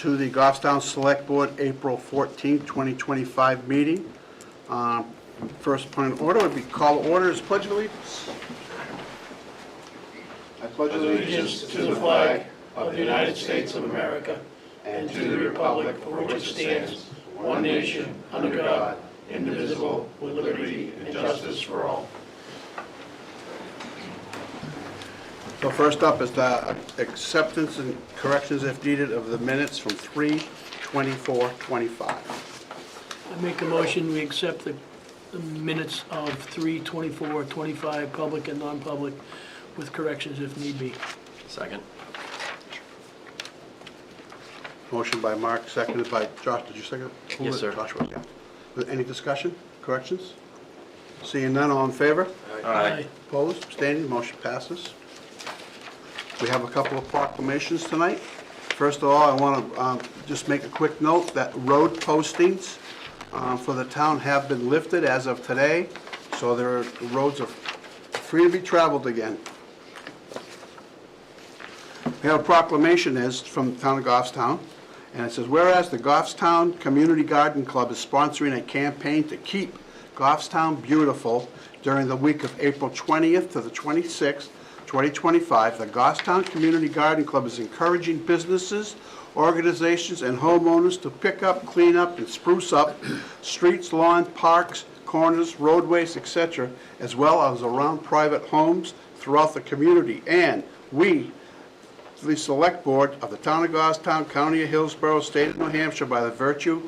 to the Goffstown Select Board April 14, 2025 meeting. First point of order would be call to order is pledge of allegiance. I pledge Allegiance to the flag of the United States of America and to the republic for which it stands, one nation, under God, indivisible, with liberty and justice for all. So first up is the acceptance and corrections if needed of the minutes from 3/24/25. I make a motion, we accept the minutes of 3/24/25, public and non-public, with corrections if need be. Second. Motion by Mark, seconded by Josh. Did you second it? Yes, sir. Joshua, yeah. Any discussion, corrections? Seeing none, all in favor? Aye. Opposed, abstaining, motion passes. We have a couple of proclamations tonight. First of all, I want to just make a quick note that road postings for the town have been lifted as of today, so the roads are free to be traveled again. We have a proclamation is from the town of Goffstown, and it says, whereas the Goffstown Community Garden Club is sponsoring a campaign to keep Goffstown beautiful during the week of April 20th to the 26th, 2025, the Goffstown Community Garden Club is encouraging businesses, organizations, and homeowners to pick up, clean up, and spruce up streets, lawns, parks, corners, roadways, etc., as well as around private homes throughout the community. And we, the Select Board of the Town of Goffstown, County of Hillsborough, State of New Hampshire, by the virtue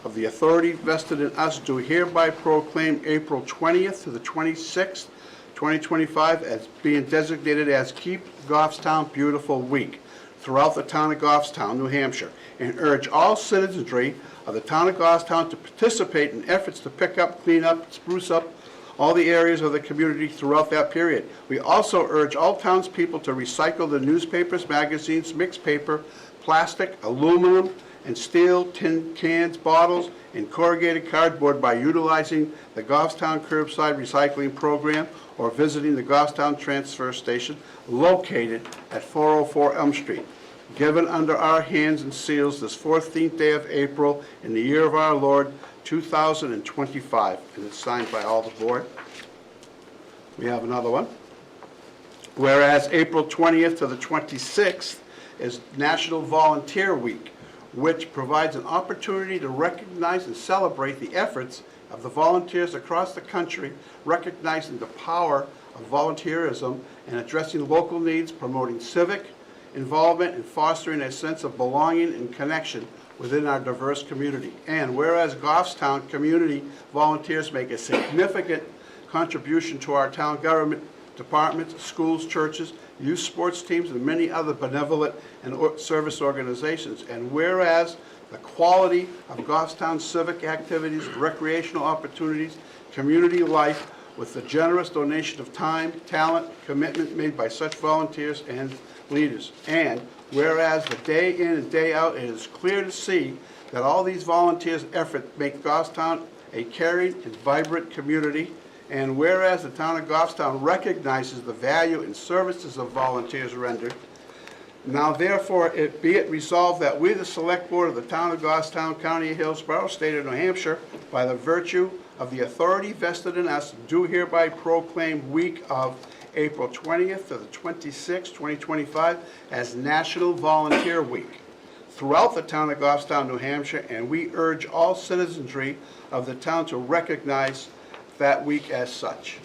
of the authority vested in us, do hereby proclaim April 20th to the 26th, 2025 as being designated as Keep Goffstown Beautiful Week throughout the town of Goffstown, New Hampshire, and urge all citizenry of the town of Goffstown to participate in efforts to pick up, clean up, spruce up all the areas of the community throughout that period. We also urge all townspeople to recycle the newspapers, magazines, mixed paper, plastic, aluminum, and steel, tin cans, bottles, and corrugated cardboard by utilizing the Goffstown Curbside Recycling Program or visiting the Goffstown Transfer Station located at 404 Elm Street. Given under our hands and seals this 14th day of April in the year of our Lord, 2025, and it's signed by all the board. We have another one. Whereas April 20th to the 26th is National Volunteer Week, which provides an opportunity to recognize and celebrate the efforts of the volunteers across the country, recognizing the power of volunteerism and addressing local needs, promoting civic involvement, and fostering a sense of belonging and connection within our diverse community. And whereas Goffstown community volunteers make a significant contribution to our town government departments, schools, churches, youth sports teams, and many other benevolent and service organizations. And whereas the quality of Goffstown civic activities, recreational opportunities, community life, with the generous donation of time, talent, commitment made by such volunteers and leaders. And whereas the day in and day out, it is clear to see that all these volunteers' efforts make Goffstown a caring and vibrant community. And whereas the town of Goffstown recognizes the value and services of volunteers rendered, now therefore be it resolved that we, the Select Board of the town of Goffstown, County of Hillsborough, State of New Hampshire, by the virtue of the authority vested in us, do hereby proclaim week of April 20th to the 26th, 2025 as National Volunteer Week throughout the town of Goffstown, New Hampshire, and we urge all citizenry of the town to recognize that week as such.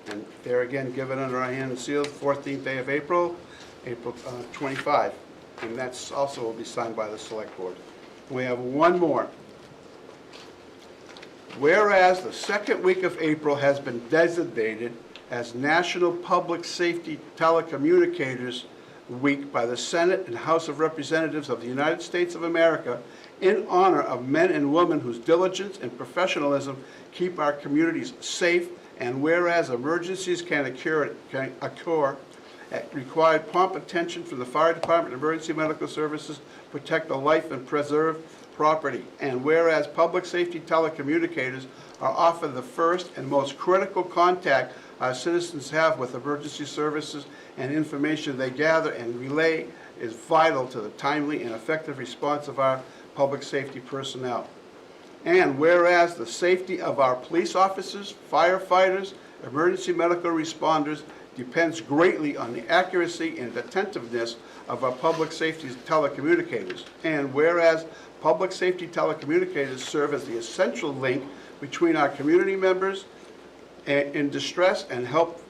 And there again, given under our hand and sealed, 14th day of April, April 25, and that's also will be signed by the Select Board. We have one more. Whereas the second week of April has been designated as National Public Safety Telecommunicators Week by the Senate and House of Representatives of the United States of America in honor of men and women whose diligence and professionalism keep our communities safe, and whereas emergencies can occur require prompt attention from the Fire Department and Emergency Medical Services, protect the life and preserve property. And whereas public safety telecommunicators are often the first and most critical contact our citizens have with emergency services and information they gather and relay is vital to the timely and effective response of our public safety personnel. And whereas the safety of our police officers, firefighters, emergency medical responders depends greatly on the accuracy and attentiveness of our public safety telecommunicators. And whereas public safety telecommunicators serve as the essential link between our community members in distress and help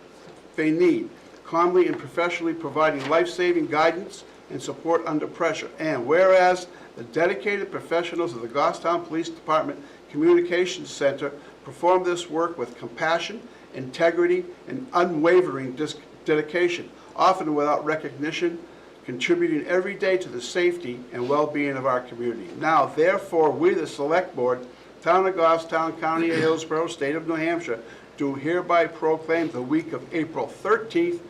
they need, calmly and professionally providing life-saving guidance and support under pressure. And whereas the dedicated professionals of the Goffstown Police Department Communications Center perform this work with compassion, integrity, and unwavering dedication, often without recognition, contributing every day to the safety and well-being of our community. Now, therefore, we, the Select Board, Town of Goffstown, County of Hillsborough, State of New Hampshire, do hereby proclaim the week of April 13th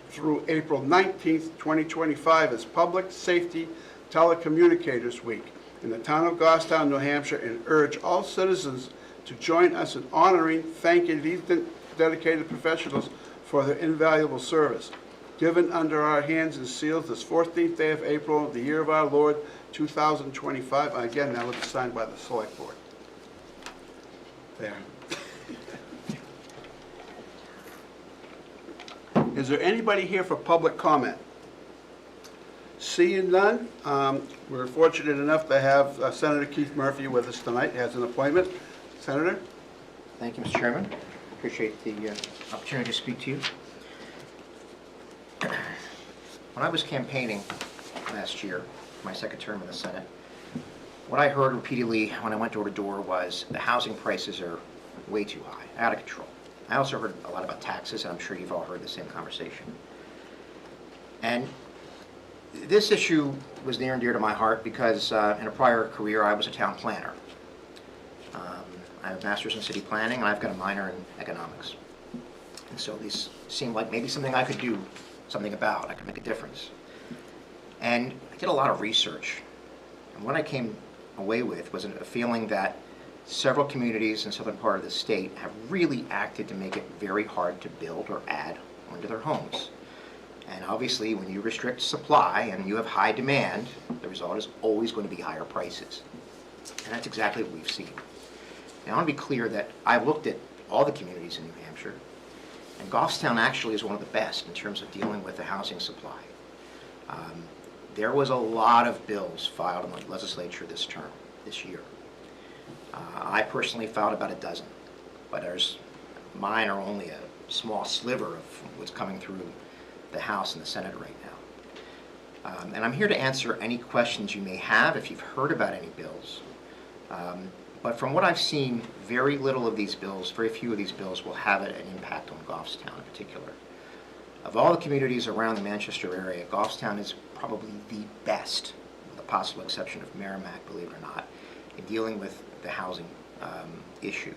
through April 19th, 2025 as Public Safety Telecommunicators Week in the Town of Goffstown, New Hampshire, and urge all citizens to join us in honoring, thanking these dedicated professionals for their invaluable service. Given under our hands and sealed this 14th day of April, the year of our Lord, 2025. Again, that will be signed by the Select Board. There. Is there anybody here for public comment? Seeing none, we're fortunate enough to have Senator Keith Murphy with us tonight. He has an appointment. Senator? Thank you, Mr. Chairman. Appreciate the opportunity to speak to you. When I was campaigning last year, my second term in the Senate, what I heard repeatedly when I went door to door was the housing prices are way too high, out of control. I also heard a lot about taxes, and I'm sure you've all heard the same conversation. And this issue was near and dear to my heart because in a prior career I was a town planner. I have a master's in city planning, and I've got a minor in economics. And so these seemed like maybe something I could do something about. I could make a difference. And I did a lot of research. And what I came away with was a feeling that several communities in the southern part of the state have really acted to make it very hard to build or add onto their homes. And obviously, when you restrict supply and you have high demand, the result is always going to be higher prices. And that's exactly what we've seen. Now, I want to be clear that I've looked at all the communities in New Hampshire, and Goffstown actually is one of the best in terms of dealing with the housing supply. There was a lot of bills filed in the legislature this year. I personally filed about a dozen, but mine are only a small sliver of what's coming through the House and the Senate right now. And I'm here to answer any questions you may have if you've heard about any bills. But from what I've seen, very little of these bills, very few of these bills will have an impact on Goffstown in particular. Of all the communities around the Manchester area, Goffstown is probably the best, with the possible exception of Merrimack, believe it or not, in dealing with the housing issue.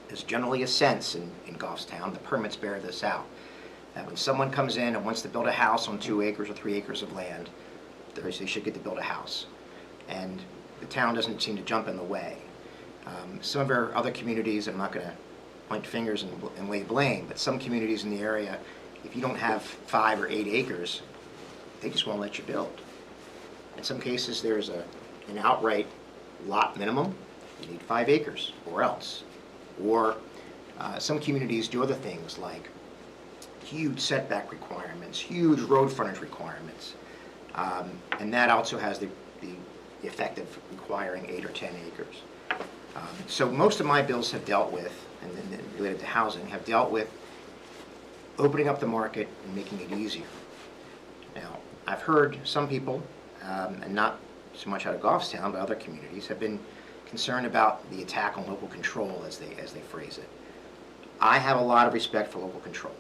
There's generally a sense in Goffstown, the permits bear this out, that when someone comes in and wants to build a house on 2 acres or 3 acres of land, they should get to build a house. And the town doesn't seem to jump in the way. Some of our other communities, I'm not going to point fingers and lay blame, but some communities in the area, if you don't have 5 or 8 acres, they just won't let you build. In some cases, there's an outright lot minimum. You need 5 acres or else. Or some communities do other things like huge setback requirements, huge road frontage requirements. And that also has the effect of requiring 8 or 10 acres. So most of my bills have dealt with, and then related to housing, have dealt with opening up the market and making it easier. Now, I've heard some people, and not so much out of Goffstown, but other communities, have been concerned about the attack on local control, as they phrase it. I have a lot of respect for local control.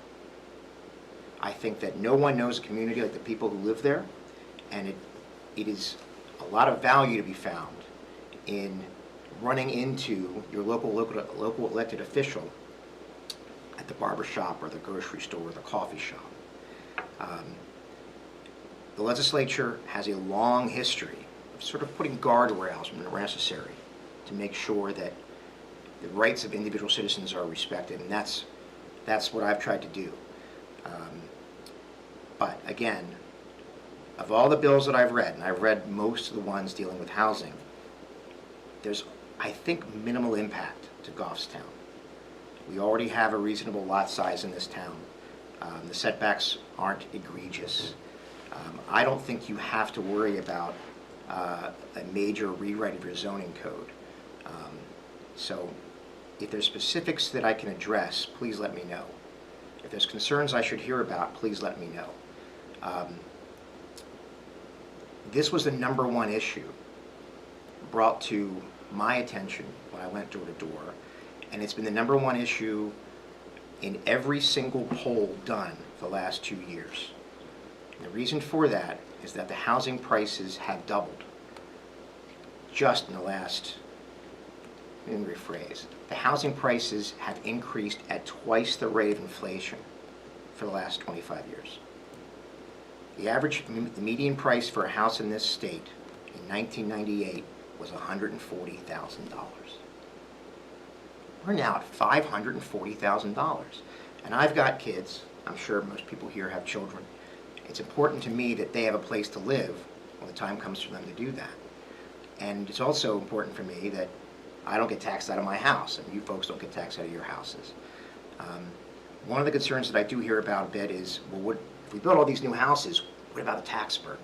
I think that no one knows a community like the people who live there, and it is a lot of value to be found in running into your local elected official at the barber shop or the grocery store or the coffee shop. The legislature has a long history of sort of putting guardrails when they're necessary to make sure that the rights of individual citizens are respected, and that's what I've tried to do. But again, of all the bills that I've read, and I've read most of the ones dealing with housing, there's, I think, minimal impact to Goffstown. We already have a reasonable lot size in this town. The setbacks aren't egregious. I don't think you have to worry about a major rewrite of your zoning code. So if there's specifics that I can address, please let me know. If there's concerns I should hear about, please let me know. This was the #1 issue brought to my attention when I went door to door, and it's been the #1 issue in every single poll done for the last 2 years. And the reason for that is that the housing prices have doubled just in the last, let me rephrase, the housing prices have increased at twice the rate of inflation for the last 25 years. The median price for a house in this state in 1998 was $140,000. We're now at $540,000. And I've got kids, I'm sure most people here have children. It's important to me that they have a place to live when the time comes for them to do that. And it's also important for me that I don't get taxed out of my house, and you folks don't get taxed out of your houses. One of the concerns that I do hear about a bit is, well, if we build all these new houses, what about the tax burden?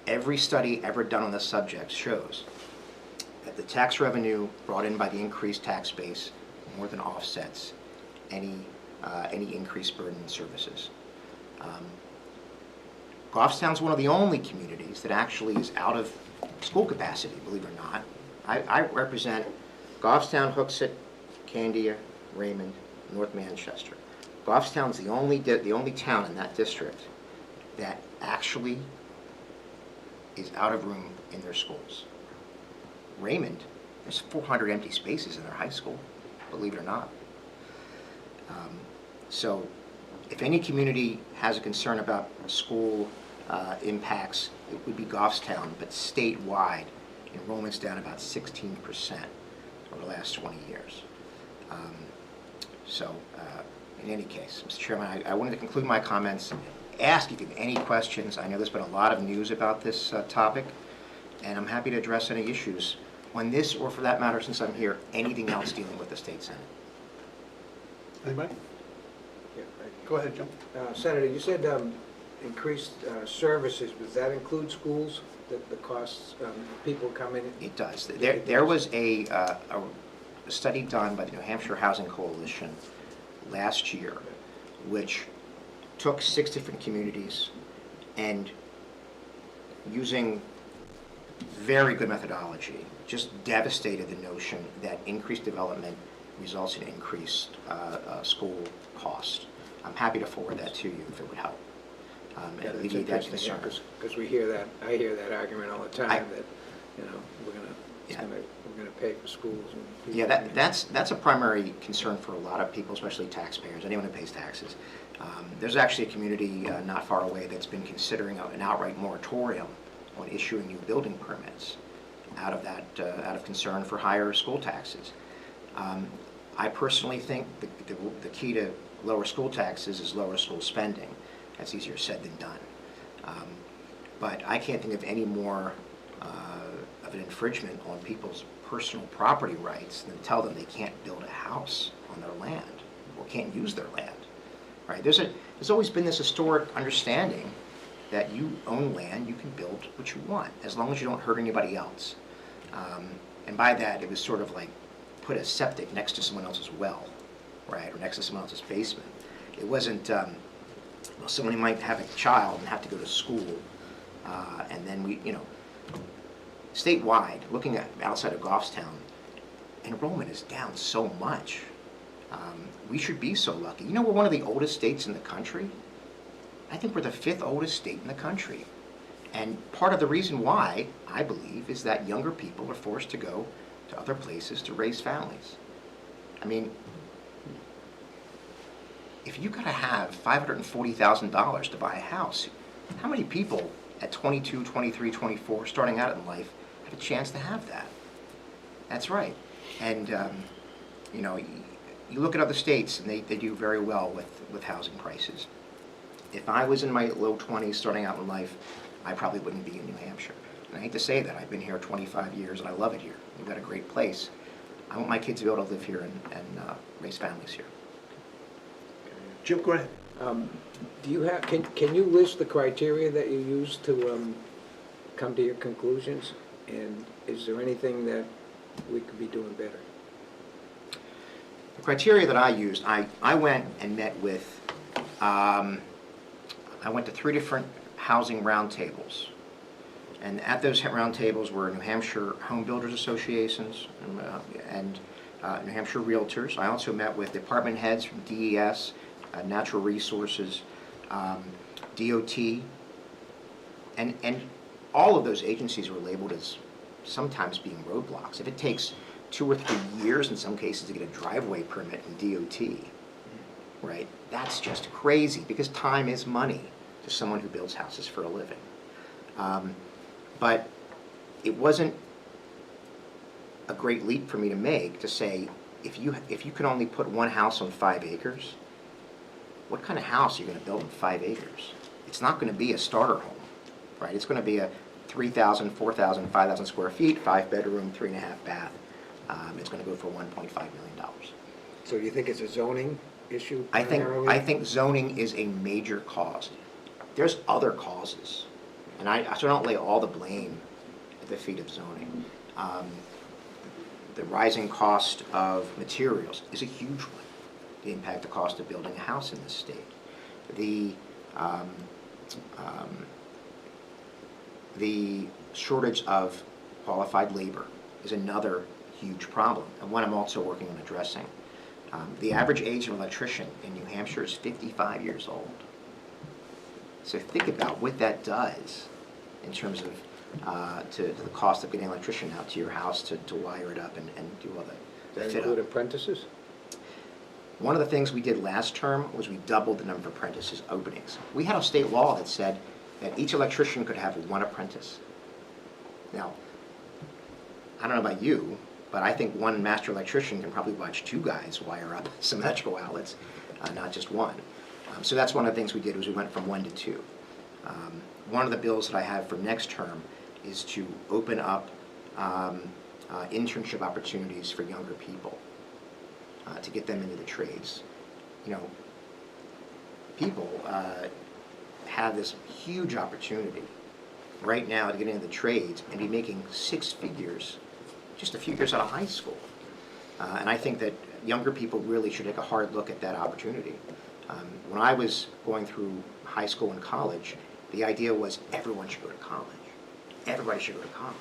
Every study ever done on this subject shows that the tax revenue brought in by the increased tax base more than offsets any increased burden in services. Goffstown's one of the only communities that actually is out of school capacity, believe it or not. I represent Goffstown, Hooksett, Candia, Raymond, North Manchester. Goffstown's the only town in that district that actually is out of room in their schools. Raymond, there's 400 empty spaces in their high school, believe it or not. So if any community has a concern about school impacts, it would be Goffstown, but statewide, enrollment's down about 16% over the last 20 years. In any case, Mr. Chairman, I wanted to conclude my comments, ask if you have any questions. I know there's been a lot of news about this topic, and I'm happy to address any issues on this, or for that matter, since I'm here, anything else dealing with the state senate. Anybody? Yeah, Go ahead, Jim. Senator, you said increased services. Does that include schools, the costs, people come in? It does. There was a study done by the New Hampshire Housing Coalition last year, which took 6 different communities and, using very good methodology, just devastated the notion that increased development results in increased school cost. I'm happy to forward that to you if it would help. Yeah, And that's alleviate that interesting, concern. because we hear that, I hear that argument all the time, that, we're Yeah. gonna pay for schools and people. Yeah, that's a primary concern for a lot of people, especially taxpayers, anyone who pays taxes. There's actually a community not far away that's been considering an outright moratorium on issuing new building permits out of concern for higher school taxes. I personally think the key to lower school taxes is lower school spending. That's easier said than done. But I can't think of any more of an infringement on people's personal property rights than tell them they can't build a house on their land or can't use their land. Right? There's always been this historic understanding that you own land, you can build what you want, as long as you don't hurt anybody else. And by that, it was sort of like put a septic next to someone else's well, right, or next to someone else's basement. It wasn't, well, someone might have a child and have to go to school, and then statewide, looking at outside of Goffstown, enrollment is down so much. We should be so lucky. We're one of the oldest states in the country. I think we're the 5th oldest state in the country. And part of the reason why, I believe, is that younger people are forced to go to other places to raise families. I mean, if you gotta have $540,000 to buy a house, how many people at 22, 23, 24, starting out in life, have a chance to have that? That's right. And, you look at other states, and they do very well with housing prices. If I was in my low 20s starting out in life, I probably wouldn't be in New Hampshire. And I hate to say that, I've been here 25 years and I love it here. We've got a great place. I want my kids to be able to live here and raise families here. Jim, go ahead. Do you have, can you list the criteria that you use to come to your conclusions? And is there anything that we could be doing better? The criteria that I used, I went and met with, I went to 3 different housing roundtables. And at those roundtables were New Hampshire Home Builders Associations and New Hampshire Realtors. I also met with department heads from DES, Natural Resources, DOT, and all of those agencies were labeled as sometimes being roadblocks. If it takes 2 or 3 years in some cases to get a driveway permit in DOT, right, that's just crazy because time is money to someone who builds houses for a living. But it wasn't a great leap for me to make to say, if you can only put 1 house on 5 acres, what kind of house are you going to build in 5 acres? It's not going to be a starter home, right? It's going to be a 3,000, 4,000, 5,000 square feet, 5-bedroom, 3.5 bath. It's going to go for $1.5 million. So you think it's a zoning issue I primarily? think zoning is a major cause. There's other causes, and so I don't lay all the blame at the feet of zoning. The rising cost of materials is a huge one. The impact the cost of building a house in this state. The shortage of qualified labor is another huge problem, and one I'm also working on addressing. The average age of an electrician in New Hampshire is 55 years old. So think about what that does in terms of to the cost of getting an electrician out to your house to wire it up and do all the Does that fit include up. apprentices? One of the things we did last term was we doubled the number of apprentices openings. We had a state law that said that each electrician could have 1 apprentice. Now, I don't know about you, but I think 1 master electrician can probably watch 2 guys wire up some electrical outlets, not just 1. So that's one of the things we did was we went from 1 to 2. One of the bills that I have for next term is to open up internship opportunities for younger people to get them into the trades. You know, people have this huge opportunity right now to get into the trades and be making 6 figures just a few years out of high school. And I think that younger people really should take a hard look at that opportunity. When I was going through high school and college, the idea was everyone should go to college. Everybody should go to college.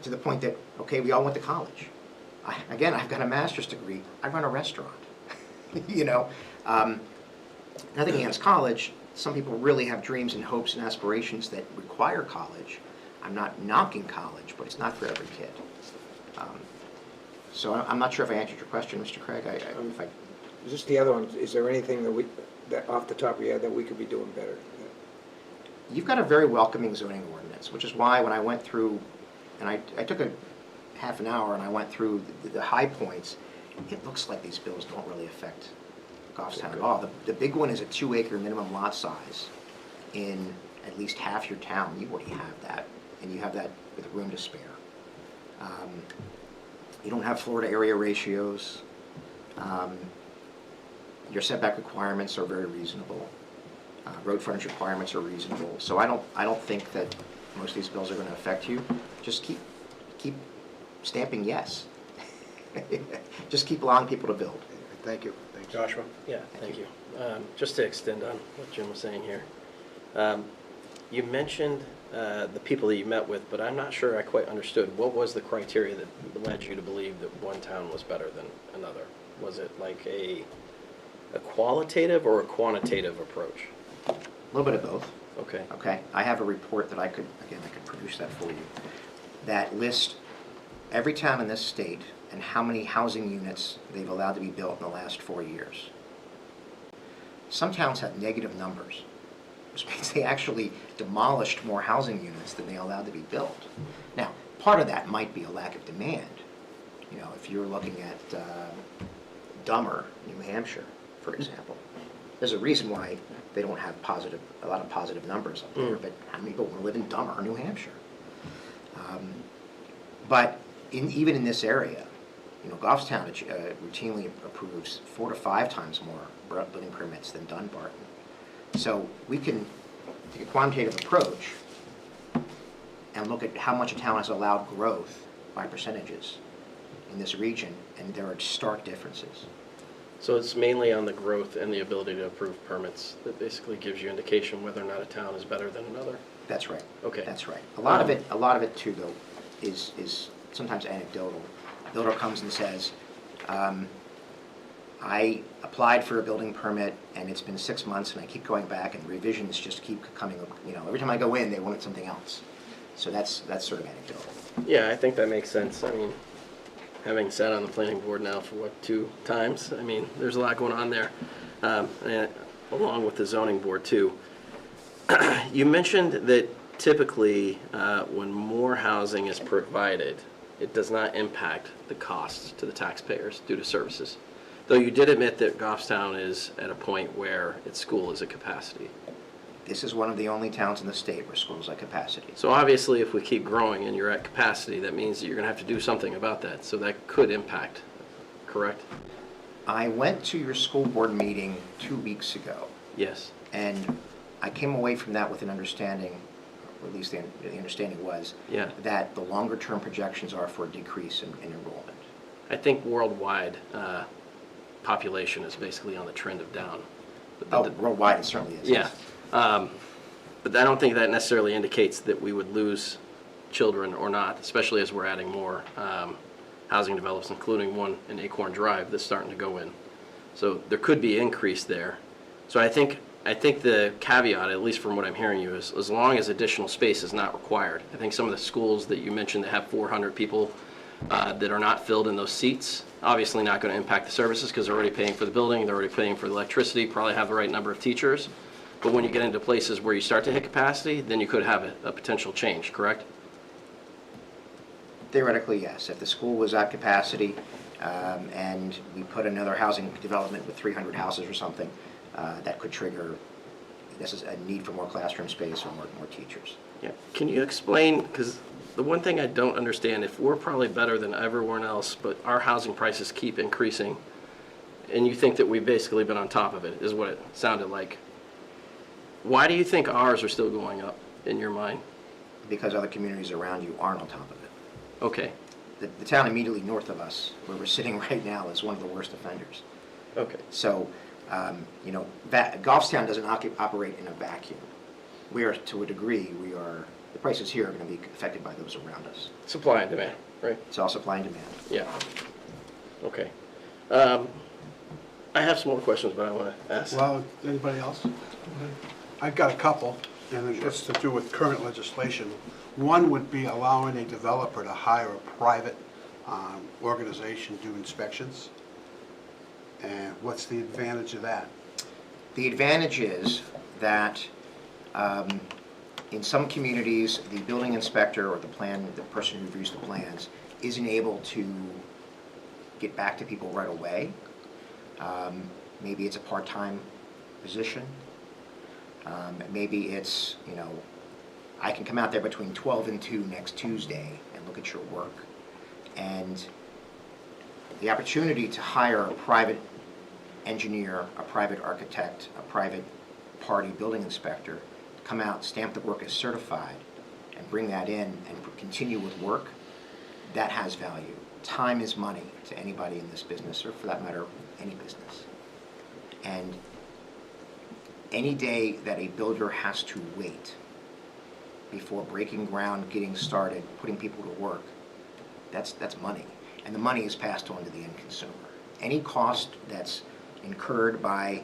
To the point that, okay, we all went to college. Again, I've got a master's degree. I run a restaurant. You know, nothing against college. Some people really have dreams and hopes and aspirations that require college. I'm not knocking college, but it's not for every kid. So I'm not sure if I answered your question, Mr. Craig. If I Just the other one, is there anything that off the top of your head that we could be doing better? You've got a very welcoming zoning ordinance, which is why when I went through, and I took a half an hour and I went through the high points, it looks like these bills don't really affect Goffstown at all. The big one is a 2-acre minimum lot size in at least half your town. You already have that, and you have that with room to spare. You don't have Florida area ratios. Your setback requirements are very reasonable. Road frontage requirements are reasonable. So I don't think that most of these bills are going to affect you. Just keep stamping yes. Just keep allowing people to build. Thank you. Thanks. Joshua? Yeah, thank you. Just to extend on what Jim was saying here. You mentioned the people that you met with, but I'm not sure I quite understood. What was the criteria that led you to believe that one town was better than another? Was it like a qualitative or a quantitative approach? A little bit of both. Okay. Okay, I have a report that I could produce that for you, that lists every town in this state and how many housing units they've allowed to be built in the last 4 years. Some towns have negative numbers, which means they actually demolished more housing units than they allowed to be built. Now, part of that might be a lack of demand. You know, if you're looking at Dummer, New Hampshire, for example, There's a reason why they don't have a lot of positive numbers up there, but how many people want to live in Dummer, New Hampshire? But even in this area, Goffstown routinely approves 4 to 5 times more building permits than Dunbarton. So we can take a quantitative approach and look at how much a town has allowed growth by percentages in this region, and there are stark differences. So it's mainly on the growth and the ability to approve permits that basically gives you indication whether or not a town is better than another? That's right. Okay. That's right. A lot of it too, though, is sometimes anecdotal. A builder comes and says, I applied for a building permit and it's been 6 months and I keep going back and revisions just keep coming, every time I go in, they wanted something else. So that's sort of anecdotal. Yeah, I think that makes sense. I mean, having sat on the planning board now for 2 times, I mean, there's a lot going on there, and along with the zoning board too. You mentioned that typically when more housing is provided, it does not impact the costs to the taxpayers due to services. Though you did admit that Goffstown is at a point where its school is at capacity. This is one of the only towns in the state where schools at capacity. So obviously, if we keep growing and you're at capacity, that means that you're going to have to do something about that. So that could impact, correct? I went to your school board meeting 2 weeks ago, Yes. and I came away from that with an understanding, or at least the understanding was, Yeah. that the longer-term projections are for a decrease in enrollment. I think worldwide population is basically on the trend of down. But Oh, worldwide, it certainly is. Yeah. But I don't think that necessarily indicates that we would lose children or not, especially as we're adding more housing developments, including one in Acorn Drive that's starting to go in. So there could be increase there. So I think the caveat, at least from what I'm hearing you, is as long as additional space is not required. I think some of the schools that you mentioned that have 400 people that are not filled in those seats, obviously not going to impact the services because they're already paying for the building, they're already paying for the electricity, probably have the right number of teachers. But when you get into places where you start to hit capacity, then you could have a potential change, correct? Theoretically, yes. If the school was at capacity and we put another housing development with 300 houses or something, that could trigger this is a need for more classroom space or more teachers. Yeah. Can you explain, because the one thing I don't understand, if we're probably better than everyone else, but our housing prices keep increasing, and you think that we've basically been on top of it, is what it sounded like. Why do you think ours are still going up, in your mind? Because other communities around you aren't on top of it. Okay. The town immediately north of us, where we're sitting right now, is one of the worst offenders. Okay. So, Goffstown doesn't operate in a vacuum. We are, to a degree, the prices here are going to be affected by those around us. Supply and demand, right? It's all supply and demand. Yeah. Okay. I have some more questions, but I want to ask. Well, anybody else? I've got a couple, and it's to do with current legislation. One would be allowing a developer to hire a private organization to do inspections. And what's the advantage of that? The advantage is that in some communities, the building inspector or the person who reviews the plans isn't able to get back to people right away. Maybe it's a part-time position. Maybe it's, I can come out there between 12 and 2 next Tuesday and look at your work. And the opportunity to hire a private engineer, a private architect, a private party building inspector to come out, stamp the work as certified, and bring that in and continue with work, that has value. Time is money to anybody in this business, or for that matter, any business. And any day that a builder has to wait before breaking ground, getting started, putting people to work, that's money. And the money is passed on to the end consumer. Any cost that's incurred by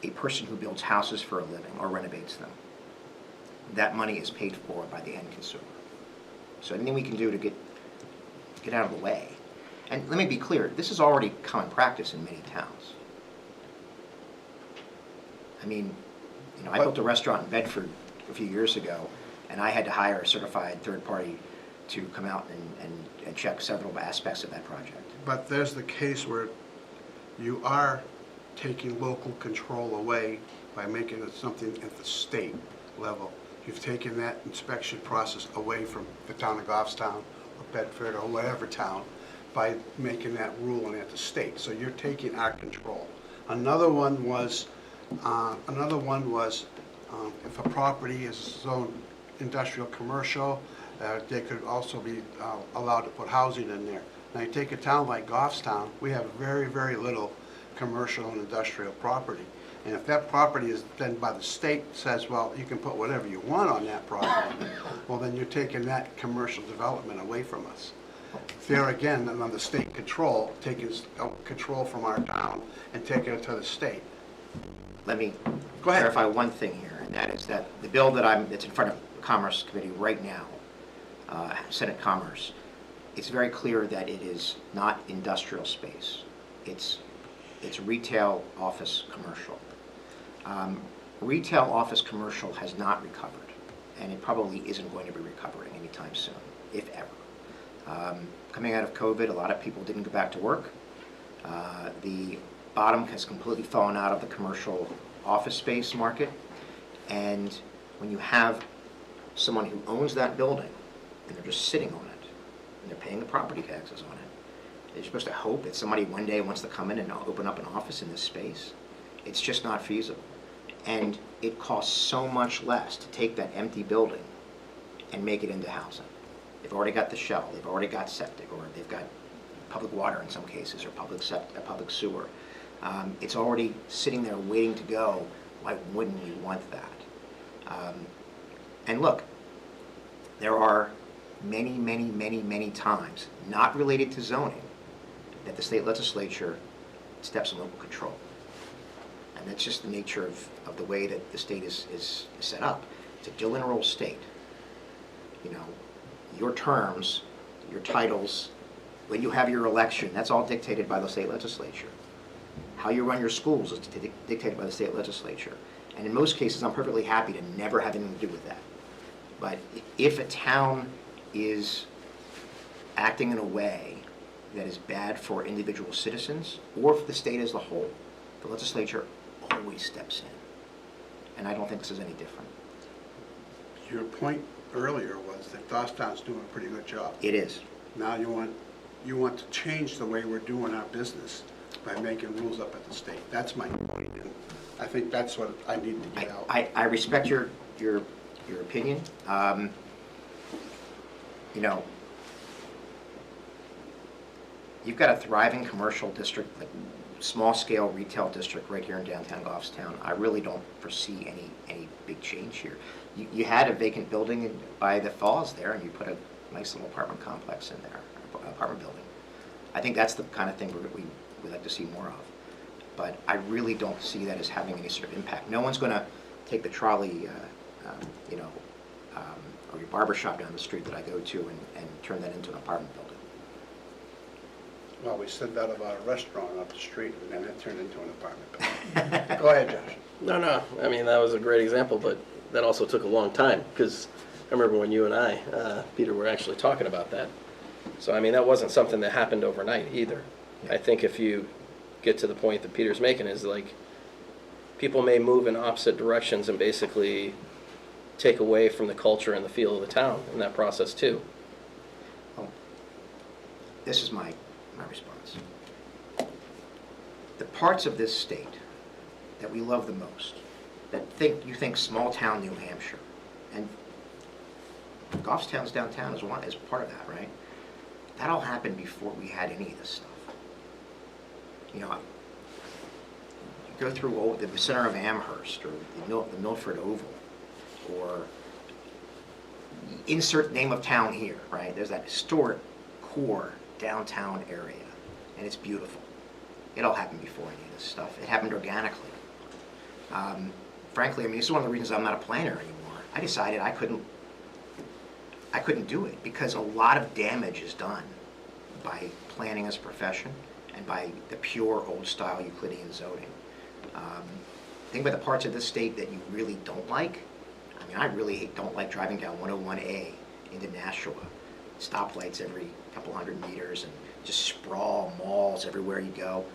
a person who builds houses for a living or renovates them, that money is paid for by the end consumer. So anything we can do to get out of the way. And let me be clear, this is already common practice in many towns. I mean, I built a restaurant in Bedford a few years ago, and I had to hire a certified third party to come out and check several aspects of that project. But there's the case where you are taking local control away by making it something at the state level. You've taken that inspection process away from the town of Goffstown or Bedford or whatever town by making that ruling at the state. So you're taking our control. Another one was if a property is zoned industrial commercial, they could also be allowed to put housing in there. Now you take a town like Goffstown, we have very, very little commercial and industrial property. And if that property is then by the state says, well, you can put whatever you want on that property, well, then you're taking that commercial development away from us. There again, another state control, taking control from our town and taking it to the state. Let me Go ahead. clarify one thing here, and that is that the bill that's in front of the Commerce Committee right now, Senate Commerce, it's very clear that it is not industrial space. It's retail, office, commercial. Retail, office, commercial has not recovered, and it probably isn't going to be recovering anytime soon, if ever. Coming out of COVID, a lot of people didn't go back to work. The bottom has completely fallen out of the commercial office space market, and when you have someone who owns that building and they're just sitting on it and they're paying the property taxes on it, they're supposed to hope that somebody one day wants to come in and open up an office in this space. It's just not feasible, and it costs so much less to take that empty building and make it into housing. They've already got the shell, they've already got septic, or they've got public water in some cases, or public sewer. It's already sitting there waiting to go. Why wouldn't we want that? And look, there are many, many, many, many times, not related to zoning, that the state legislature steps in local control. And that's just the nature of the way that the state is set up. It's a dual enroll state. You know, your terms, your titles, when you have your election, that's all dictated by the state legislature. How you run your schools is dictated by the state legislature. And in most cases, I'm perfectly happy to never have anything to do with that. But if a town is acting in a way that is bad for individual citizens, or for the state as a whole, the legislature always steps in. And I don't think this is any different. Your point earlier was that Goffstown's doing a pretty good job. It is. Now you want to change the way we're doing our business by making rules up at the state. That's my point, and I think that's what I need to get out. I respect your opinion. You know, you've got a thriving commercial district, like small-scale retail district right here in downtown Goffstown. I really don't foresee any big change here. You had a vacant building by the falls there, and you put a nice little apartment complex in there, apartment building. I think that's the kind of thing we'd like to see more of. But I really don't see that as having any sort of impact. No one's going to take the trolley, or your barber shop down the street that I go to and turn that into an apartment building. Well, we said that about a restaurant up the street, and then it turned into an apartment building. Go ahead, Josh. No, I mean, that was a great example, but that also took a long time, because I remember when you and I, Peter, were actually talking about that. So, I mean, that wasn't something that happened overnight either. I think if you get to the point that Peter's making is like, people may move in opposite directions and basically take away from the culture and the feel of the town in that process too. Well, this is my response. The parts of this state that we love the most, that you think small town New Hampshire, and Goffstown's downtown is part of that, right? That all happened before we had any of this stuff. You know, you go through the center of Amherst, or the Milford Oval, or insert name of town here, right? There's that historic core downtown area, and it's beautiful. It all happened before any of this stuff. It happened organically. Frankly, I mean, this is one of the reasons I'm not a planner anymore. I decided I couldn't do it because a lot of damage is done by planning as a profession and by the pure old-style Euclidean zoning. Think about the parts of this state that you really don't like. I mean, I really don't like driving down 101A into Nashua. Stoplights every couple hundred meters and just sprawl malls everywhere you go.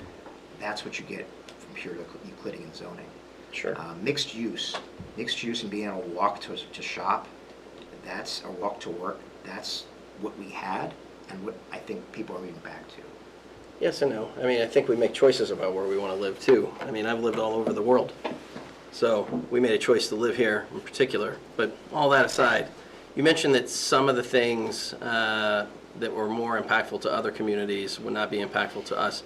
That's what you get from pure Euclidean zoning. Sure. Mixed use and being able to walk to shop, or walk to work, that's what we had and what I think people are moving back to. Yes and no. I mean, I think we make choices about where we want to live too. I mean, I've lived all over the world. So we made a choice to live here in particular. But all that aside, you mentioned that some of the things that were more impactful to other communities would not be impactful to us.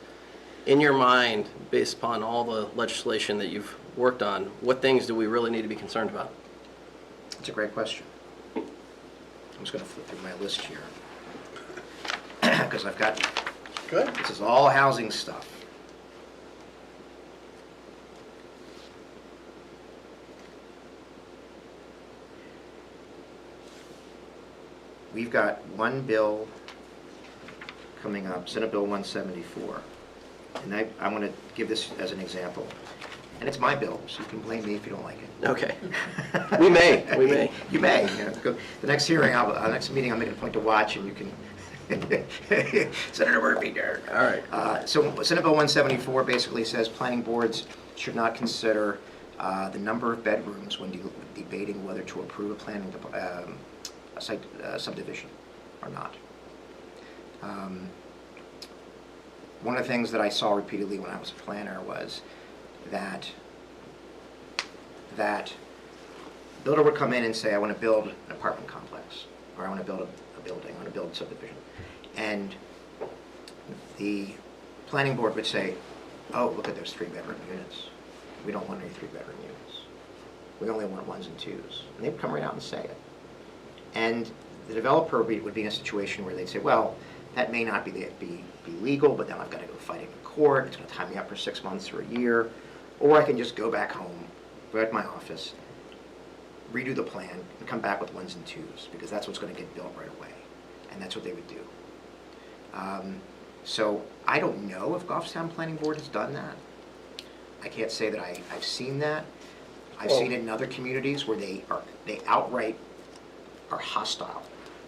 In your mind, based upon all the legislation that you've worked on, what things do we really need to be concerned about? That's a great question. I'm just going to flip through my list here. Because I've got, Good. this is all housing stuff. We've got one bill coming up, Senate Bill 174. And I'm going to give this as an example. And it's my bill, so you can blame me if you don't like it. Okay. We may. You may. You know, the next hearing, next meeting, I'll make it a point to watch, and you can. Senator Murphy there. All right. So Senate Bill 174 basically says planning boards should not consider the number of bedrooms when debating whether to approve a planning a site subdivision or not. One of the things that I saw repeatedly when I was a planner was that builder would come in and say, I want to build an apartment complex, or I want to build a building, I want to build a subdivision. And the planning board would say, oh, look at those 3-bedroom units. We don't want any 3-bedroom units. We only want 1s and 2s. And they would come right out and say it. And the developer would be in a situation where they'd say, well, that may not be legal, but then I've got to go fight it in court. It's going to tie me up for 6 months or a year. Or I can just go back home, go at my office, redo the plan, and come back with 1s and 2s, because that's what's going to get built right away. And that's what they would do. So I don't know if Goffstown Planning Board has done that. I can't say that I've seen that. I've seen it in other communities where they outright are hostile.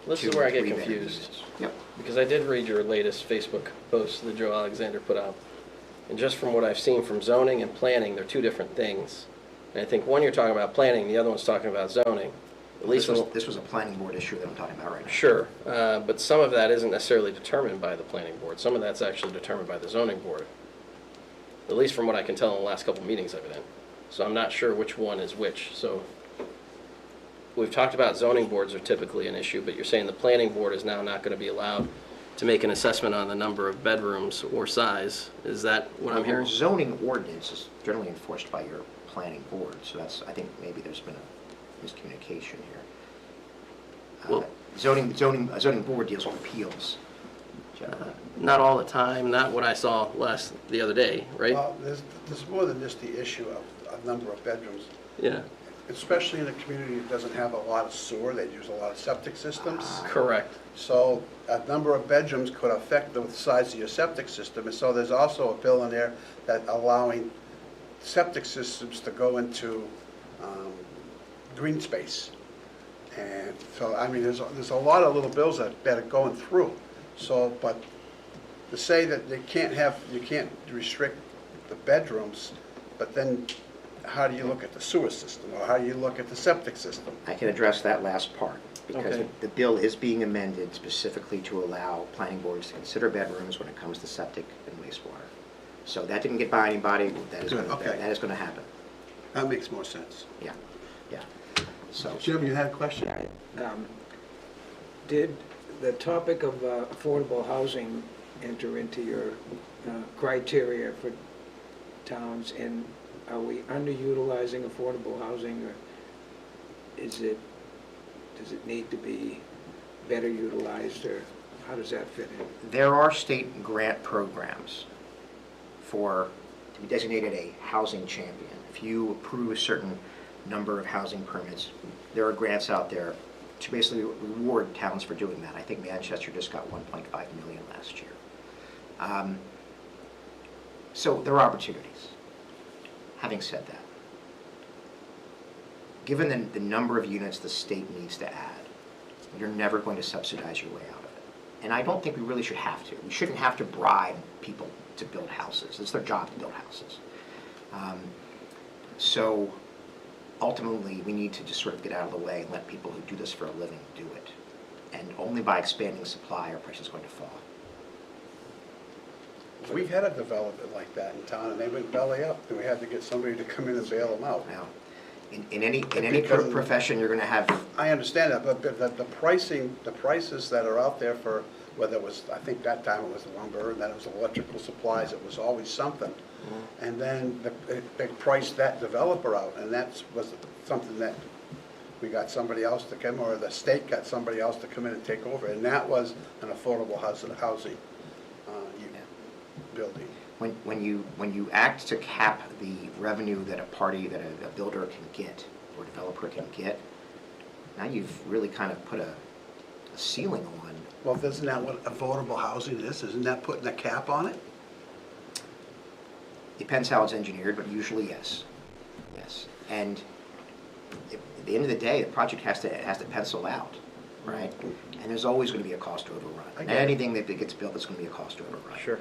This to is where I get 3-bedroom confused. units. Yep. Because I did read your latest Facebook post that Joe Alexander put out. And just from what I've seen from zoning and planning, they're two different things. And I think one you're talking about planning, the other one's talking about zoning. At least This was a planning board issue that I'm talking about right now. Sure, but some of that isn't necessarily determined by the planning board. Some of that's actually determined by the zoning board. At least from what I can tell in the last couple of meetings I've been in. So I'm not sure which one is which. So we've talked about zoning boards are typically an issue, but you're saying the planning board is now not going to be allowed to make an assessment on the number of bedrooms or size. Is that what I'm hearing? Zoning ordinance is generally enforced by your planning board, so that's, I think maybe there's been a miscommunication here. Well- A zoning board deals with appeals, generally. Not all the time, not what I saw the other day, right? Well, there's more than just the issue of a number of bedrooms, Yeah, especially in a community that doesn't have a lot of sewer, they use a lot of septic systems. correct. So a number of bedrooms could affect the size of your septic system, and so there's also a bill in there that allowing septic systems to go into green space. And so, I mean, there's a lot of little bills that are going through. So, but to say that you can't restrict the bedrooms, but then how do you look at the sewer system, or how do you look at the septic system? I can address that last part, because Okay. the bill is being amended specifically to allow planning boards to consider bedrooms when it comes to septic and wastewater. So that didn't get by anybody, that is Good, okay. that is going to happen, That makes more sense. yeah. So, Jim, you had a question? Did the topic of affordable housing enter into your criteria for towns, and are we underutilizing affordable housing, or does it need to be better utilized, or how does that fit in? there are state grant programs to be designated a housing champion. If you approve a certain number of housing permits, there are grants out there to basically reward towns for doing that. I think Manchester just got 1.5 million last year. So there are opportunities. Having said that, given the number of units the state needs to add, you're never going to subsidize your way out of it. And I don't think we really should have to. We shouldn't have to bribe people to build houses. It's their job to build houses. So ultimately, we need to just sort of get out of the way and let people who do this for a living do it. And only by expanding supply are prices going to fall. We had a development like that in town, and they went belly up, and we had to get somebody to come in and bail them out. Now, in any Because- profession, you're going to have, I understand that, but the pricing, the prices that are out there for, whether it was, I think that time it was lumber, and then it was electrical supplies, it was always something. And then they priced that developer out, and that was something that we got somebody else to come, or the state got somebody else to come in and take over, and that was an affordable housing building. when you act to cap the revenue that a builder can get, or developer can get, now you've really kind of put a ceiling on. Well, isn't that what affordable housing is? Isn't that putting a cap on it? Depends how it's engineered, but usually yes. Yes. And at the end of the day, the project has to pencil out, right? And there's always going to be a cost overrun. I And get it. anything that gets built, there's going to be a cost overrun. Sure.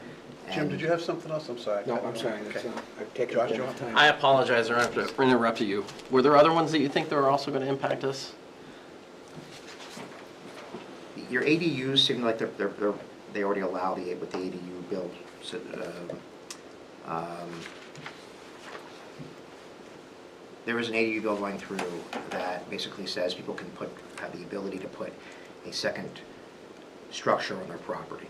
Jim, And did you have something else? I'm sorry. No, I'm sorry, that's, Okay. I've taken Josh, up you enough want- time. I apologize, I interrupted you. Were there other ones that you think that are also going to impact us? Your ADUs seem like they already allow with the ADU build. So, there is an ADU bill going through that basically says people can have the ability to put a second structure on their property.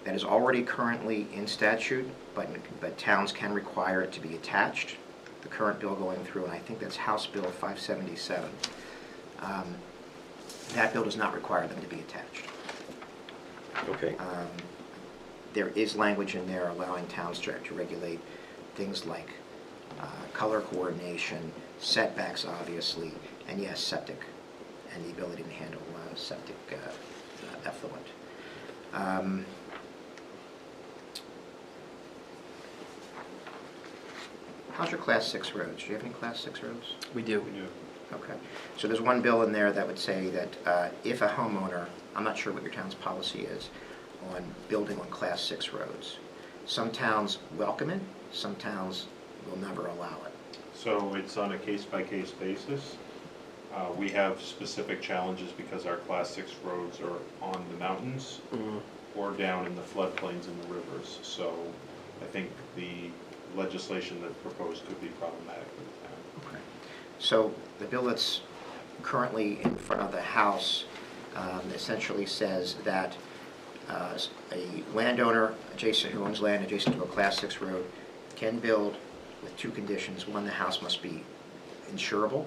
That is already currently in statute, but towns can require it to be attached. The current bill going through, and I think that's House Bill 577. That bill does not require them to be attached. Okay. There is language in there allowing towns to regulate things like color coordination, setbacks, obviously, and yes, septic, and the ability to handle septic effluent. How's your Class 6 roads? Do you have any Class 6 roads? We do. Okay. So there's one bill in there that would say that if a homeowner, I'm not sure what your town's policy is on building on Class 6 roads. Some towns welcome it, some towns will never allow it. So it's on a case-by-case basis. We have specific challenges because our Class 6 roads are on the mountains or down in the floodplains and the rivers. So I think the legislation that's proposed could be problematic for the town. Okay. So the bill that's currently in front of the House essentially says that a landowner who owns land adjacent to a Class 6 road can build with two conditions. One, the house must be insurable,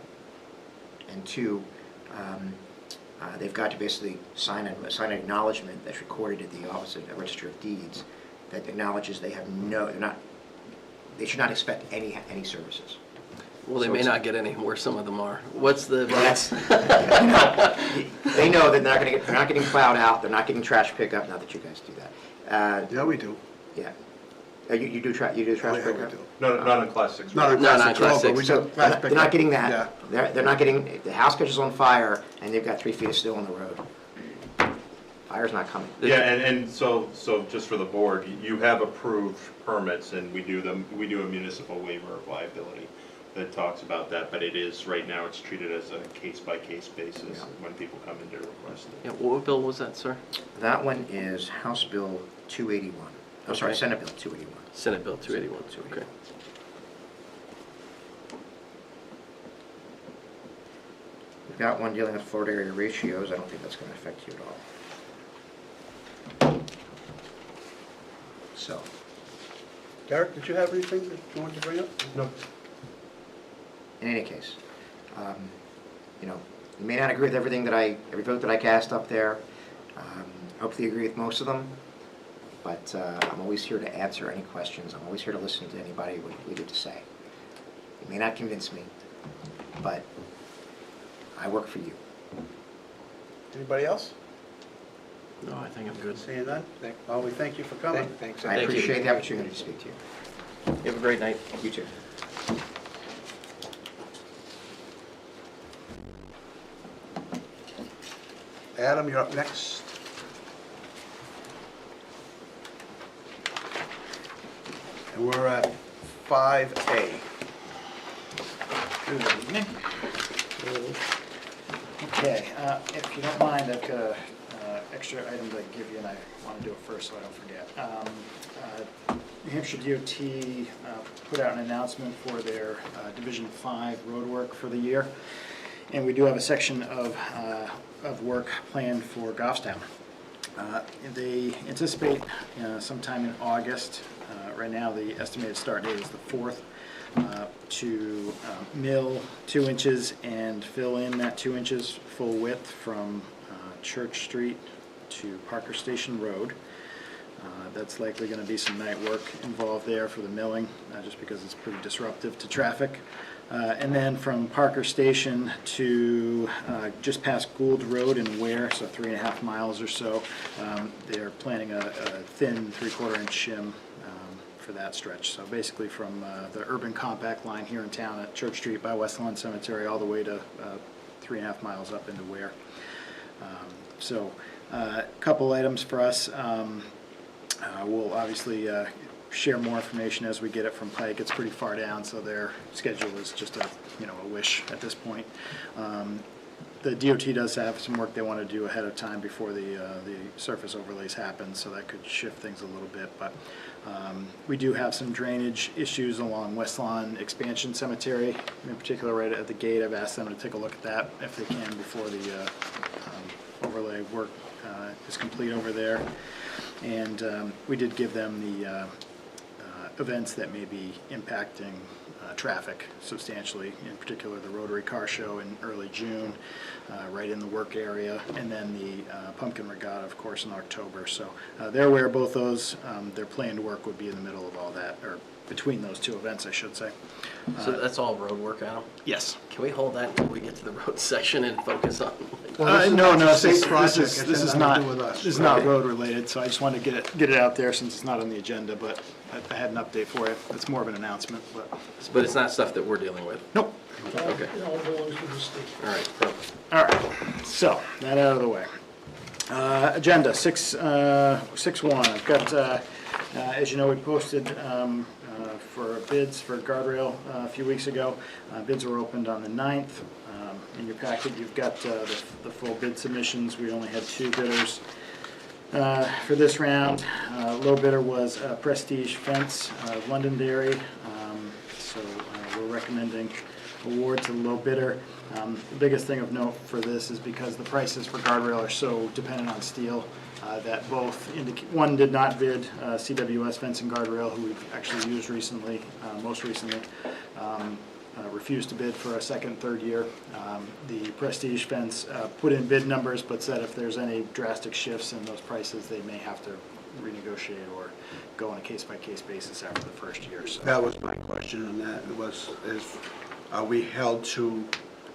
and two, they've got to basically sign an acknowledgement that's recorded at the Office of the Register of Deeds that acknowledges they should not expect any services. Well, they So may it's- not get any where some of them are. What's the? They know that they're not getting plowed out, they're not getting trash pickup, not that you guys do that. Yeah, we do. Yeah. You do trash Yeah, we pickup? do. No, not on Class 6 Not roads. on No, Class not 6 Class road, but 6. we So do Class they're not getting pickup. that. They're not getting, the house catches on fire and they've got 3 feet of snow on the road. Fire's not coming. Yeah, and so just for the board, you have approved permits and we do a municipal waiver of liability that talks about that, but it is, right now, it's treated as a case-by-case basis Yeah. when people come in to request it. Yeah, what bill was that, sir? That one is House Bill 281. I'm sorry, Okay. Senate Bill 281. Senate Bill 281. Okay. We've got one dealing with Florida area ratios. I don't think that's going to affect you at all. So, Derek, did you have anything that you wanted to bring up? No. in any case, you may not agree with every vote that I cast up there. Hopefully you agree with most of them, but I'm always here to answer any questions. I'm always here to listen to anybody what we get to say. You may not convince me, but I work for you. Anybody else? No, I think I'm good. Seeing none? Thank- Well, we thank you for coming. Thanks. I Thank you. appreciate the opportunity to speak to you. You have a great night. You too. Adam, you're up next. And we're at 5A. Good evening. Okay, if you don't mind, I've got a extra item to give you, and I want to do it first so I don't forget. New Hampshire DOT put out an announcement for their Division 5 road work for the year, and we do have a section of work planned for Goffstown. They anticipate sometime in August. Right now, the estimated start date is the 4th. To mill 2 inches and fill in that 2 inches full width from Church Street to Parker Station Road. That's likely going to be some night work involved there for the milling, just because it's pretty disruptive to traffic. And then from Parker Station to just past Gould Road in Ware, so 3.5 miles or so, they're planning a thin 3/4 inch shim for that stretch. So basically from the urban compact line here in town at Church Street by West Lawn Cemetery all the way to 3.5 miles up into Ware. So a couple items for us. We'll obviously share more information as we get it from Pike. It's pretty far down, so their schedule is just a wish at this point. The DOT does have some work they want to do ahead of time before the surface overlays happen, so that could shift things a little bit. But we do have some drainage issues along West Lawn Expansion Cemetery, in particular right at the gate. I've asked them to take a look at that if they can before the overlay work is complete over there. And we did give them the events that may be impacting traffic substantially, in particular the Rotary Car Show in early June, right in the work area, and then the Pumpkin Regatta, of course, in October. So they're aware of both those. Their planned work would be in the middle of all that, or between those two events, I should say. So that's all road work, Adam? Yes. Can we hold that until we get to the road section and focus on? No, that's a this state project. is It this has is nothing not to do with us. this is not road related. So I just wanted to get it out there since it's not on the agenda. But I had an update for you. It's more of an announcement. But it's not stuff that we're dealing with? Nope. Okay. It all belongs to the state. All right, perfect. All right, so, that out of the way. Agenda, 6.1, I've got, as you know, we posted for bids for guardrail a few weeks ago. Bids were opened on the 9th. In your packet, you've got the full bid submissions. We only had 2 bidders for this round. Low bidder was Prestige Fence, Londonderry. So we're recommending award to the low bidder. The biggest thing of note for this is because the prices for guardrail are so dependent on steel that both one did not bid, CWS Fence and Guardrail, who we've actually used recently, most recently, refused to bid for a second, third year. The Prestige Fence put in bid numbers, but said if there's any drastic shifts in those prices, they may have to renegotiate or go on a case-by-case basis after the first year. So That was my question, and that are we held to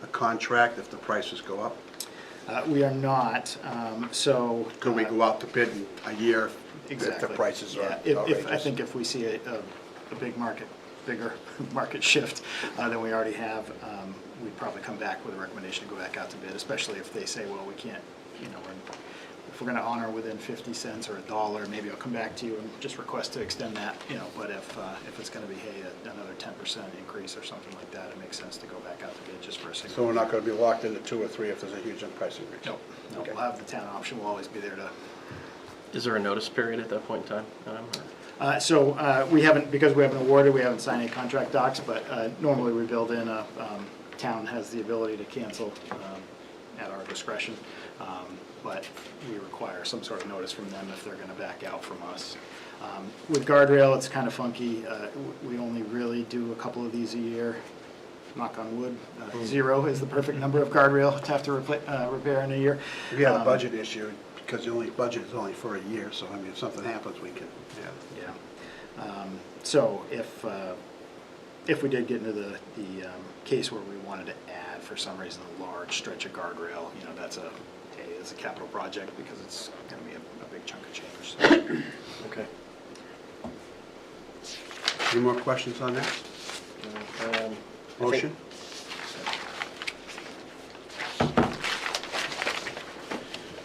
a contract if the prices go up? we are not, so. Could we go out to bid in a year if the Exactly. prices are Yeah, outrageous? I think if we see a bigger market shift than we already have, we'd probably come back with a recommendation to go back out to bid, especially if they say, well, we can't, if we're gonna honor within 50 cents or $1, maybe I'll come back to you and just request to extend that, but if it's gonna be, hey, another 10% increase or something like that, it makes sense to go back out to bid just for a single. So we're not gonna be locked into 2 or 3 if there's a huge price increase? No, Okay. we'll have the town option, we'll always be there to. Is there a notice period at that point in time, Adam? or- So we haven't, because we haven't awarded, we haven't signed any contract docs, but normally we build in town has the ability to cancel at our discretion. But we require some sort of notice from them if they're going to back out from us. With guardrail, it's kind of funky. We only really do a couple of these a year. Knock on wood, 0 is the perfect number of guardrail to have to repair in a year. We had a budget issue, because the only budget is only for a year, so I mean, if something happens, we can, Yeah. So if we did get into the case where we wanted to add, for some reason, a large stretch of guardrail, that's it's a capital project because it's going to be a big chunk of change. So. Okay. Any more questions on that? Motion?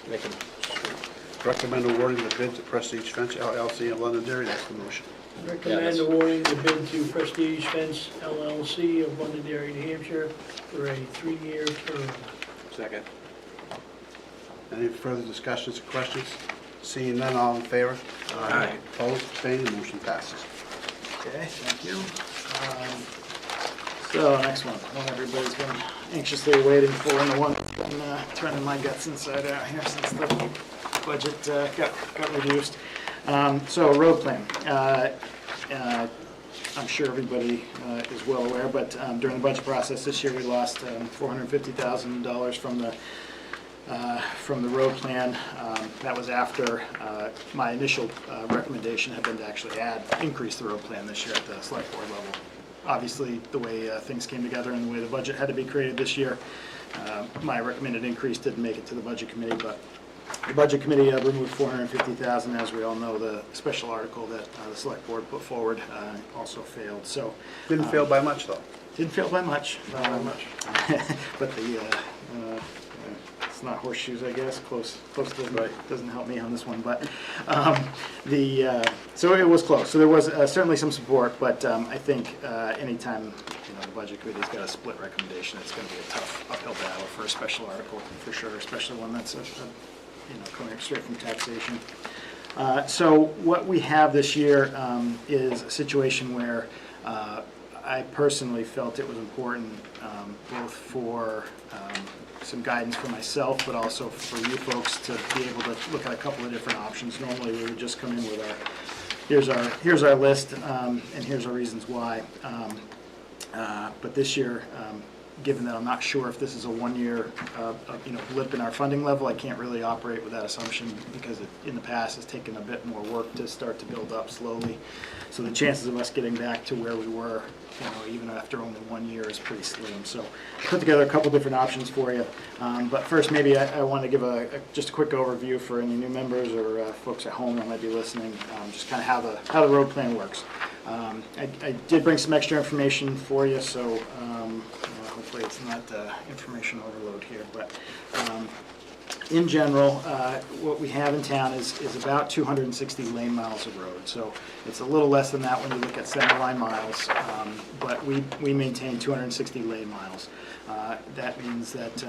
Make a Recommend awarding the bid to Prestige Fence LLC of Londonderry. That's the motion. Recommend that's- awarding the bid to Prestige Fence LLC of Londonderry, New Hampshire for a 3-year term. Second. Any further discussions or questions? Seeing none, all in favor? Aye. Opposed, abstained, the motion passes. Okay, thank you. So, next one everybody's been anxiously waiting for, and the one that's been turning my guts inside out here since the budget got reduced. So, road plan. I'm sure everybody is well aware, but during the budget process this year, we lost $450,000 from the road plan. That was after my initial recommendation had been to actually increase the road plan this year at the select board level. Obviously, the way things came together and the way the budget had to be created this year, my recommended increase didn't make it to the budget committee, but the budget committee removed $450,000. As we all know, the special article that the select board put forward also failed. So Didn't fail by much, though. didn't fail by much. But it's not horseshoes, I guess. Close doesn't help me on this one. But so it was close. So there was certainly some support. But I think anytime the budget committee's got a split recommendation, it's going to be a tough uphill battle for a special article for sure, especially one that's coming straight from taxation. So what we have this year is a situation where I personally felt it was important, both for some guidance for myself, but also for you folks to be able to look at a couple of different options. Normally, we would just come in with here's our list, and here's our reasons why. But this year, given that I'm not sure if this is a one-year blip in our funding level, I can't really operate with that assumption because in the past it's taken a bit more work to start to build up slowly. So the chances of us getting back to where we were, even after only 1 year, is pretty slim. So I put together a couple different options for you. But first, maybe I want to give just a quick overview for any new members or folks at home that might be listening, just kind of how the road plan works. I did bring some extra information for you, so hopefully it's not information overload here. But in general, what we have in town is about 260 lane miles of road. So it's a little less than that when you look at center line miles, but we maintain 260 lane miles. That means that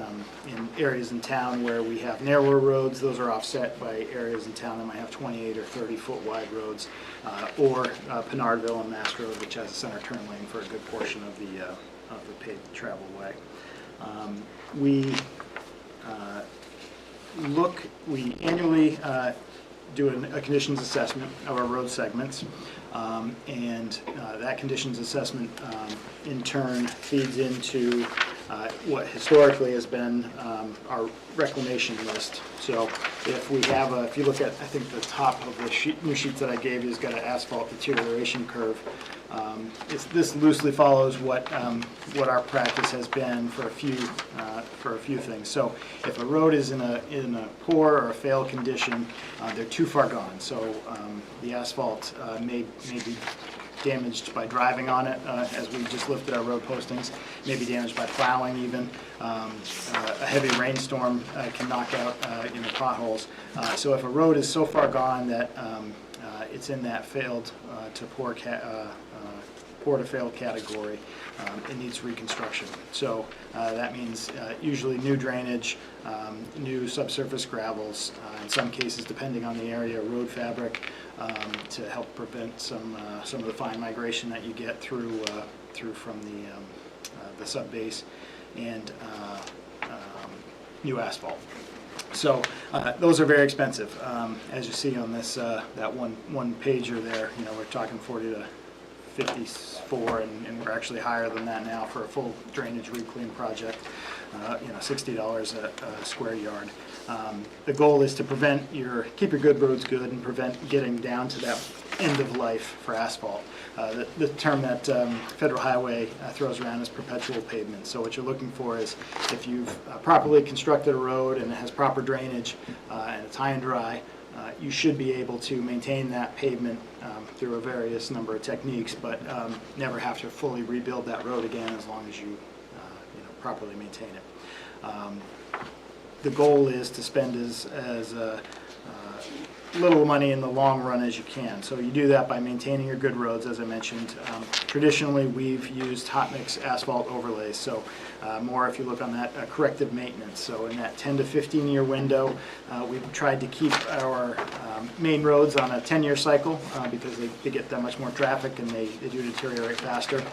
in areas in town where we have narrower roads, those are offset by areas in town that might have 28 or 30 foot wide roads, or Pinardville and Mass Road, which has a center turn lane for a good portion of the paved travel way. We annually do a conditions assessment of our road segments, and that conditions assessment in turn feeds into what historically has been our reclamation list. So if you look at, I think the top of the new sheets that I gave you has got an asphalt deterioration curve. This loosely follows what our practice has been for a few things. So if a road is in a poor or a failed condition, they're too far gone. So the asphalt may be damaged by driving on it, as we just lifted our road postings, may be damaged by plowing even. A heavy rainstorm can knock out potholes. So if a road is so far gone that it's in that failed to poor to failed category, it needs reconstruction. So that means usually new drainage, new subsurface gravels, in some cases, depending on the area, road fabric, to help prevent some of the fine migration that you get through from the sub base, and new asphalt. So those are very expensive. As you see on this that one pager there, we're talking 40 to 54, and we're actually higher than that now for a full drainage reclaim project. $60 a square yard. The goal is to keep your good roads good and prevent getting down to that end of life for asphalt. The term that Federal Highway throws around is perpetual pavement. So what you're looking for is if you've properly constructed a road and it has proper drainage and it's high and dry, you should be able to maintain that pavement through a various number of techniques, but never have to fully rebuild that road again as long as you properly maintain it. The goal is to spend as little money in the long run as you can. So you do that by maintaining your good roads, as I mentioned. Traditionally, we've used hot mix asphalt overlays, so more if you look on that corrective maintenance. So in that 10 to 15 year window, we've tried to keep our main roads on a 10-year cycle because they get that much more traffic and they do deteriorate faster.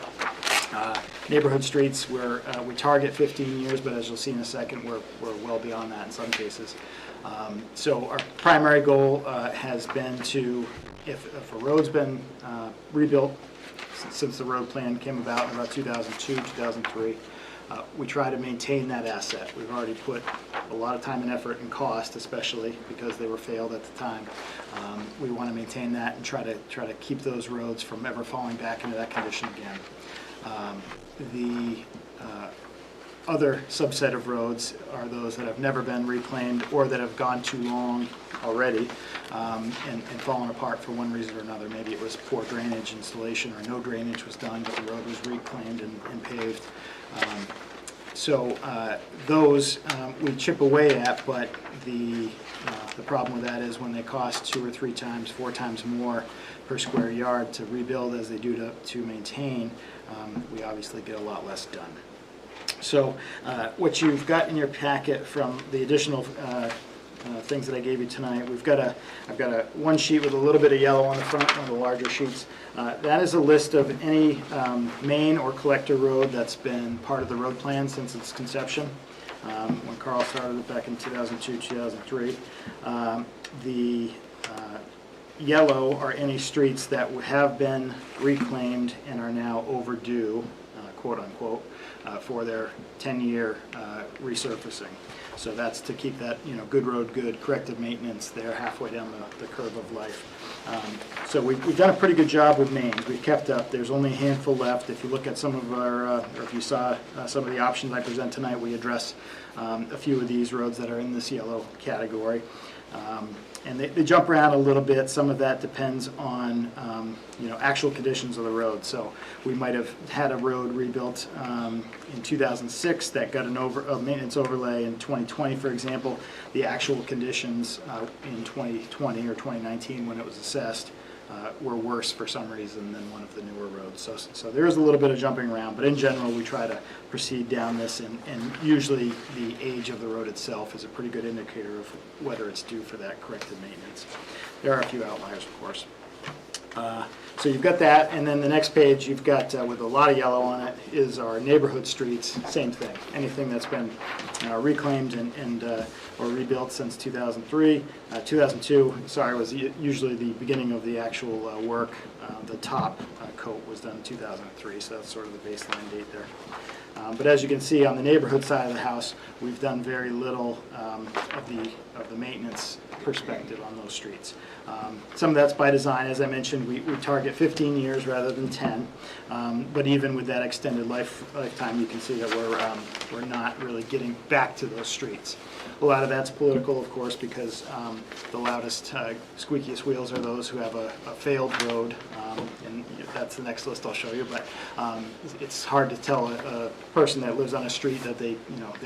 Neighborhood streets, where we target 15 years, but as you'll see in a second, we're well beyond that in some cases. So our primary goal has been to, if a road's been rebuilt since the road plan came about in about 2002, 2003, we try to maintain that asset. We've already put a lot of time and effort and cost, especially because they were failed at the time. We want to maintain that and try to keep those roads from ever falling back into that condition again. The other subset of roads are those that have never been reclaimed or that have gone too long already and fallen apart for one reason or another. Maybe it was poor drainage installation or no drainage was done, but the road was reclaimed and paved. So those we chip away at, but the problem with that is when they cost 2 or 3 times, 4 times more per square yard to rebuild as they do to maintain, we obviously get a lot less done. So what you've got in your packet from the additional things that I gave you tonight, I've got one sheet with a little bit of yellow on the front, one of the larger sheets. That is a list of any main or collector road that's been part of the road plan since its conception, when Carl started it back in 2002, 2003. The yellow are any streets that have been reclaimed and are now overdue, quote unquote, for their 10-year resurfacing. So that's to keep that, good road, good corrective maintenance there halfway down the curve of life. So we've done a pretty good job with mains. We've kept up. There's only a handful left. If you look at some of our, or if you saw some of the options I present tonight, we address a few of these roads that are in this yellow category. And they jump around a little bit. Some of that depends on actual conditions of the road. So we might have had a road rebuilt in 2006 that got a maintenance overlay in 2020, for example. The actual conditions in 2020 or 2019 when it was assessed were worse for some reason than one of the newer roads. So there is a little bit of jumping around, but in general we try to proceed down this, and usually the age of the road itself is a pretty good indicator of whether it's due for that corrective maintenance. There are a few outliers, of course. So you've got that, and then the next page you've got, with a lot of yellow on it, is our neighborhood streets. Same thing. Anything that's been reclaimed and or rebuilt since 2003. 2002, sorry, was usually the beginning of the actual work. The top coat was done in 2003, so that's sort of the baseline date there. But as you can see on the neighborhood side of the house, we've done very little of the maintenance perspective on those streets. Some of that's by design. As I mentioned, we target 15 years rather than 10. But even with that extended lifetime, you can see that we're not really getting back to those streets. A lot of that's political, of course, because the loudest, squeakiest wheels are those who have a failed road, and that's the next list I'll show you. But it's hard to tell a person that lives on a street that they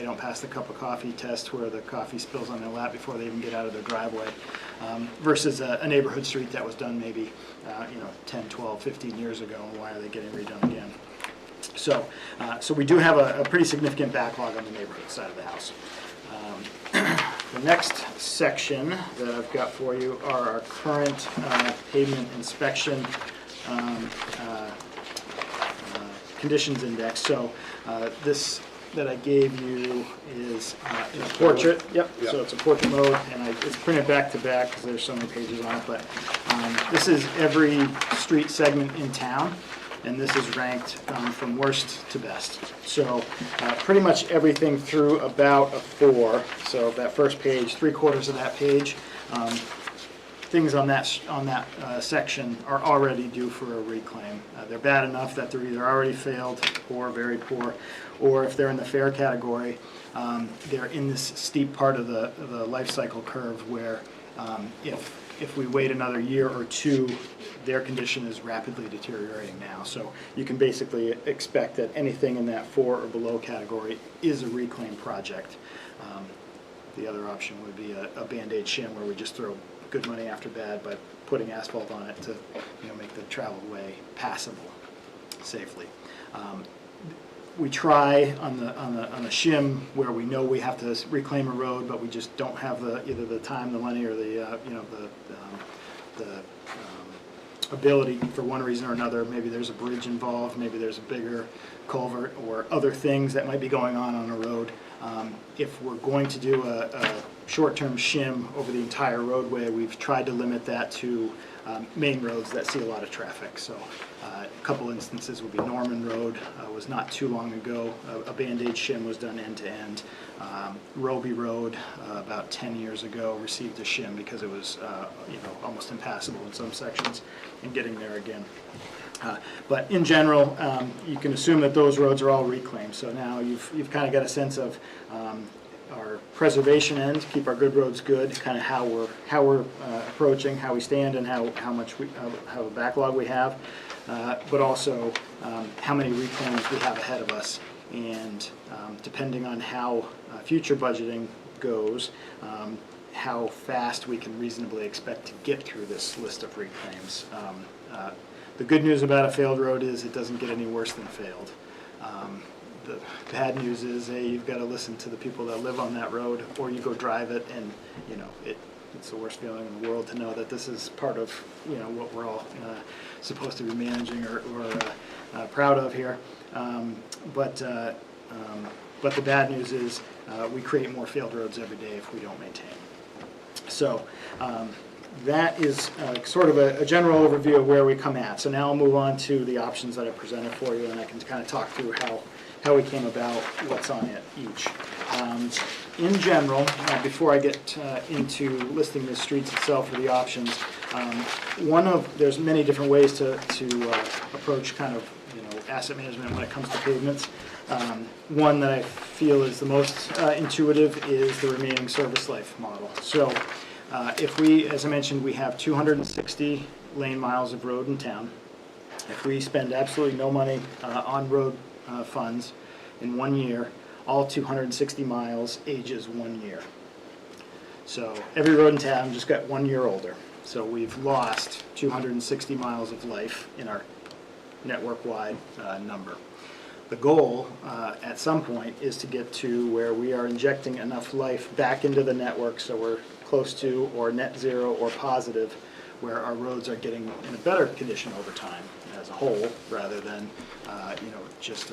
don't pass the cup of coffee test where the coffee spills on their lap before they even get out of their driveway, versus a neighborhood street that was done maybe 10, 12, 15 years ago, and why are they getting redone again? So we do have a pretty significant backlog on the neighborhood side of the house. The next section that I've got for you are our current pavement inspection conditions index. So this that I gave you is in a portrait. Yep. So it's a portrait mode, and it's printed back to back because there's so many pages on it. But this is every street segment in town, and this is ranked from worst to best. So pretty much everything through about a 4. So that first page, 3/4 of that page, things on that section are already due for a reclaim. They're bad enough that they're either already failed, poor, very poor, or if they're in the fair category, they're in this steep part of the life cycle curve where if we wait another year or two, their condition is rapidly deteriorating now. So you can basically expect that anything in that 4 or below category is a reclaim project. The other option would be a Band-Aid shim where we just throw good money after bad by putting asphalt on it to, you know, make the traveled way passable safely. We try on the shim where we know we have to reclaim a road, but we just don't have either the time, the money, or the ability for one reason or another. Maybe there's a bridge involved, maybe there's a bigger culvert or other things that might be going on a road. If we're going to do a short-term shim over the entire roadway, we've tried to limit that to main roads that see a lot of traffic. So a couple instances would be Norman Road, was not too long ago. A Band-Aid shim was done end-to-end. Roby Road, about 10 years ago, received a shim because it was almost impassable in some sections, and getting there again. But in general, you can assume that those roads are all reclaimed. So now you've kind of got a sense of our preservation end, keep our good roads good, kind of how we're approaching, how we stand, and how a backlog we have, but also how many reclaims we have ahead of us, and depending on how future budgeting goes, how fast we can reasonably expect to get through this list of reclaims. The good news about a failed road is it doesn't get any worse than failed. The bad news is, you've got to listen to the people that live on that road, or you go drive it, and it's the worst feeling in the world to know that this is part of what we're all supposed to be managing or proud of here. But the bad news is we create more failed roads every day if we don't maintain them. So that is sort of a general overview of where we come at. So now I'll move on to the options that I presented for you, and I can kind of talk through how we came about, what's on it each. In general, before I get into listing the streets itself or the options, there's many different ways to approach kind of asset management when it comes to pavements. One that I feel is the most intuitive is the remaining service life model. So if we, as I mentioned, we have 260 lane miles of road in town. If we spend absolutely no money on road funds in 1 year, all 260 miles ages 1 year. So every road in town just got 1 year older. So we've lost 260 miles of life in our network-wide number. The goal at some point is to get to where we are injecting enough life back into the network so we're close to or net zero or positive, where our roads are getting in a better condition over time as a whole, rather than just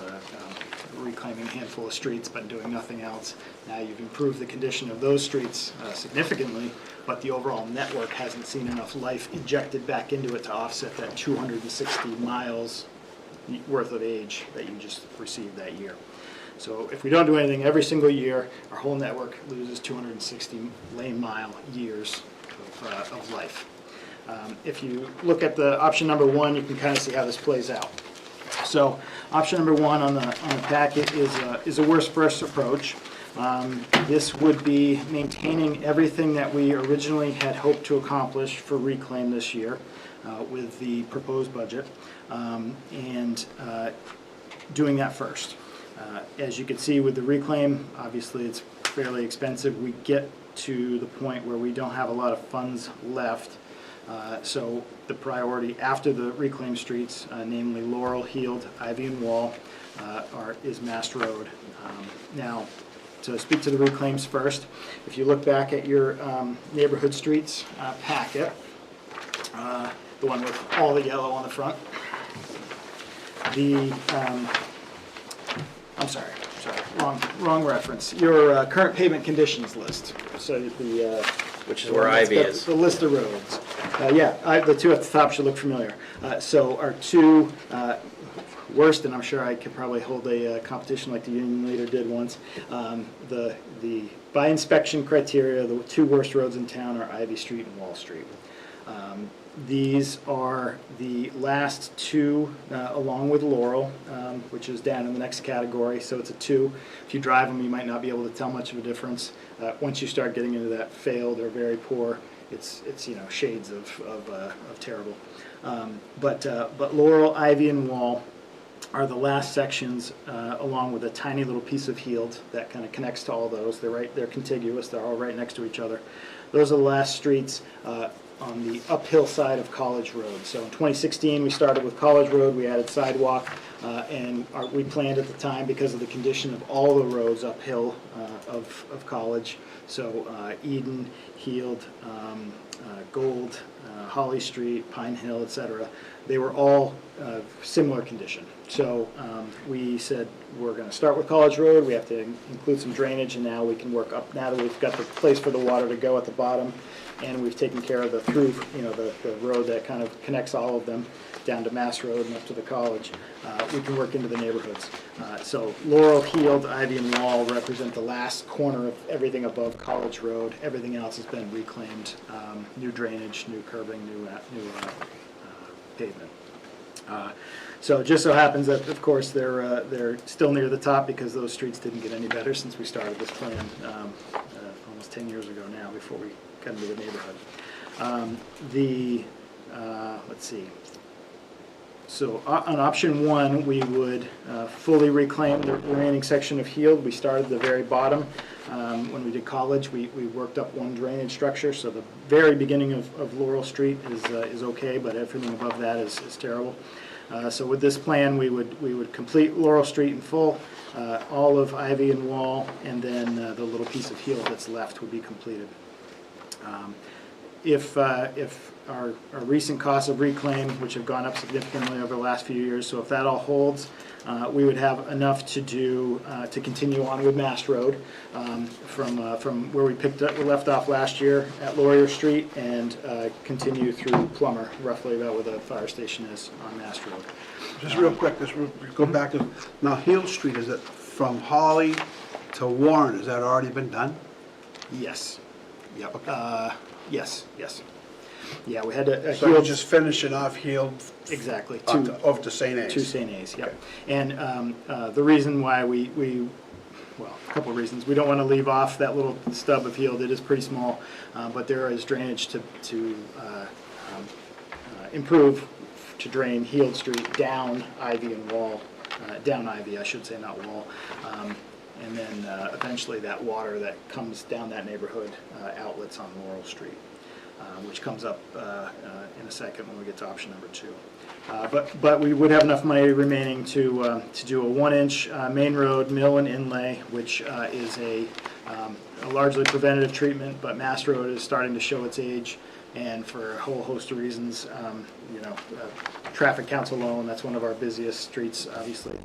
reclaiming a handful of streets but doing nothing else. Now you've improved the condition of those streets significantly, but the overall network hasn't seen enough life injected back into it to offset that 260 miles worth of age that you just received that year. So if we don't do anything every single year, our whole network loses 260 lane mile years of life. If you look at the option number one, you can kind of see how this plays out. So option number one on the packet is a worst first approach. This would be maintaining everything that we originally had hoped to accomplish for reclaim this year with the proposed budget, and doing that first. As you can see with the reclaim, obviously it's fairly expensive. We get to the point where we don't have a lot of funds left. So the priority after the reclaimed streets, namely Laurel, Heald, Ivy, and Wall, is Mast Road. Now, to speak to the reclaims first, if you look back at your neighborhood streets packet, the one with all the yellow on the front, wrong reference. Your current pavement conditions list. So the which is where Ivy is. The list of roads. The two at the top should look familiar. So our two worst, and I'm sure I could probably hold a competition like the union leader did once. The by inspection criteria, the two worst roads in town are Ivy Street and Wall Street. These are the last two, along with Laurel, which is down in the next category. So it's a 2. If you drive them, you might not be able to tell much of a difference. Once you start getting into that failed or very poor, it's shades of terrible. But Laurel, Ivy, and Wall are the last sections, along with a tiny little piece of Heald that kind of connects to all those. They're contiguous. They're all right next to each other. those are the last streets on the uphill side of College Road. So in 2016, we started with College Road, we added sidewalk, and we planned at the time, because of the condition of all the roads uphill of College, so Eden, Heald, Gold, Holly Street, Pine Hill, etc., they were all similar condition. So we said, we're going to start with College Road, we have to include some drainage, and now we can work up, now that we've got the place for the water to go at the bottom, and we've taken care of the through, the road that kind of connects all of them down to Mass Road and up to the college, we can work into the neighborhoods. So Laurel, Heald, Ivy, and Wall represent the last corner of everything above College Road. Everything else has been reclaimed, new drainage, new curbing, new pavement. So it just so happens that, of course, they're still near the top, because those streets didn't get any better since we started this plan almost 10 years ago now, before we got into the neighborhood. Let's see. So on option 1, we would fully reclaim the remaining section of Heald. We started at the very bottom. When we did College, we worked up one drainage structure, so the very beginning of Laurel Street is okay, but everything above that is terrible. So with this plan, we would complete Laurel Street in full, all of Ivy and Wall, and then the little piece of Heald that's left would be completed. If our recent costs of reclaim, which have gone up significantly over the last few years, so if that all holds, we would have enough to do to continue on with Mass Road from where we left off last year at Laurier Street, and continue through Plummer, roughly about where the fire station is on Mass Road. Just real quick, go back to, now Heald Street, is it from Holly to Warren, has that already been done? Yes. Yep. Yes. Yeah, we had to. So you're just finishing off Heald Exactly. over to St. A's? To St. A's, yep. And the reason why well, a couple of reasons. We don't want to leave off that little stub of Heald. It is pretty small, but there is drainage to improve, to drain Heald Street down Ivy and Wall, down Ivy, I should say, not Wall. And then eventually that water that comes down that neighborhood outlets on Laurel Street, which comes up in a second when we get to option number 2. But we would have enough money remaining to do a 1-inch main road mill and inlay, which is a largely preventative treatment, but Mass Road is starting to show its age, and for a whole host of reasons, traffic counts alone, that's one of our busiest streets, obviously,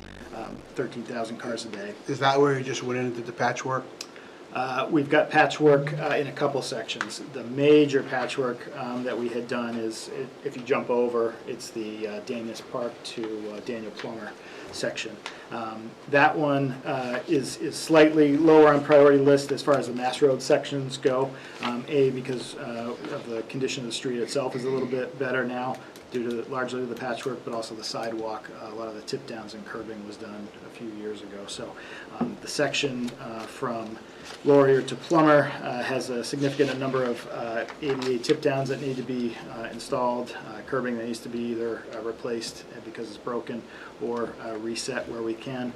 13,000 cars a day. Is that where you just went in and did the patchwork? We've got patchwork in a couple sections. The major patchwork that we had done is, if you jump over, it's the Daniels Park to Daniel Plummer section. That one is slightly lower on priority list as far as the Mass Road sections go. Because of the condition of the street itself is a little bit better now, due to largely the patchwork, but also the sidewalk. A lot of the tip downs and curbing was done a few years ago. So the section from Laurier to Plummer has a significant number of ADA tip downs that need to be installed, curbing that needs to be either replaced because it's broken, or reset where we can.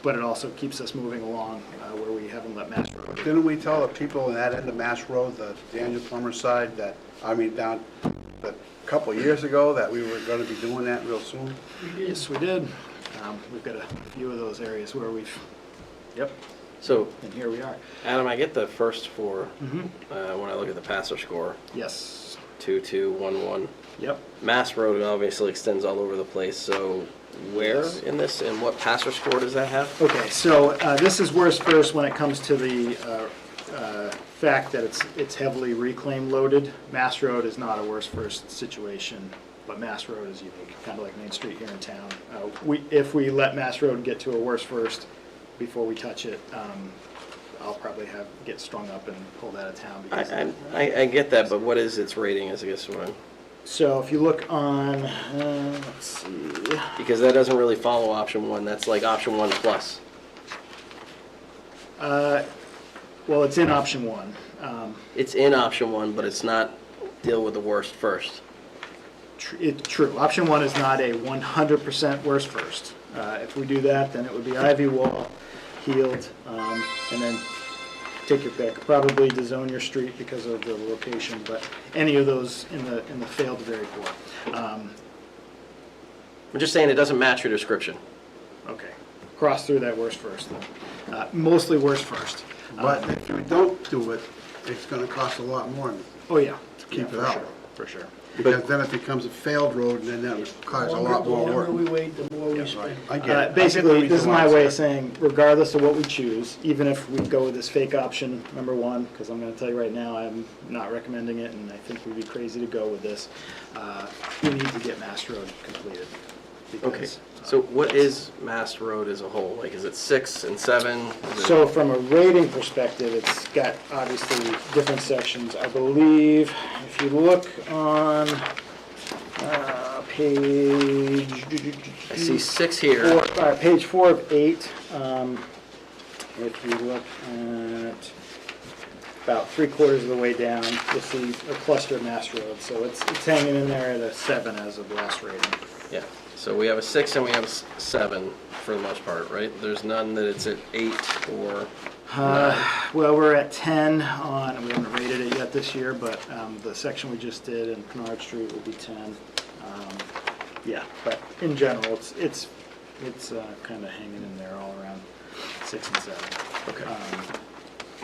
But it also keeps us moving along where we haven't let Mass Road. Didn't we tell the people in that end of Mass Road, the Daniel Plummer side, down a couple of years ago, that we were going to be doing that real soon? Yes, we did. We've got a few of those areas where we've, So, and here we are. Adam, I get the first 4 Mm-hmm. when I look at the passer score, Yes. 2-2-1-1. Yep. Mass Road obviously extends all over the place, so where in this, and what passer score does that have? Okay, so this is worst first when it comes to the fact that it's heavily reclaim loaded. Mass Road is not a worst first situation, but Mass Road is unique, kind of like Main Street here in town. If we let Mass Road get to a worst first before we touch it, I'll probably get strung up and pulled out of town. Because I get that, but what is its rating, I guess what I'm... So if you look on, let's see. Because that doesn't really follow option 1, that's like option 1 plus. Well, it's in option 1. It's in option 1, but it's not deal with the worst first. True. Option 1 is not a 100% worst first. If we do that, then it would be Ivy, Wall, Heald, and then take your pick. Probably DeZone your street because of the location, but any of those in the failed very poor. I'm just saying it doesn't match your description. Okay, cross through that worst first then. Mostly worst first. But if you don't do it, it's gonna cost a lot more Oh, yeah. keep Yeah, it for out. sure, For sure. because then it becomes a failed road, and then that requires a lot more The work. longer we wait, the more we Right, spend. I get it. I get the Basically, this is reason why my it's way there. of saying, regardless of what we choose, even if we go with this fake option, number one, because I'm gonna tell you right now, I'm not recommending it, and I think we'd be crazy to go with this, we need to get Mass Road completed. Okay, because, so what is Mass Road as a whole? Like, is it 6 and 7? Is it- So from a rating perspective, it's got obviously different sections. I believe, if you look on page... I see 6 here. Page 4 of 8, if you look at about 3/4 of the way down, you'll see a cluster of Mass Road. So it's hanging in there at a 7 as of last rating. Yeah, so we have a 6 and we have a 7 for the most part, right? There's none that it's at 8 or 9. Well, we're at 10 on, we haven't rated it yet this year, but the section we just did in Kennard Street will be 10. Yeah, but in general, it's kind of hanging in there all around 6 and 7. Okay.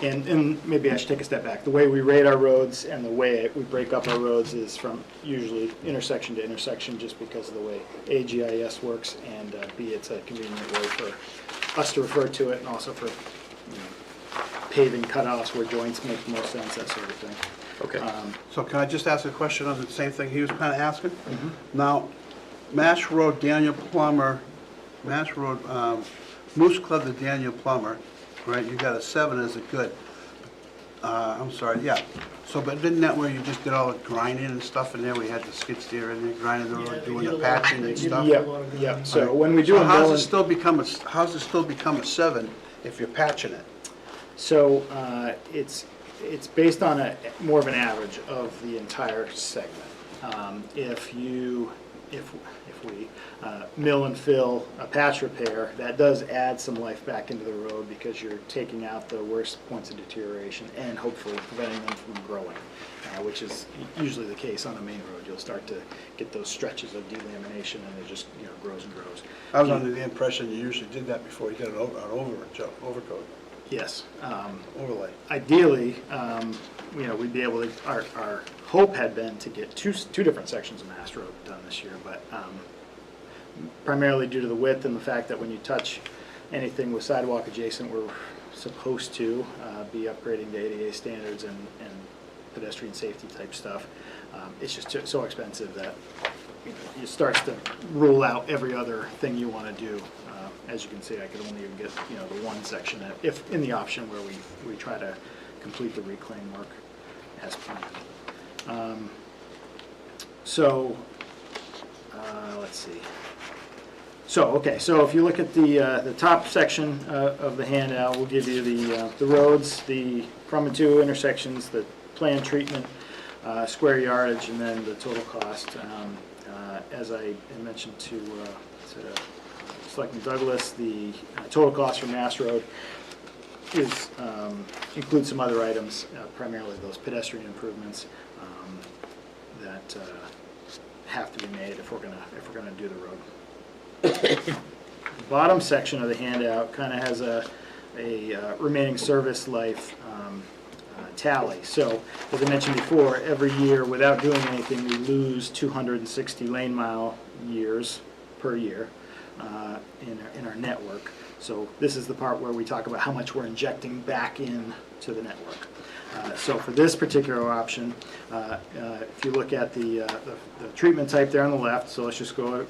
And maybe I should take a step back. The way we rate our roads and the way we break up our roads is from usually intersection to intersection, just because of the way AGIS works, and B, it's a convenient way for us to refer to it, and also for paving cutoffs where joints make the most sense, that sort of thing. Okay. So can I just ask a question on the same thing he was kind of asking? Now, Mass Road, Daniel Plummer, Mass Road, Moose Club to Daniel Plummer, right, you got a 7 as a good. I'm sorry, yeah. So, but didn't that where you just did all the grinding and stuff in there? We had the skid steer in there grinding the Yeah, road, they doing did the a lot. patching and They did stuff? a Yeah, lot of yeah, grinding. so when we do So a how's mill it and- still become a 7 if you're patching it? So it's based on more of an average of the entire segment. If we mill and fill a patch repair, that does add some life back into the road because you're taking out the worst points of deterioration and hopefully preventing them from growing, which is usually the case on a main road. You'll start to get those stretches of delamination and it just grows and grows. I was under the impression you usually did that before you did an overcoat, Yes. overlay. Ideally, we'd be able to, our hope had been to get two different sections of Mass Road done this year, but primarily due to the width and the fact that when you touch anything with sidewalk adjacent, we're supposed to be upgrading to ADA standards and pedestrian safety type stuff. It's just so expensive that it starts to rule out every other thing you want to do. As you can see, I could only even get the one section if in the option where we try to complete the reclaim work as planned. Let's see. So if you look at the top section of the handout, we'll give you the roads, the from and to intersections, the planned treatment, square yardage, and then the total cost. As I mentioned to Selectman Douglas, the total cost for Mass Road includes some other items, primarily those pedestrian improvements that have to be made if we're gonna do the road. The bottom section of the handout kind of has a remaining service life tally. So, as I mentioned before, every year, without doing anything, we lose 260 lane mile years per year in our network. So this is the part where we talk about how much we're injecting back into the network. So for this particular option, if you look at the treatment type there on the left, so let's just go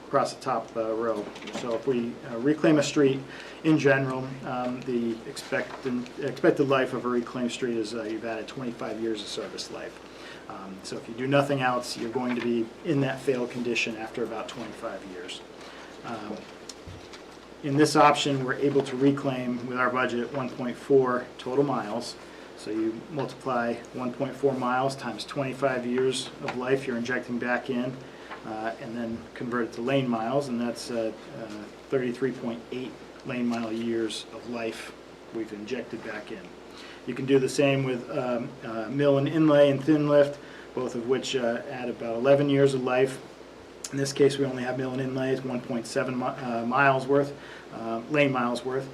across the top row. So if we reclaim a street, in general, the expected life of a reclaimed street is you've added 25 years of service life. So if you do nothing else, you're going to be in that failed condition after about 25 years. In this option, we're able to reclaim, with our budget, 1.4 total miles. So you multiply 1.4 miles times 25 years of life you're injecting back in, and then convert it to lane miles, and that's 33.8 lane mile years of life we've injected back in. You can do the same with mill and inlay and thin lift, both of which add about 11 years of life. In this case, we only have mill and inlay, it's 1.7 miles worth, lane miles worth.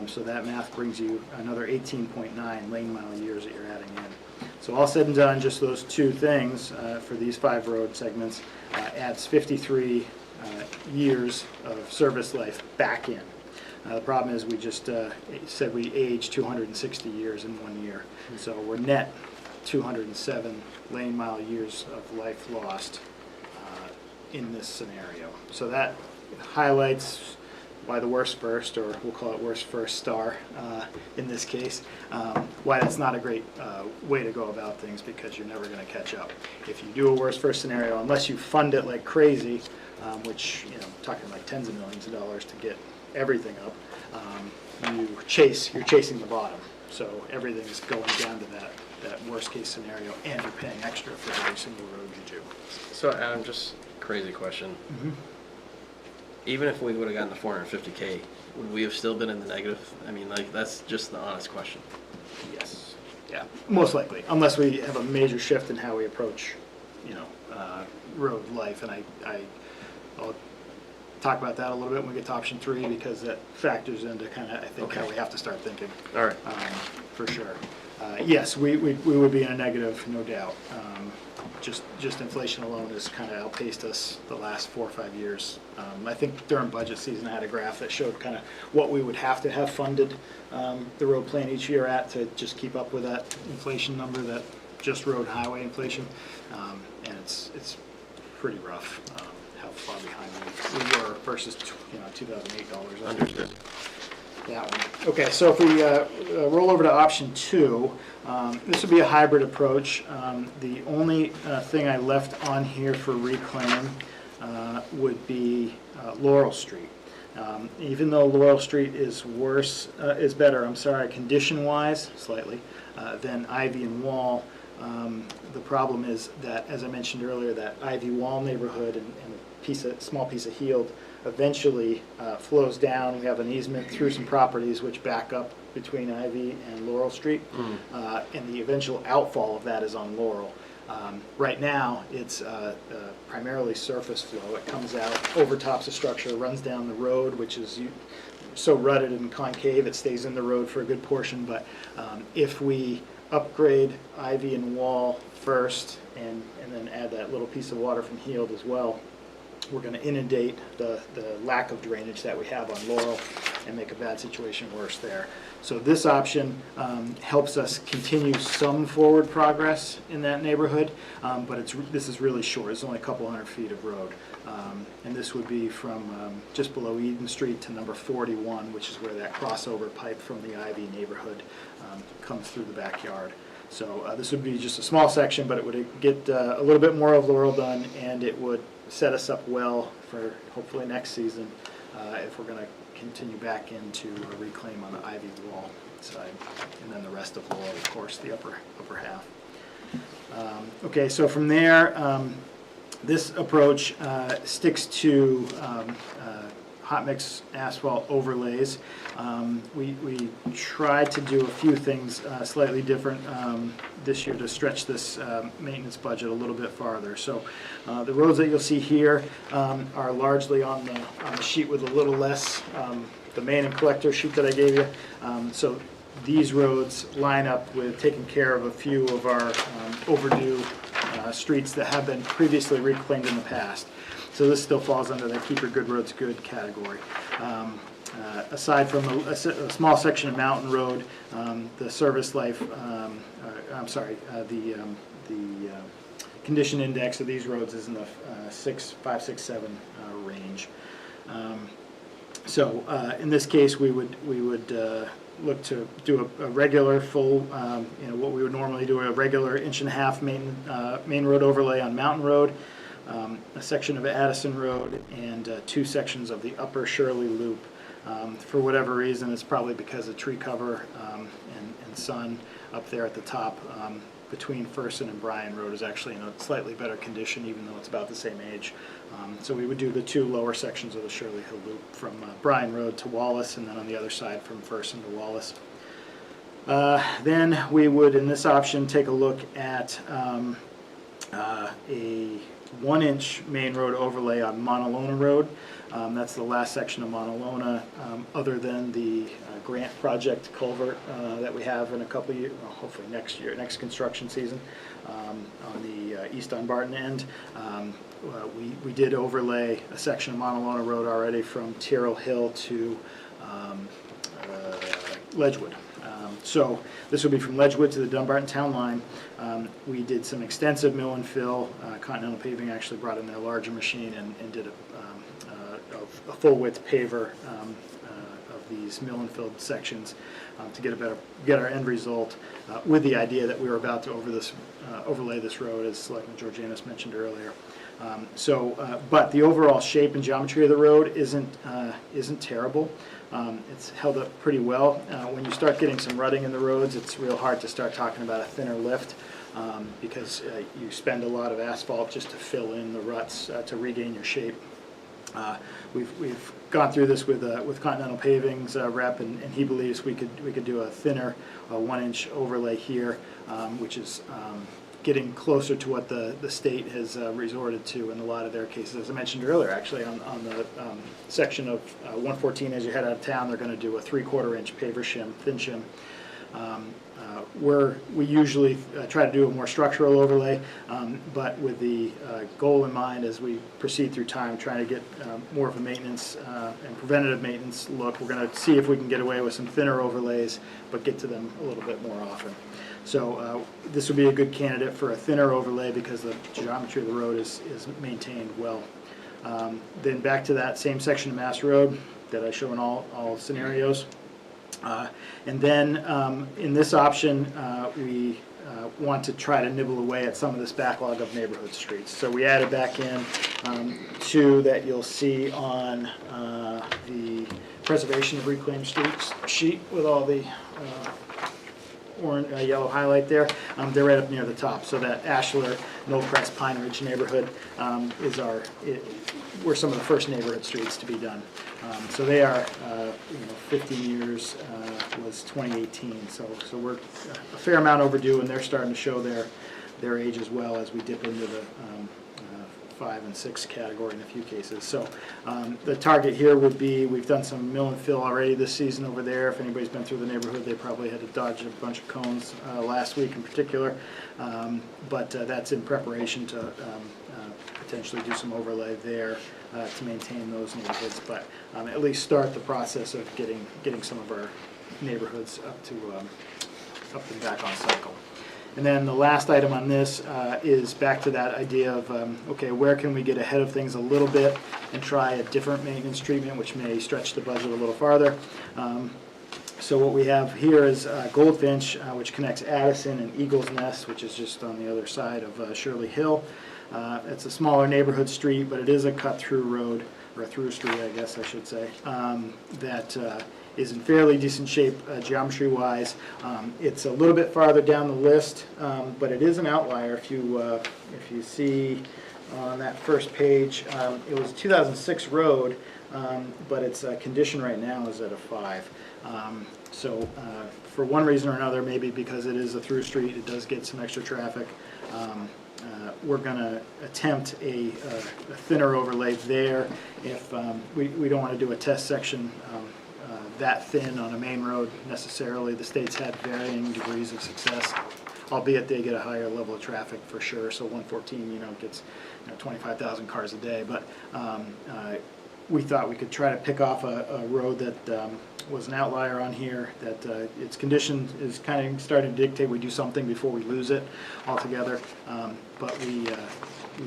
So that math brings you another 18.9 lane mile years that you're adding in. So all said and done, just those two things for these 5 road segments adds 53 years of service life back in. The problem is we just said we age 260 years in 1 year. So we're net 207 lane mile years of life lost in this scenario. So that highlights why the worst first, or we'll call it worst first star in this case, why that's not a great way to go about things, because you're never going to catch up. If you do a worst first scenario, unless you fund it like crazy, which, you know, talking like tens of millions of dollars to get everything up, you're chasing the bottom. So everything's going down to that worst case scenario, and you're paying extra for every single road you do. So Adam, just crazy question. Even if we would have gotten the 450K, would we have still been in the negative? I mean, like, that's just the honest question. Yes. Yeah, most likely, unless we have a major shift in how we approach, you know, road life. And I'll talk about that a little bit when we get to option 3, because that factors into kind of, I think, how we have to start thinking. All right. For sure. Yes, we would be in a negative, no doubt. Just inflation alone has kind of outpaced us the last 4 or 5 years. I think during budget season I had a graph that showed kind of what we would have to have funded the road plan each year at to just keep up with that inflation number, that just road and highway inflation, and it's pretty rough how far behind we were versus 2008 dollars. Understood. That one. Okay, so if we roll over to option 2, this would be a hybrid approach. The only thing I left on here for reclaim would be Laurel Street. Even though Laurel Street is better, condition-wise, slightly, than Ivy and Wall, the problem is that, as I mentioned earlier, that Ivy Wall neighborhood and a small piece of Heald eventually flows down. We have an easement through some properties which back up between Ivy and Laurel Street, and the eventual outfall of that is on Laurel. Right now, it's primarily surface flow. It comes out, overtops a structure, runs down the road, which is so rutted and concave it stays in the road for a good portion. But if we upgrade Ivy and Wall first, and then add that little piece of water from Heald as well, we're going to inundate the lack of drainage that we have on Laurel and make a bad situation worse there. So this option helps us continue some forward progress in that neighborhood, but this is really short. It's only a couple hundred feet of road. And this would be from just below Eden Street to number 41, which is where that crossover pipe from the Ivy neighborhood comes through the backyard. So this would be just a small section, but it would get a little bit more of Laurel done, and it would set us up well for hopefully next season if we're going to continue back into a reclaim on the Ivy Wall side, and then the rest of Laurel, of course, the upper half. Okay, so from there, this approach sticks to hot mix asphalt overlays. We tried to do a few things slightly different this year to stretch this maintenance budget a little bit farther. So the roads that you'll see here are largely on the sheet with a little less, the main and collector sheet that I gave you. So these roads line up with taking care of a few of our overdue streets that have been previously reclaimed in the past. So this still falls under the Keep Your Good Roads Good category. Aside from a small section of Mountain Road, the service life, the condition index of these roads is in the 5, 6, 7 range. So in this case, we would look to do a regular full, what we would normally do, a regular 1.5 inch main road overlay on Mountain Road, a section of Addison Road, and 2 sections of the Upper Shirley Loop. For whatever reason, it's probably because of tree cover and sun up there at the top. Between Fersen and Bryan Road is actually in a slightly better condition, even though it's about the same age. So we would do the 2 lower sections of the Shirley Hill Loop from Bryan Road to Wallace, and then on the other side from Fersen to Wallace. Then we would, in this option, take a look at a 1-inch main road overlay on Montalona Road. That's the last section of Montalona, other than the grant project culvert that we have in a couple of years, well, hopefully next year, next construction season, on the East Dunbarton end. We did overlay a section of Montalona Road already from Tyrrell Hill to Ledgewood. So this will be from Ledgewood to the Dunbarton Town Line. We did some extensive mill and fill. Continental Paving actually brought in their larger machine and did a full width paver of these mill and filled sections to get our end result, with the idea that we were about to overlay this road, as Selectman Georgianis mentioned earlier. But the overall shape and geometry of the road isn't terrible. It's held up pretty well. When you start getting some rutting in the roads, it's real hard to start talking about a thinner lift, because you spend a lot of asphalt just to fill in the ruts to regain your shape. We've gone through this with Continental Paving's rep, and he believes we could do a thinner 1-inch overlay here, which is getting closer to what the state has resorted to in a lot of their cases. As I mentioned earlier, actually, on the section of 114 as you head out of town, they're going to do a 3/4 inch paver shim, thin shim. We usually try to do a more structural overlay, but with the goal in mind as we proceed through time, trying to get more of a maintenance and preventative maintenance look. We're going to see if we can get away with some thinner overlays, but get to them a little bit more often. So this would be a good candidate for a thinner overlay because the geometry of the road is maintained well. Then back to that same section of Mass Road that I show in all scenarios. And then in this option, we want to try to nibble away at some of this backlog of neighborhood streets. So we added back in two that you'll see on the preservation of reclaimed streets sheet with all the orange, yellow highlight there. They're right up near the top. So that Ashler, Millcrest, Pine Ridge neighborhood were some of the first neighborhood streets to be done. So they are, 15 years was 2018. So we're a fair amount overdue, and they're starting to show their age as well as we dip into the 5 and 6 category in a few cases. So the target here would be, we've done some mill and fill already this season over there. If anybody's been through the neighborhood, they probably had to dodge a bunch of cones last week in particular. But that's in preparation to potentially do some overlay there to maintain those neighborhoods. But at least start the process of getting some of our neighborhoods up and back on cycle. And then the last item on this is back to that idea of, okay, where can we get ahead of things a little bit and try a different maintenance treatment, which may stretch the budget a little farther. So what we have here is Goldfinch, which connects Addison and Eagles Nest, which is just on the other side of Shirley Hill. It's a smaller neighborhood street, but it is a cut-through road, or a through street, I guess I should say, that is in fairly decent shape geometry-wise. It's a little bit farther down the list, but it is an outlier. If you see on that first page, it was a 2006 road, but its condition right now is at a 5. So for one reason or another, maybe because it is a through street, it does get some extra traffic. We're going to attempt a thinner overlay there. If we don't want to do a test section that thin on a main road necessarily. The state's had varying degrees of success, albeit they get a higher level of traffic for sure. So 114, gets 25,000 cars a day. But we thought we could try to pick off a road that was an outlier on here, that its condition is kind of starting to dictate we do something before we lose it altogether. But we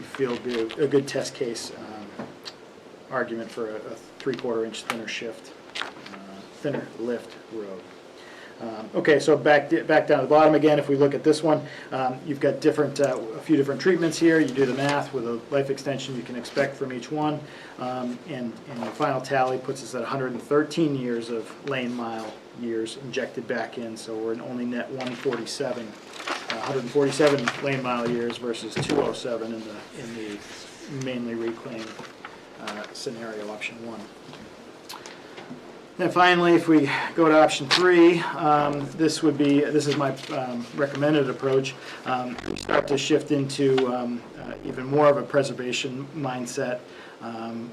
feel it'd be a good test case argument for a 3/4 inch thinner thinner lift road. Okay, so back down to the bottom again. If we look at this one, you've got a few different treatments here. You do the math with a life extension you can expect from each one, and the final tally puts us at 113 years of lane mile years injected back in. So we're in only net 147 lane mile years versus 207 in the mainly reclaimed scenario, option 1. Then finally, if we go to option 3, this is my recommended approach. We start to shift into even more of a preservation mindset,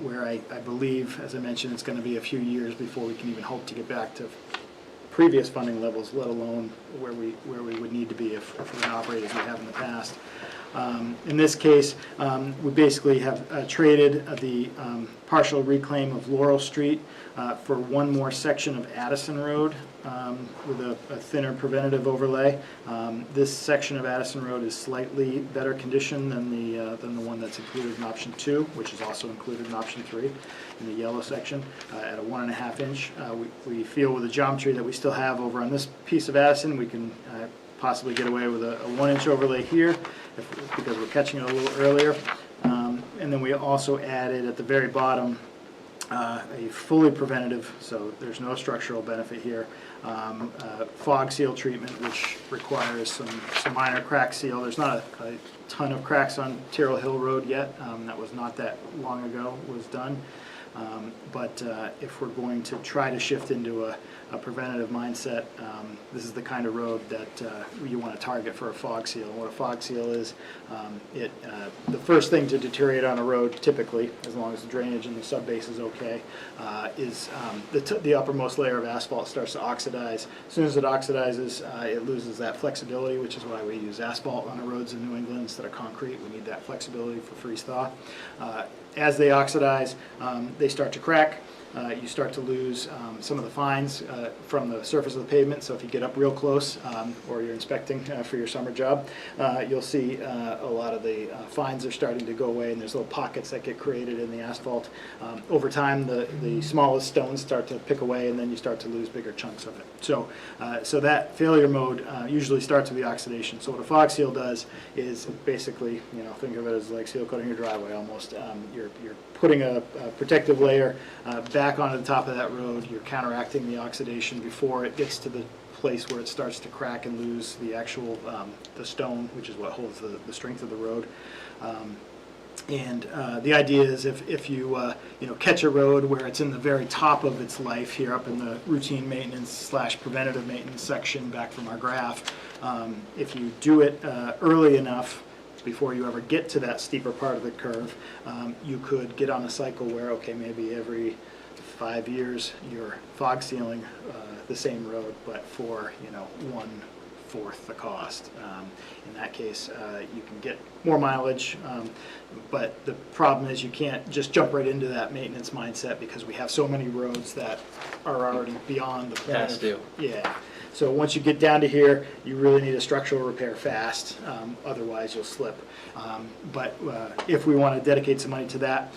where I believe, as I mentioned, it's going to be a few years before we can even hope to get back to previous funding levels, let alone where we would need to be if we're going to operate as we have in the past. In this case, we basically have traded the partial reclaim of Laurel Street for one more section of Addison Road with a thinner preventative overlay. This section of Addison Road is slightly better condition than the one that's included in option 2, which is also included in option 3 in the yellow section at a 1.5 inch. We feel with the geometry that we still have over on this piece of Addison, we can possibly get away with a 1 inch overlay here because we're catching it a little earlier. And then we also added at the very bottom a fully preventative, so there's no structural benefit here, fog seal treatment, which requires some minor crack seal. There's not a ton of cracks on Tyrrell Hill Road yet. That was not that long ago was done. But if we're going to try to shift into a preventative mindset, this is the kind of road that you want to target for a fog seal. What a fog seal is, the first thing to deteriorate on a road, typically, as long as the drainage and the subbase is okay, is the uppermost layer of asphalt starts to oxidize. As soon as it oxidizes, it loses that flexibility, which is why we use asphalt on the roads in New England instead of concrete. We need that flexibility for freeze thaw. As they oxidize, they start to crack. You start to lose some of the fines from the surface of the pavement. So if you get up real close or you're inspecting for your summer job, you'll see a lot of the fines are starting to go away, and there's little pockets that get created in the asphalt. Over time, the smallest stones start to pick away, and then you start to lose bigger chunks of it. So that failure mode usually starts with the oxidation. So what a fog seal does is basically, think of it as like seal coating your driveway almost. You're putting a protective layer back onto the top of that road. You're counteracting the oxidation before it gets to the place where it starts to crack and lose the actual the stone, which is what holds the strength of the road. And the idea is if you catch a road where it's in the very top of its life here up in the routine maintenance / preventative maintenance section back from our graph, if you do it early enough before you ever get to that steeper part of the curve, you could get on a cycle where, okay, maybe every 5 years you're fog sealing the same road, but for 1/4 the cost. In that case, you can get more mileage, but the problem is you can't just jump right into that maintenance mindset because we have so many roads that are already beyond the point. Past due. Yeah. So once you get down to here, you really need a structural repair fast, otherwise you'll slip. But if we want to dedicate some money to that,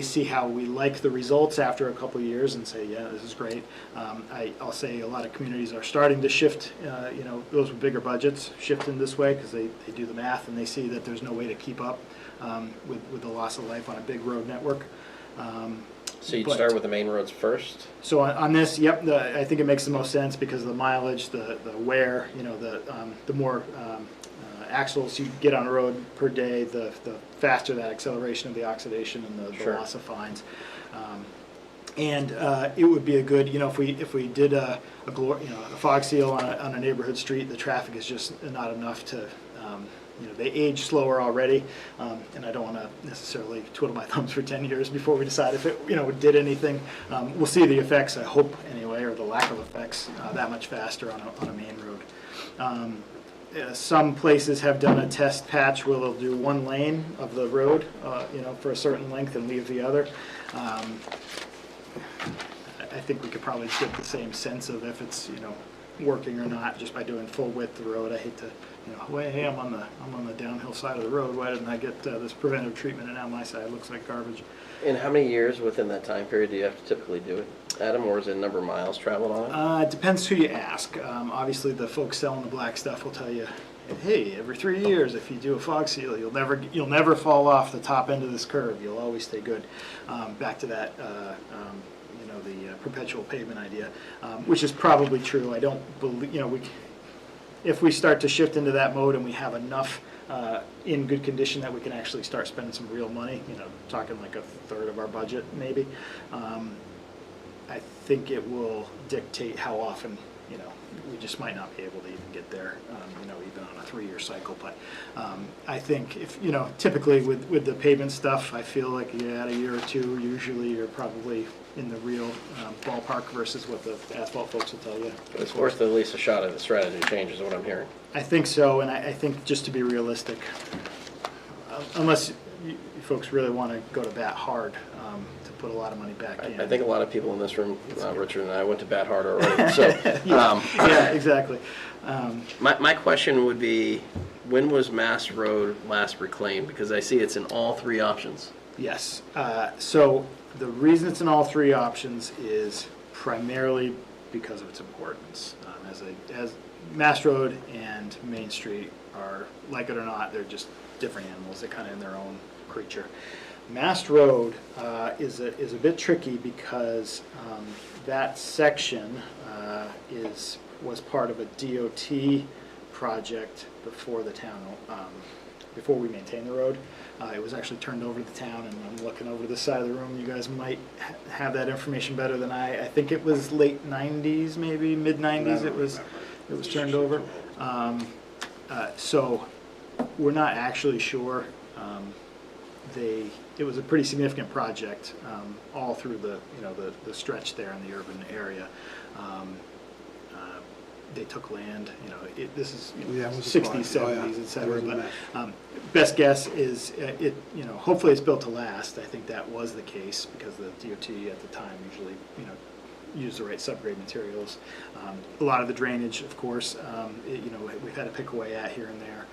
see how we like the results after a couple of years and say, yeah, this is great. I'll say a lot of communities are starting to shift, those with bigger budgets, shift in this way because they do the math and they see that there's no way to keep up with the loss of life on a big road network. So you'd start with the main roads first? So on this, yep, I think it makes the most sense because of the mileage, the wear, the more axles you get on a road per day, the faster that acceleration of the oxidation and the loss of fines. And it would be a good, if we did a fog seal on a neighborhood street, the traffic is just not enough to. They age slower already, and I don't want to necessarily twiddle my thumbs for 10 years before we decide if it, did anything. We'll see the effects, I hope anyway, or the lack of effects that much faster on a main road. Some places have done a test patch where they'll do one lane of the road, for a certain length and leave the other. I think we could probably get the same sense of if it's, working or not just by doing full width of the road. I hate to, hey, I'm on the downhill side of the road. Why didn't I get this preventive treatment? And now my side looks like garbage. And how many years within that time period do you have to typically do it, Adam, or is it a number of miles traveled on it? It depends who you ask. Obviously, the folks selling the black stuff will tell you, hey, every 3 years, if you do a fog seal, you'll never fall off the top end of this curve. You'll always stay good. Back to that. The perpetual pavement idea, which is probably true. I don't believe, if we start to shift into that mode and we have enough in good condition that we can actually start spending some real money, talking like 1/3 of our budget maybe, I think it will dictate how often, you know, we just might not be able to even get there, you know, even on a 3-year cycle. But I think if, you know, typically with the pavement stuff, I feel like you add a year or two, usually you're probably in the real ballpark versus what the asphalt folks will tell you. But it's worth at least a shot at the strategy change, is what I'm hearing. I think so, and I think just to be realistic, unless you folks really want to go to bat hard to put a lot of money back in. I think a lot of people in this room, Richard and I, went to bat hard already, so. Yeah, exactly. My question would be, when was Mass Road last reclaimed? Because I see it's in all 3 options. Yes. So the reason it's in all 3 options is primarily because of its importance. As Mass Road and Main Street are, like it or not, they're just different animals. They're kind of in their own creature. Mass Road is a bit tricky because that section was part of a DOT project before the town, before we maintained the road. It was actually turned over to the town, and I'm looking over to this side of the room. You guys might have that information better than I. I think it was late 90s, maybe mid-90s. It was turned over. So we're not actually sure. It was a pretty significant project all through the stretch there in the urban area. They took land, this is Yeah, it was a 60s, project. Oh, yeah. 70s, et cetera. It was a But best guess is hopefully it's built to last. I think that was the case because the DOT at the time usually, used the right subgrade materials. A lot of the drainage, of course, we've had to pick away at here and there.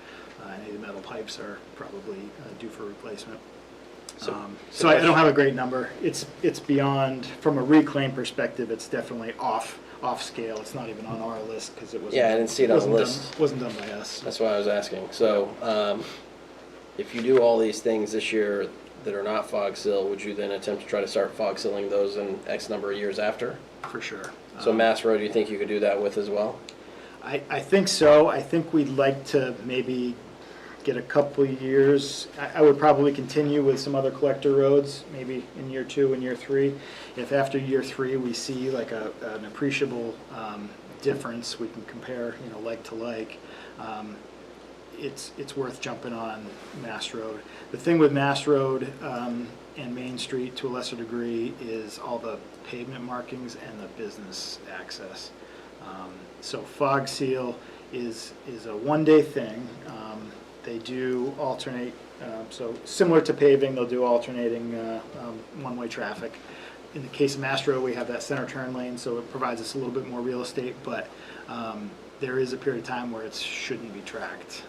Any of the metal pipes are probably due for replacement. So I don't have a great number. It's beyond, from a reclaim perspective, it's definitely off scale. It's not even on our list because it wasn't. Yeah, I didn't see it on the list. Wasn't done by us. That's why I was asking. So, if you do all these things this year that are not fog seal, would you then attempt to try to start fog sealing those in X number of years after? For sure. So Mass Road, do you think you could do that with as well? I think so. I think we'd like to maybe get a couple of years. I would probably continue with some other collector roads, maybe in year 2 and year 3. If after year 3 we see like an appreciable difference, we can compare, like to like. It's worth jumping on Mass Road. The thing with Mass Road and Main Street to a lesser degree is all the pavement markings and the business access. So fog seal is a one-day thing. They do alternate, so similar to paving, they'll do alternating one-way traffic. In the case of Mass Road, we have that center turn lane, so it provides us a little bit more real estate, but there is a period of time where it shouldn't be tracked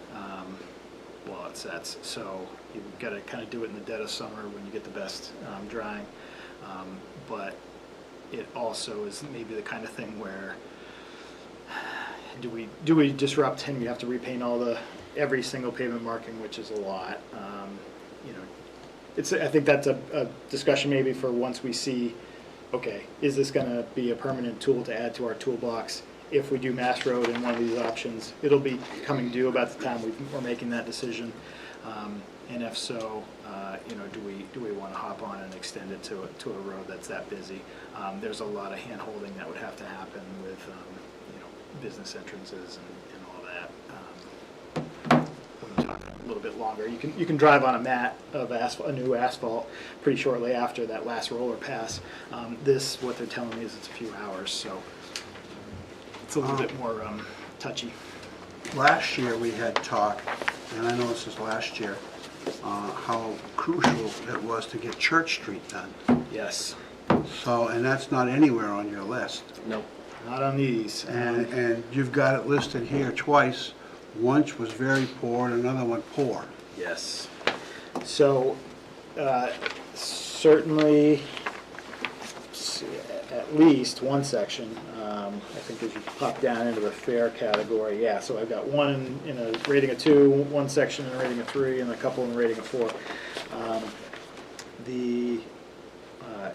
while it sets. So you've got to kind of do it in the dead of summer when you get the best drying. But it also is maybe the kind of thing where do we disrupt and we have to repaint every single pavement marking, which is a lot. I think that's a discussion maybe for once we see, okay, is this going to be a permanent tool to add to our toolbox? If we do Mass Road in one of these options, it'll be coming due about the time we're making that decision. And if so, do we want to hop on and extend it to a road that's that busy? There's a lot of hand-holding that would have to happen with business entrances and all that. When you talk a little bit longer, you can drive on a mat of asphalt, a new asphalt, pretty shortly after that last roller pass. What they're telling me is it's a few hours, so it's a little bit more touchy. Last year, we had talk, and I know this is last year, how crucial it was to get Church Street done. Yes, So, and that's not anywhere on your list. No. not on these. And you've got it listed here twice. Once was very poor and another one poor. Yes. So, certainly, at least one section, I think as you pop down into the fair category, yeah, so I've got one in a rating of 2, one section in a rating of 3, and a couple in a rating of 4.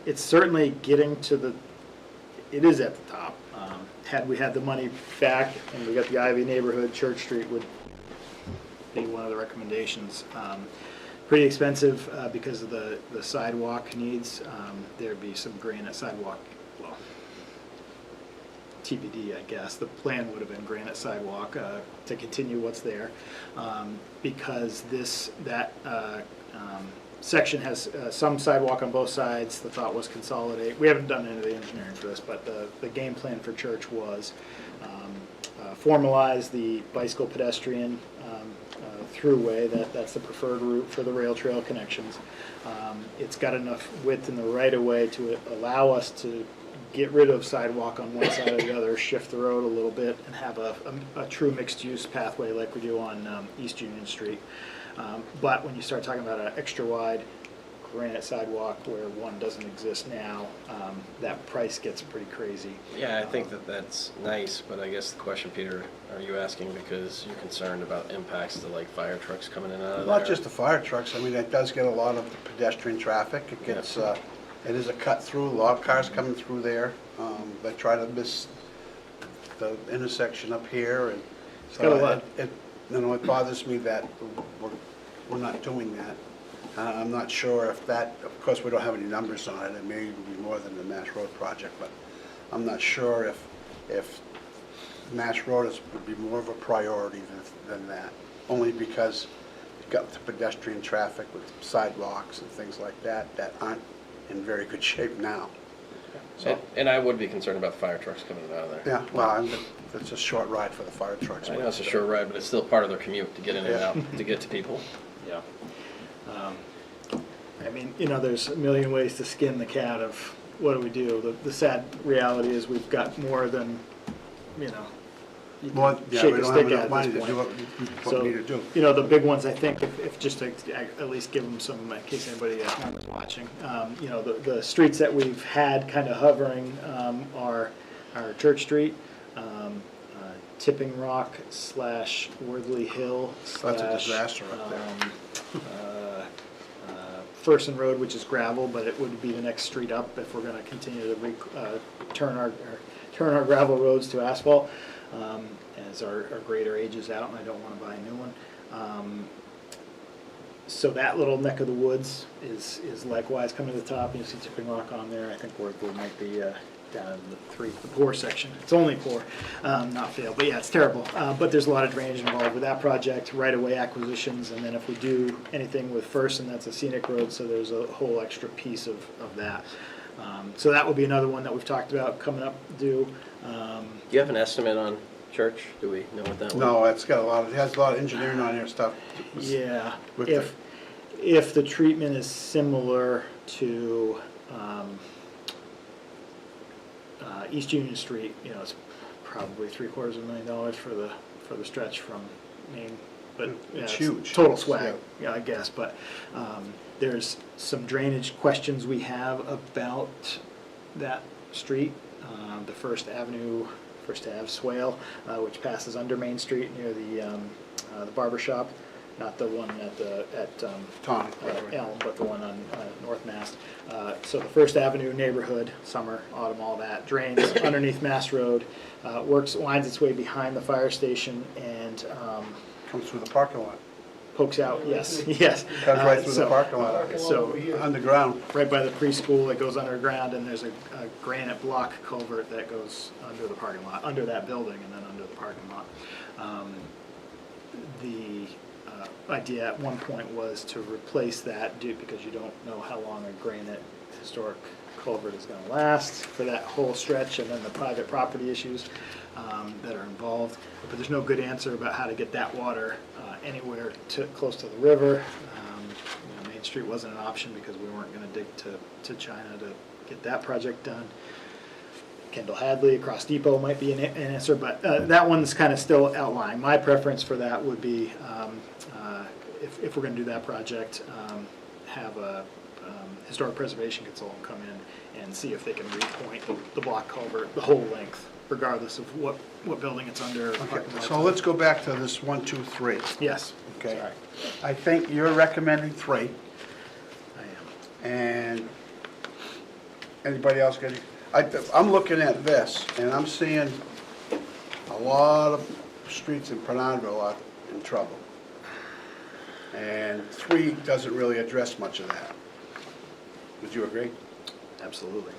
It's certainly getting to it is at the top. Had we had the money back and we got the Ivy neighborhood, Church Street would be one of the recommendations. Pretty expensive because of the sidewalk needs. There'd be some granite sidewalk well, TBD, I guess. The plan would have been granite sidewalk to continue what's there, because that section has some sidewalk on both sides. The thought was consolidate. We haven't done any of the engineering for this, but the game plan for Church was formalize the bicycle pedestrian throughway. That's the preferred route for the rail trail connections. It's got enough width in the right of way to allow us to get rid of sidewalk on one side or the other, shift the road a little bit, and have a true mixed-use pathway like we do on East Union Street. But when you start talking about an extra-wide granite sidewalk where one doesn't exist now, that price gets pretty crazy. Yeah, I think that's nice, but I guess the question, Peter, are you asking because you're concerned about impacts to like fire trucks coming in and out of there? Not just the fire trucks, I mean, it does get a lot of pedestrian traffic. It gets, it is a cut through, a lot of cars coming through there. They try to miss the intersection up here, and got a so lot. it bothers me that we're not doing that. I'm not sure if that, of course, we don't have any numbers on it. It may even be more than the Mass Road project, but I'm not sure if Mass Road would be more of a priority than that, only because you've got the pedestrian traffic with sidewalks and things like that aren't in very good shape now. So, And I would be concerned about the fire trucks coming in and out of there. yeah, well, it's a short ride for the fire trucks. I know it's a short ride, but it's still part of their commute to get in and Yeah. out, to get to people. Yeah. I mean, there's a million ways to skin the cat of what do we do. The sad reality is we've got more than, you can Well, yeah, shake we a don't have stick enough at money this to do point. what we need to do. The big ones, I think, if just to at least give them some, in case anybody at home is watching, the streets that we've had kind of hovering are Church Street, Tipping Rock / Worthley Hill / That's a disaster up there. Fersen Road, which is gravel, but it would be the next street up if we're going to continue to turn our gravel roads to asphalt as our grader ages out, and I don't want to buy a new one. So that little neck of the woods is likewise coming to the top. You see Tipping Rock on there. I think Worthley might be down in the poor section. It's only poor, not fail. But yeah, it's terrible. But there's a lot of drainage involved with that project, right-of-way acquisitions, and then if we do anything with Fersen, that's a scenic road, so there's a whole extra piece of that. So that would be another one that we've talked about coming up due. Do you have an estimate on Church? Do we know what that was? No, it has a lot of engineering on here stuff. Yeah, With if the treatment is similar to East Union Street, it's probably $750,000 for the stretch from Main, but yeah, It's huge. Total swag, yeah, I guess. But there's some drainage questions we have about that street, the First Ave swale, which passes under Main Street near the barber shop. Not the one at Tonic, Elm, but the one on North Mass. So the First Avenue neighborhood, summer, autumn, all that, drains underneath Mass Road, winds its way behind the fire station and Comes through the parking lot. pokes out, yes. Comes right through the So- parking lot. So Underground. right by the preschool, it goes underground, and there's a granite block culvert that goes under the parking lot, under that building, and then under the parking lot. The idea at one point was to replace that, because you don't know how long a granite historic culvert is going to last for that whole stretch, and then the private property issues that are involved. But there's no good answer about how to get that water anywhere close to the river. Main Street wasn't an option because we weren't going to dig to China to get that project done. Kendall Hadley across Depot might be an answer, but that one's kind of still outlying. My preference for that would be, if we're going to do that project, have a historic preservation consultant come in and see if they can repoint the block culvert the whole length, regardless of what building it's under. Okay, so let's go back to this 1, 2, 3. Yes. Okay. Sorry. I think you're recommending 3, I am. and anybody else getting? I'm looking at this, and I'm seeing a lot of streets in Penardville are in trouble. And 3 doesn't really address much of that. Would you agree? Absolutely.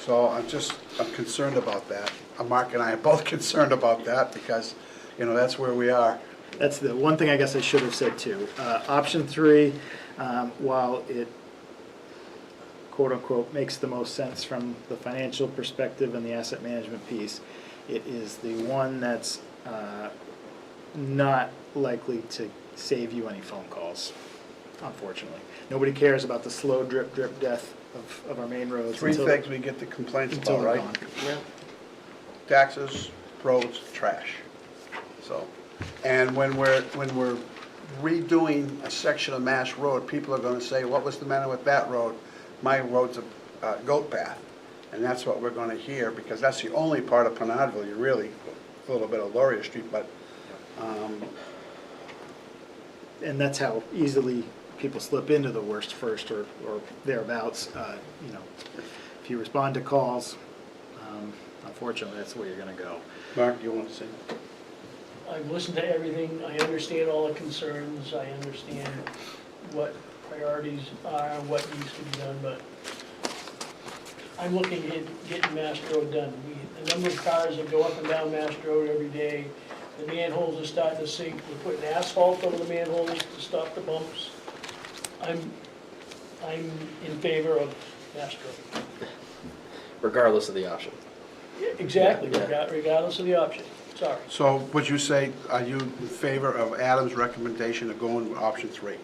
So I'm concerned about that. Mark and I are both concerned about that because, that's where we are. That's the one thing I guess I should have said too. Option 3, while it quote-unquote makes the most sense from the financial perspective and the asset management piece, it is the one that's not likely to save you any phone calls, unfortunately. Nobody cares about the slow drip, drip death of our main roads. Three until- things we get the complaints until about, they're right? gone. Taxes, roads, trash. So, and when we're redoing a section of Mass Road, people are gonna say, what was the matter with that road? My road's a goat path. And that's what we're gonna hear, because that's the only part of Penardville, you really, a little bit of Laurier Street, but, And that's how easily people slip into the worst first or thereabouts. If you respond to calls, unfortunately, that's the way you're gonna go. Mark, you want to say? I've listened to everything, I understand all the concerns, I understand what priorities are, what needs to be done, but I'm looking at getting Mass Road done. The number of cars that go up and down Mass Road every day, the manholes are starting to sink, we're putting asphalt over the manholes to stop the bumps. I'm in favor of Mass Road. Regardless of the option. Exactly, Yeah. regardless of the option, sorry. So would you say, are you in favor of Adam's recommendation of going with option 3?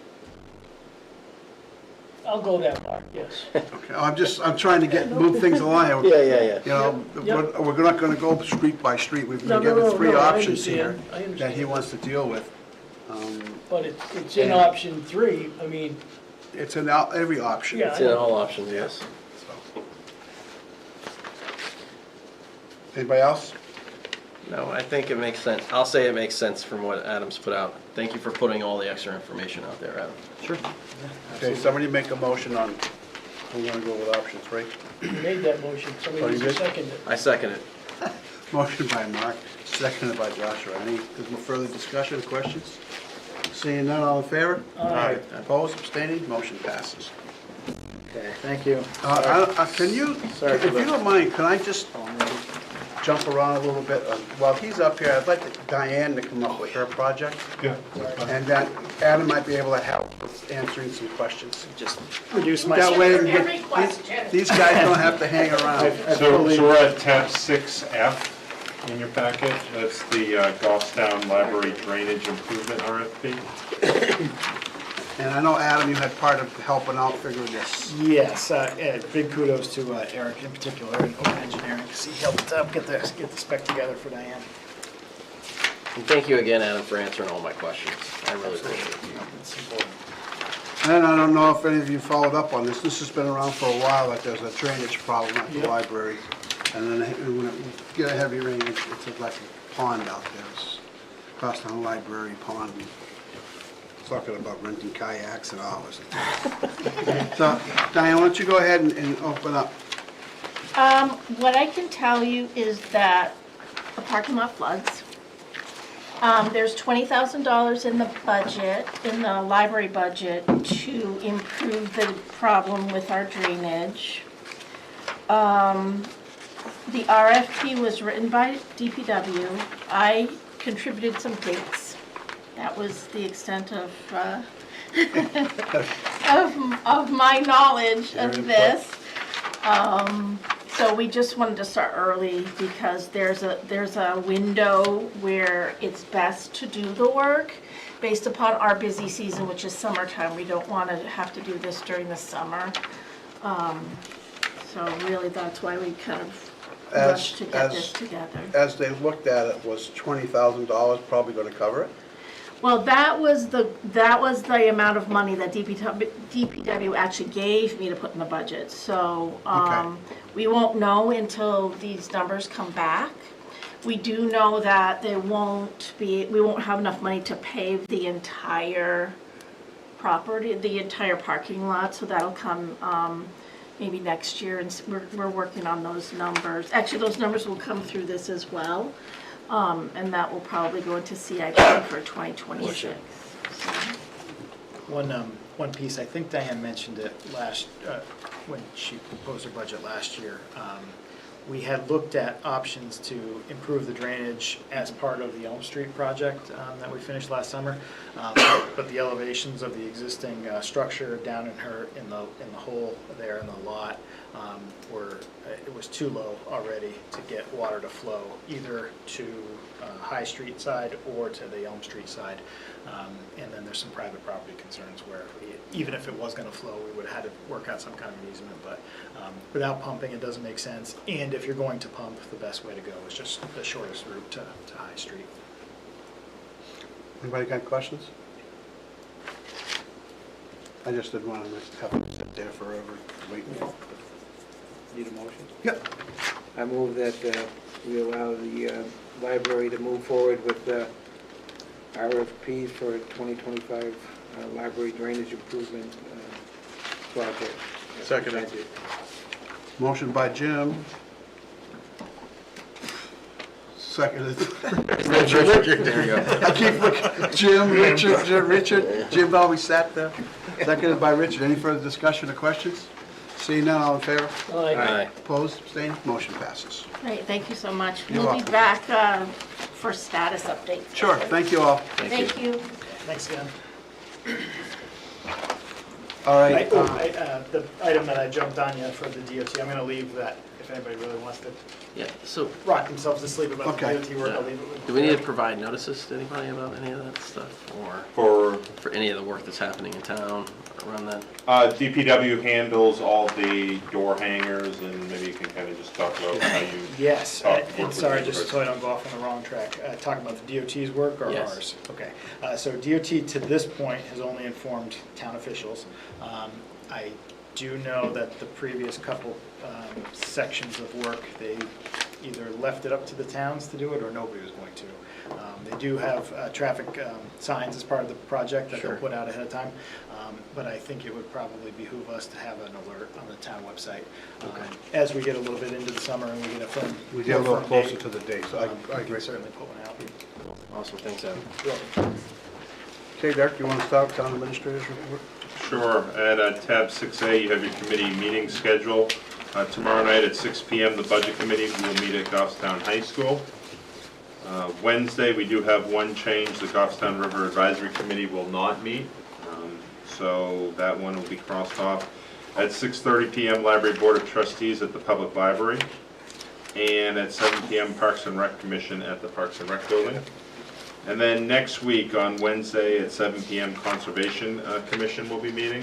I'll go that far, yes. Okay, I'm trying to move things along. Yeah. Yep. We're not gonna go street by street. We've No, been no, given no, 3 no, I options here understand, I that understand. he wants to deal with. But it's in And- option 3, I mean, It's in every option. Yeah. It's in all options, yes. So. Anybody else? No, I think it makes sense. I'll say it makes sense from what Adam's put out. Thank you for putting all the extra information out there, Adam. Sure. Okay, somebody make a motion on, we're gonna go with option 3. you made that motion, Oh, somebody you needs to did? second it. I second it. Motion by Mark, seconded by Joshua. Any further discussion, questions? Seeing none, all in favor? Aye. Opposed, abstaining, motion passes. Okay, thank you. Can you, Sorry if for you the- don't mind, can I just jump around a little bit? While he's up here, I'd like Diane to come up with her project. Yeah. And then Adam might be able to help with answering some questions. Just reduce my. That way, we Every get- question. these guys don't have to hang around. So we're at tab 6F in your packet. That's the Goffstown Library Drainage Improvement RFP. And I know, Adam, you had part of helping out figuring this. Yes, big kudos to Eric in particular and Open Engineering, because he helped get the spec together for Diane. And thank you again, Adam, for answering all my questions. I really appreciate it. It's important. And I don't know if any of you followed up on this. This has been around for a while, that there's a drainage problem at the library. And then when it get a heavy rain, it's like a pond out there. It's Goffstown Library Pond. Talking about renting kayaks and all this. So, Diane, why don't you go ahead and open up? What I can tell you is that the parking lot floods. There's $20,000 in the budget, in the library budget, to improve the problem with our drainage. The RFP was written by DPW. I contributed some dates. That was the extent of, of my knowledge of this. So we just wanted to start early because there's a window where it's best to do the work based upon our busy season, which is summertime. We don't want to have to do this during the summer. So really, that's why we kind of rushed to get this together. As they looked at it, was $20,000 probably gonna cover it? Well, that was the amount of money that DPW actually gave me to put in the budget. So Okay. we won't know until these numbers come back. We do know that we won't have enough money to pave the entire property, the entire parking lot. So that'll come maybe next year, and we're working on those numbers. Actually, those numbers will come through this as well. And that will probably go into CIP for 2026. So, One one piece, I think Diane mentioned it when she proposed her budget last year. We had looked at options to improve the drainage as part of the Elm Street project that we finished last summer. But the elevations of the existing structure down in the hole there in the lot it was too low already to get water to flow either to High Street side or to the Elm Street side. And then there's some private property concerns where even if it was going to flow, we would have had to work out some kind of an easement. But without pumping, it doesn't make sense. And if you're going to pump, the best way to go is just the shortest route to High Street. Anybody got questions? I just didn't want to have to sit there forever waiting. Need a motion? Yep. I move that we allow the library to move forward with RFPs for 2025 library drainage improvement project. Seconded. Motion by Jim. Seconded. There you go. I keep looking, Jim, Richard, Jim always sat there. Seconded by Richard. Any further discussion or questions? Seeing none, all in favor? Aye. Opposed, abstained, motion passes. Great, thank you so much. You're We'll be welcome. back for status update. Sure, thank you all. Thank you. Thanks again. All right. The item that I jumped on you for the DOT, I'm going to leave that if anybody really wants to Yeah, so rock themselves to sleep about Okay. the DOT work, I'll leave it with do we need to provide notices to anybody about any of that stuff? Or for any of the work that's happening in town around that? DPW handles all the door hangers, and maybe you can kind of just talk about how you. Yes, talk- work and with sorry, neighbors. just so I don't go off on the wrong track, talking about the DOT's work or Yes. ours? Okay, so DOT to this point has only informed town officials. I do know that the previous couple sections of work, they either left it up to the towns to do it or nobody was going to. They do have traffic signs as part of the project that they'll Sure. put out ahead of time, but I think it would probably behoove us to have an alert on the town website. As we get a little bit into the summer and we get a firm. We get a little more firm closer date, to the date, so I we agree. can certainly put one out. Awesome, thanks, Evan. You're welcome. Okay, Derek, you want to start with town administrator's report? Sure. At tab 6A, you have your committee meeting schedule. Tomorrow night at 6 p.m., the Budget Committee will meet at Goffstown High School. Wednesday, we do have one change. The Goffstown River Advisory Committee will not meet, so that one will be crossed off. At 6:30 p.m., Library Board of Trustees at the Public Library. And at 7 p.m., Parks and Rec Commission at the Parks and Rec Building. And then next week, on Wednesday at 7 p.m., Conservation Commission will be meeting.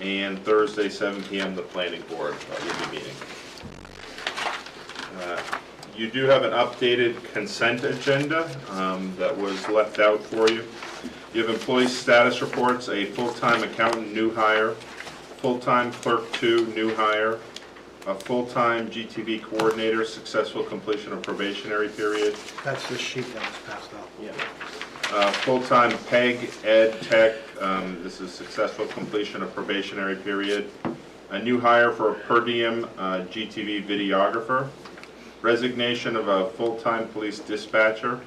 And Thursday, 7 p.m., the Planning Board will be meeting. You do have an updated consent agenda that was left out for you. You have employee status reports, a full-time accountant, new hire, full-time clerk 2, new hire, a full-time GTV coordinator, successful completion of probationary period, That's the sheet that was passed out. Yeah. full-time PEG Ed Tech, this is successful completion of probationary period, a new hire for a per diem GTV videographer, resignation of a full-time police dispatcher,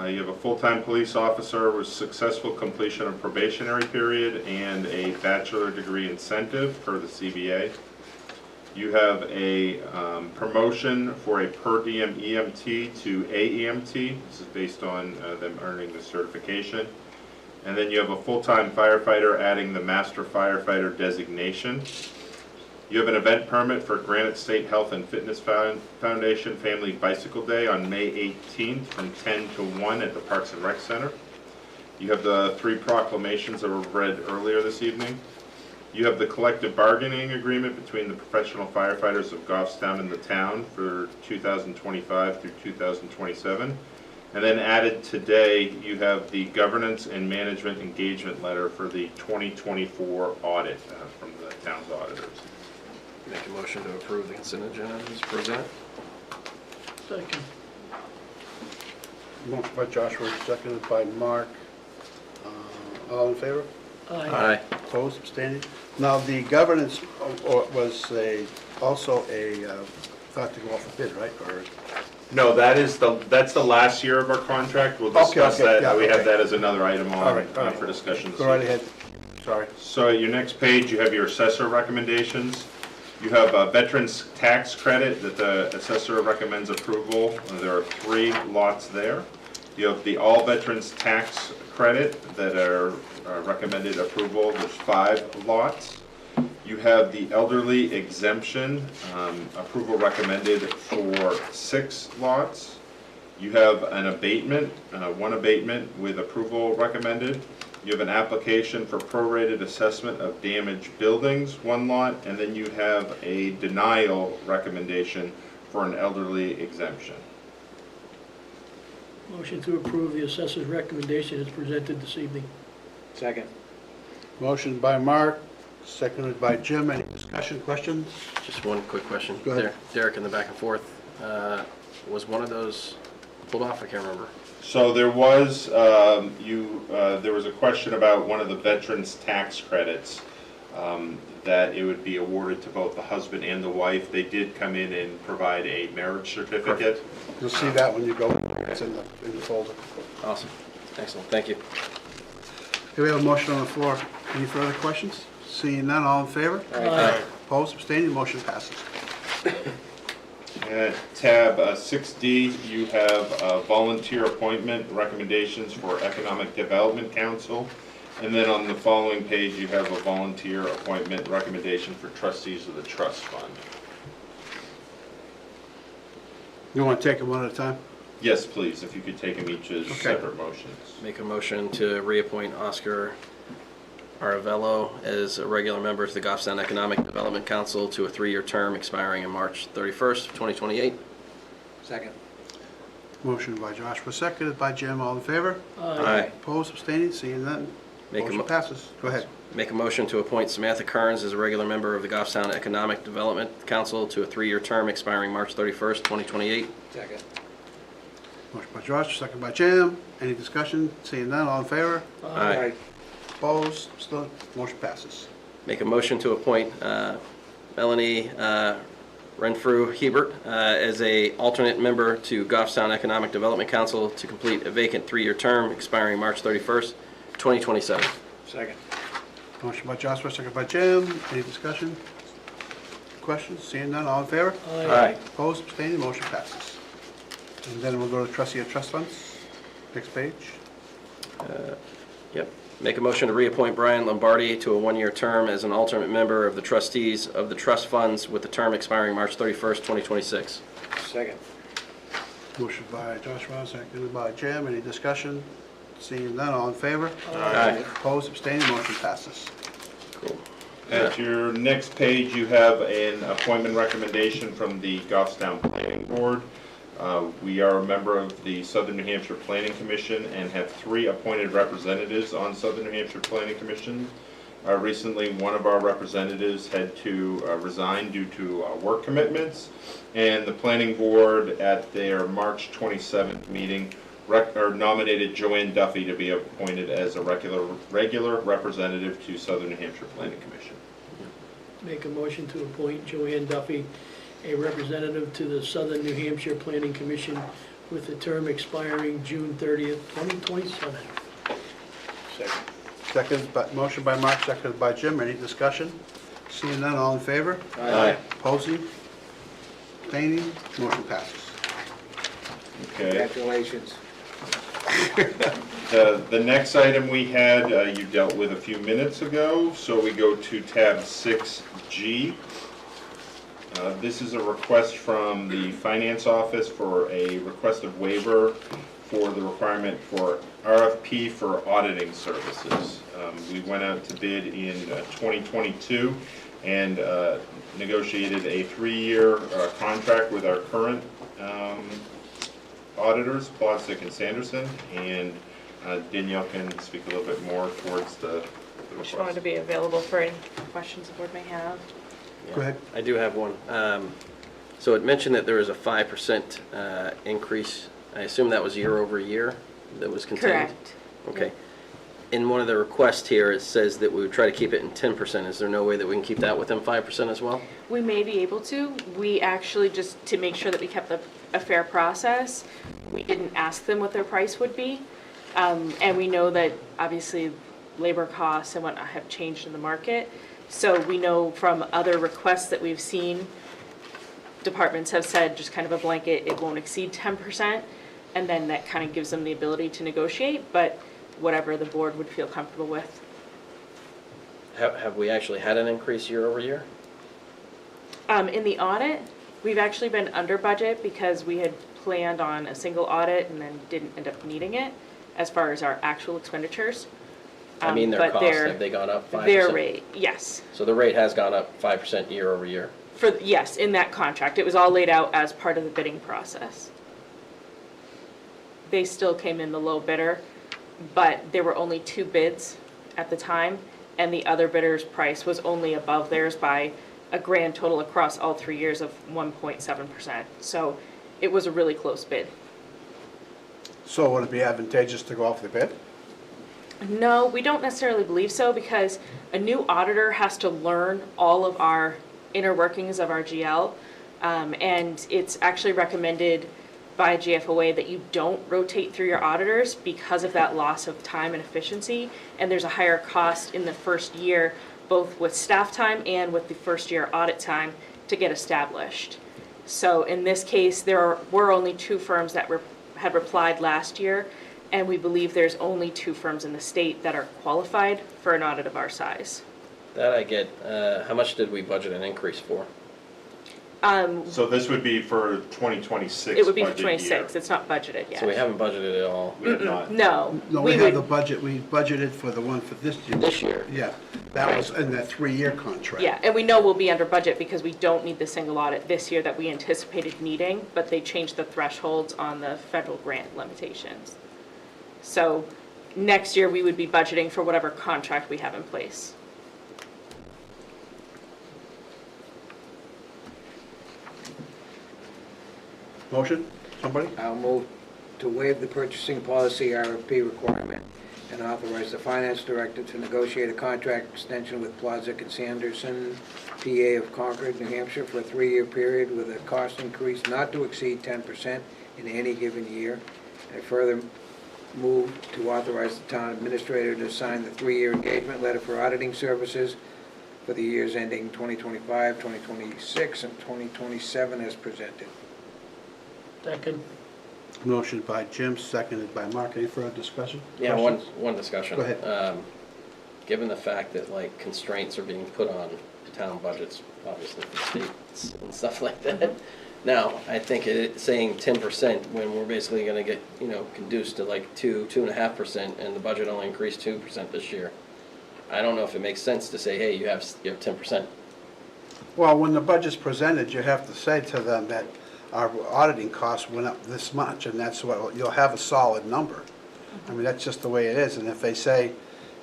you have a full-time police officer with successful completion of probationary period and a bachelor degree incentive per the CBA. You have a promotion for a per diem EMT to AEMT. This is based on them earning the certification. And then you have a full-time firefighter adding the master firefighter designation. You have an event permit for Granite State Health and Fitness Foundation Family Bicycle Day on May 18th from 10 to 1 at the Parks and Rec Center. You have the 3 proclamations that were read earlier this evening. You have the collective bargaining agreement between the professional firefighters of Goffstown and the town for 2025 through 2027. And then added today, you have the governance and management engagement letter for the 2024 audit from the town's auditors. Make a motion to approve the consent agenda as presented. Second. Motion by Joshua, seconded by Mark. All in favor? Aye. Opposed, abstaining? Now, the governance was also thought to go off a bid, right? Or No, that's the last year of our contract. We'll Okay, discuss okay, that. yeah, We have okay. that as another item All on right, all right. for discussion this Go right evening. ahead. Sorry. So at your next page, you have your assessor recommendations. You have a veterans tax credit that the assessor recommends approval. There are 3 lots there. You have the all veterans tax credit that are recommended approval. There's 5 lots. You have the elderly exemption, approval recommended for 6 lots. You have an abatement, 1 abatement with approval recommended. You have an application for prorated assessment of damaged buildings, 1 lot, and then you have a denial recommendation for an elderly exemption. Motion to approve the assessor's recommendation is presented this evening. Second. Motion by Mark, seconded by Jim. Any discussion, questions? Just one quick question. Go ahead. There, Derek, in the back and forth, was one of those pulled off? I can't remember. So there was, there was a question about one of the veterans tax credits, that it would be awarded to both the husband and the wife. They did come in and provide a marriage certificate. You'll see that when you go, it's in the folder. Awesome. Excellent. Thank you. Okay, we have a motion on the floor. Any further questions? Seeing none, all in favor? Aye. Opposed, abstaining, motion passes. At tab 6D, you have volunteer appointment recommendations for Economic Development Council. And then on the following page, you have a volunteer appointment recommendation for trustees of the trust fund. You want to take them one at a time? Yes, please, if you could take them each as Okay. separate motions. Make a motion to reappoint Oscar Aravello as a regular member to the Goffstown Economic Development Council to a 3-year term expiring in March 31st, 2028. Second. Motion by Joshua, seconded by Jim, all in favor? Aye. Opposed, abstaining, seeing none, Make a motion mo- passes. Go ahead. Make a motion to appoint Samantha Kearns as a regular member of the Goffstown Economic Development Council to a 3-year term expiring March 31st, 2028. Second. Motion by Josh, seconded by Jim. Any discussion? Seeing none, all in favor? Aye. Opposed, still, motion passes. Make a motion to appoint Melanie Renfrew Hebert as a alternate member to Goffstown Economic Development Council to complete a vacant 3-year term expiring March 31st, 2027. Second. Motion by Joshua, seconded by Jim. Any discussion? Questions? Seeing none, all in favor? Aye. Opposed, abstaining, motion passes. And then we'll go to trustee of trust funds. Next page. Yep. Make a motion to reappoint Brian Lombardi to a 1-year term as an alternate member of the trustees of the trust funds with the term expiring March 31st, 2026. Second. Motion by Joshua, seconded by Jim. Any discussion? Seeing none, all in favor? Aye. Opposed, abstaining, motion passes. Cool. At your next page, you have an appointment recommendation from the Goffstown Planning Board. We are a member of the Southern New Hampshire Planning Commission and have 3 appointed representatives on Southern New Hampshire Planning Commission. Recently, one of our representatives had to resign due to work commitments, and the Planning Board at their March 27th meeting nominated Joanne Duffy to be appointed as a regular representative to Southern New Hampshire Planning Commission. Make a motion to appoint Joanne Duffy, a representative to the Southern New Hampshire Planning Commission with the term expiring June 30th, 2027. Second. Motion by Mark, seconded by Jim. Any discussion? Seeing none, all in favor? Aye. Opposing? Abstaining? Motion passes. Okay. Congratulations. The next item we had, you dealt with a few minutes ago, so we go to tab 6G. This is a request from the Finance Office for a request of waiver for the requirement for RFP for auditing services. We went out to bid in 2022 and negotiated a 3-year contract with our current auditors, Plodstick and Sanderson, and Danielle can speak a little bit more towards the Just wanted to request. be available for any questions the board may have. Go ahead. I do have one. So it mentioned that there was a 5% increase. I assume that was year over year that was contained? Correct. Okay. In one of the requests here, it says that we would try to keep it in 10%. Is there no way that we can keep that within 5% as well? We may be able to. We actually, just to make sure that we kept a fair process, we didn't ask them what their price would be. And we know that obviously labor costs and whatnot have changed in the market. So we know from other requests that we've seen, departments have said just kind of a blanket, it won't exceed 10%, and then that kind of gives them the ability to negotiate, but whatever the board would feel comfortable with. Have we actually had an increase year over year? In the audit, we've actually been under budget because we had planned on a single audit and then didn't end up needing it as far as our actual expenditures. I mean, their But costs, have they gone up 5%? Their rate, yes. So the rate has gone up 5% year over year? Yes, in that contract. It was all laid out as part of the bidding process. They still came in the low bidder, but there were only 2 bids at the time, and the other bidder's price was only above theirs by a grand total across all 3 years of 1.7%. So it was a really close bid. So would it be advantageous to go off the bid? No, we don't necessarily believe so, because a new auditor has to learn all of our inner workings of our GL. And it's actually recommended by GFOA that you don't rotate through your auditors because of that loss of time and efficiency. And there's a higher cost in the first year, both with staff time and with the first year audit time to get established. So in this case, there were only 2 firms that had replied last year, and we believe there's only 2 firms in the state that are qualified for an audit of our size. That I get. How much did we budget an increase for? So this would be for 2026 It would be for budget 26, year. it's not budgeted yet. So we haven't budgeted at all We have not. No. No, we have the would- budget, we budgeted for the one for this year. this year. Yeah, that was in that 3-year contract. Yeah, and we know we'll be under budget because we don't need the single audit this year that we anticipated needing, but they changed the thresholds on the federal grant limitations. So next year, we would be budgeting for whatever contract we have in place. Motion, somebody? I'll move to waive the purchasing policy RFP requirement and authorize the finance director to negotiate a contract extension with Plazek and Sanderson, PA of Concord, New Hampshire, for a 3-year period with a cost increase not to exceed 10% in any given year. I further move to authorize the town administrator to sign the 3-year engagement letter for auditing services for the years ending 2025, 2026, and 2027 as presented. Second. Motion by Jim, seconded by Mark. Any further discussion? Yeah, Questions? one discussion. Go ahead. Given the fact that like constraints are being put on town budgets, obviously for states and stuff like that. Now, I think saying 10% when we're basically gonna get, reduced to like 2.5%, and the budget only increased 2% this year. I don't know if it makes sense to say, hey, you have 10%. Well, when the budget's presented, you have to say to them that our auditing costs went up this much, and that's what, you'll have a solid number. I mean, that's just the way it is, and if they say,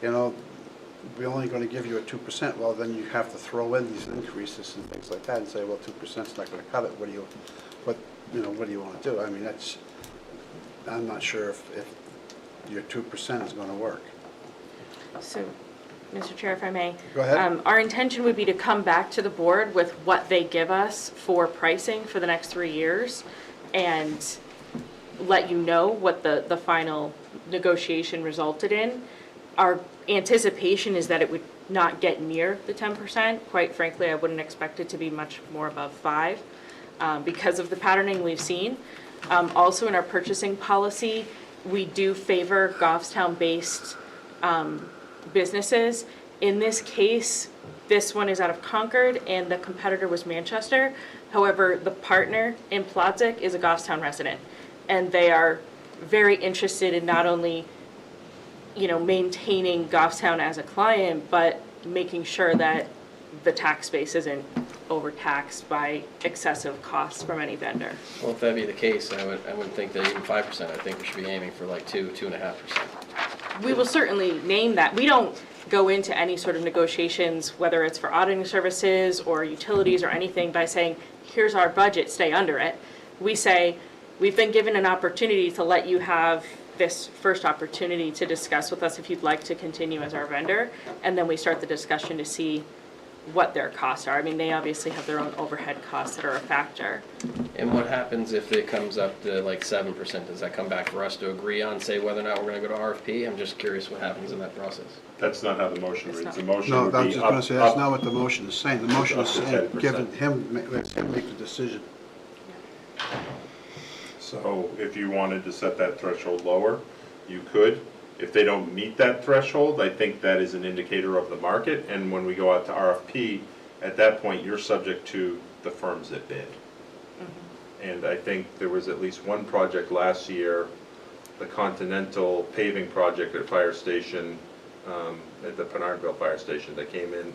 we're only gonna give you a 2%, well, then you have to throw in these increases and things like that and say, well, 2%'s not gonna cut it, what do you wanna do? I mean, I'm not sure if your 2% is gonna work. So, Mr. Chair, if I may. Go ahead. Our intention would be to come back to the board with what they give us for pricing for the next 3 years and let you know what the final negotiation resulted in. Our anticipation is that it would not get near the 10%. Quite frankly, I wouldn't expect it to be much more above 5 because of the patterning we've seen. Also in our purchasing policy, we do favor Goffstown-based businesses. In this case, this one is out of Concord and the competitor was Manchester. However, the partner in Plotzik is a Goffstown resident, and they are very interested in not only maintaining Goffstown as a client, but making sure that the tax base isn't overtaxed by excessive costs from any vendor. Well, if that be the case, I wouldn't think that even 5%. I think we should be aiming for like 2.5%. We will certainly name that. We don't go into any sort of negotiations, whether it's for auditing services or utilities or anything, by saying, here's our budget, stay under it. We say, we've been given an opportunity to let you have this first opportunity to discuss with us if you'd like to continue as our vendor, and then we start the discussion to see what their costs are. I mean, they obviously have their own overhead costs that are a factor. And what happens if it comes up to like 7%? Does that come back for us to agree on, say whether or not we're gonna go to RFP? I'm just curious what happens in that process. That's not how the motion It's reads. The not. motion No, would I was be just gonna up, say, that's up. not what the motion is saying. The motion is Up to saying, 10%. giving him, let him make the decision. So if you wanted to set that threshold lower, you could. If they don't meet that threshold, I think that is an indicator of the market, and when we go out to RFP, at that point, you're subject to the firms that bid. And I think there was at least one project last year, the Continental paving project at Fire Station, at the Pinardville Fire Station, that came in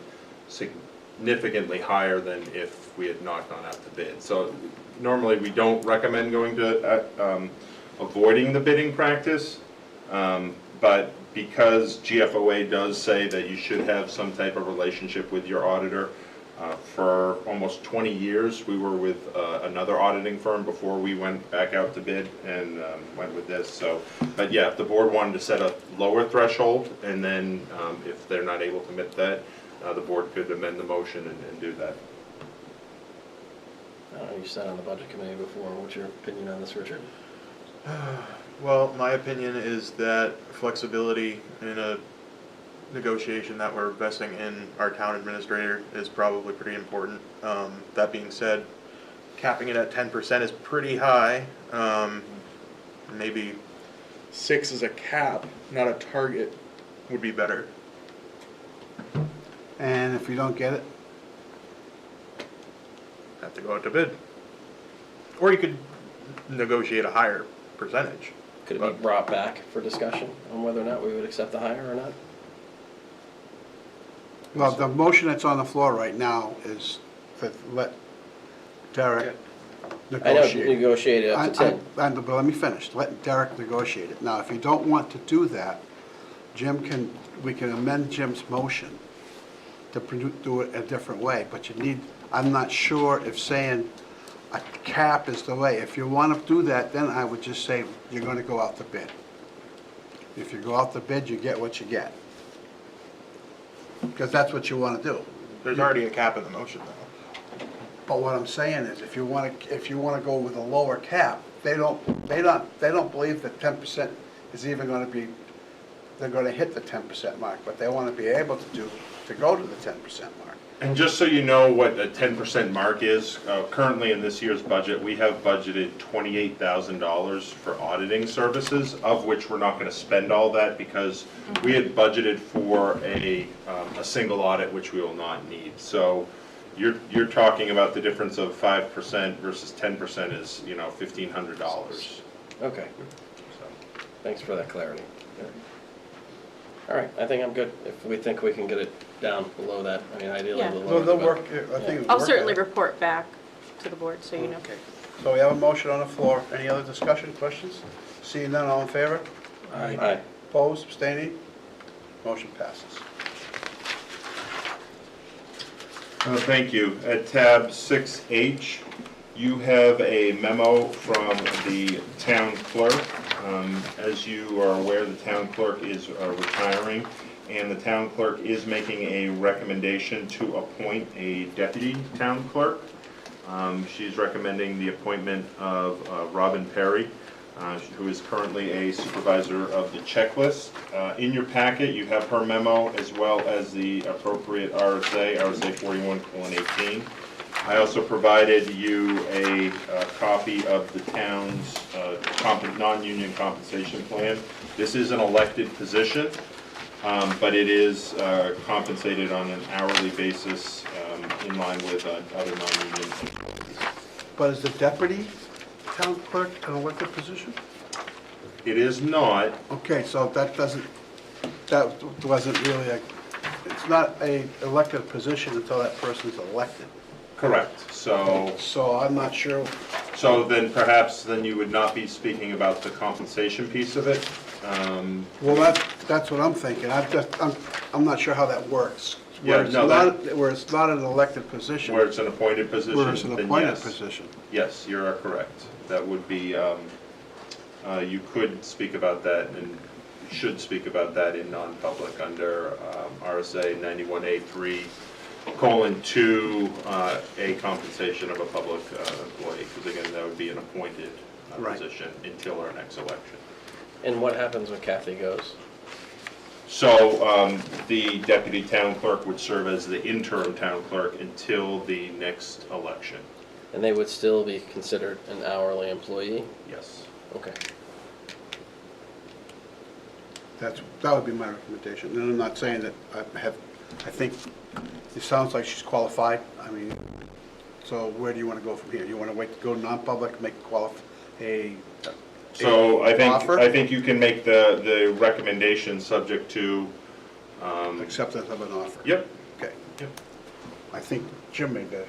significantly higher than if we had not gone out to bid. So normally, we don't recommend going to, avoiding the bidding practice, but because GFOA does say that you should have some type of relationship with your auditor, for almost 20 years, we were with another auditing firm before we went back out to bid and went with this. So, but yeah, if the board wanted to set a lower threshold, and then if they're not able to meet that, the board could amend the motion and do that. I don't know, you sat on the budget committee before. What's your opinion on this, Richard? Well, my opinion is that flexibility in a negotiation that we're investing in our town administrator is probably pretty important. That being said, capping it at 10% is pretty high. Maybe 6 as a cap, not a target, would be better. And if you don't get it, Have to go out to bid. Or you could negotiate a higher percentage. Could it be brought back for discussion on whether or not we would accept the hire or not? well, the motion that's on the floor right now is to let Derek I know, negotiate. negotiate it up to 10. But let me finish. Let Derek negotiate it. Now, if you don't want to do that, we can amend Jim's motion to do it a different way, but you need, I'm not sure if saying a cap is the way. If you want to do that, then I would just say you're going to go out to bid. If you go out to bid, you get what you get. Because that's what you want to do. There's already a cap in the motion though. But what I'm saying is, if you want to go with a lower cap, they don't believe that 10% is even going to be, they're going to hit the 10% mark, but they want to be able to go to the 10% mark. And just so you know what a 10% mark is, currently in this year's budget, we have budgeted $28,000 for auditing services, of which we're not gonna spend all that because we had budgeted for a single audit, which we will not need. So you're talking about the difference of 5% versus 10% is, $1,500. Okay, So, thanks for that clarity. All right, I think I'm good. If we think we can get it down below that, I mean, ideally, Yeah. the lower the They'll better. work, I think. I'll certainly report back to the board, so you know. Okay, so we have a motion on the floor. Any other discussion, questions? Seeing none, all in favor? Aye. Opposed, abstaining? Motion passes. Thank you. At tab 6H, you have a memo from the town clerk. As you are aware, the town clerk is retiring, and the town clerk is making a recommendation to appoint a deputy town clerk. She's recommending the appointment of Robin Perry, who is currently a supervisor of the checklist. In your packet, you have her memo as well as the appropriate RSA 41:18. I also provided you a copy of the town's non-union compensation plan. This is an elected position, but it is compensated on an hourly basis in line with other non-union employees. But is the deputy town clerk an elected position? It is not. Okay, so that wasn't really it's not a elected position until that person's elected. Correct. So I'm not sure. So then perhaps then you would not be speaking about the compensation piece of it. Well, that's what I'm thinking. I'm not sure how that works. Yeah, no, Where it's not an elected position. Where it's an appointed position, Where it's an then appointed yes. position. Yes, you are correct. That would be, you could speak about that and should speak about that in non-public under RSA 91A3, (2) A compensation of a public employee, because again, that would be an appointed Right. position until our next election. And what happens when Kathy goes? So the deputy town clerk would serve as the interim town clerk until the next election. And they would still be considered an hourly employee? Yes. Okay. That would be my recommendation. And I'm not saying that I think it sounds like she's qualified. I mean, so where do you want to go from here? You want to wait to go non-public, make So I offer? think you can make the recommendation subject to, Acceptance of an offer? yep. Okay. Yep. I think Jim made the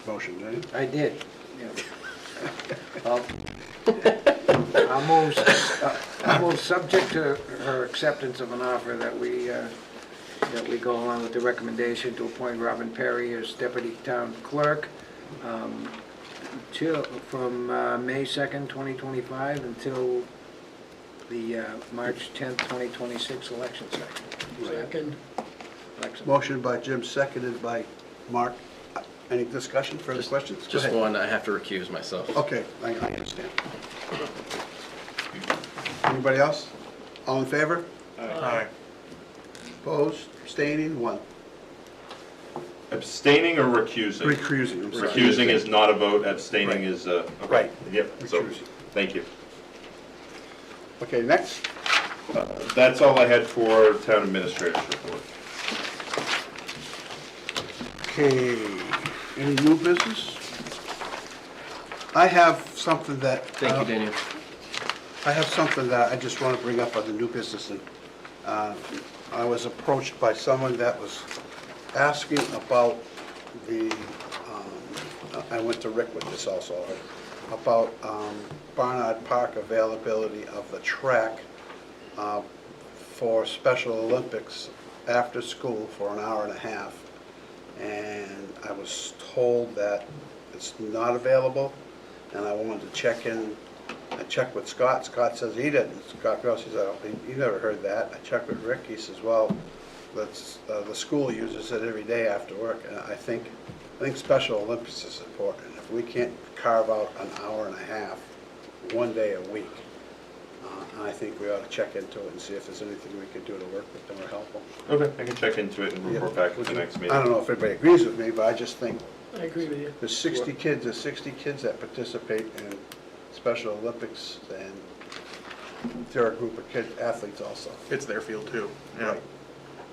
motion, didn't he? I did. I'll move subject to her acceptance of an offer that we go along with the recommendation to appoint Robin Perry as deputy town clerk from May 2nd, 2025 until the March 10th, 2026 election cycle. Second. Alexa? Motion by Jim, seconded by Mark. Any discussion, further questions? Go Just ahead. one, I have to recuse myself. Okay, I understand. Anybody else? All in favor? Aye. Opposed? Abstaining? One. Abstaining or recusing? Recusing, I'm sorry. Recusing is not a vote, abstaining Right. is a. Okay. Right. Yep, so, Recusing. thank you. Okay, next. That's all I had for town administrator's report. Okay, any new business? I have something that. Thank you, Daniel. I have something that I just want to bring up on the new business. And I was approached by someone that was asking about I went to Rick with this also, about Barnard Park availability of the track for Special Olympics after school for an hour and a half. And I was told that it's not available, and I wanted to check in. I checked with Scott. Scott says he didn't. Scott Gross, he said, oh, he never heard that. I checked with Rick. He says, well, that's, the school uses it every day after work. And I think Special Olympics is important. If we can't carve out an hour and a half, one day a week, I think we ought to check into it and see if there's anything we could do to work with them or help them. Okay, I can check into it and report back at the next meeting. I don't know if everybody agrees with me, but I just think I agree with you. there's 60 kids that participate in Special Olympics, and they're a group of athletes also. It's their field too. Yeah. Right.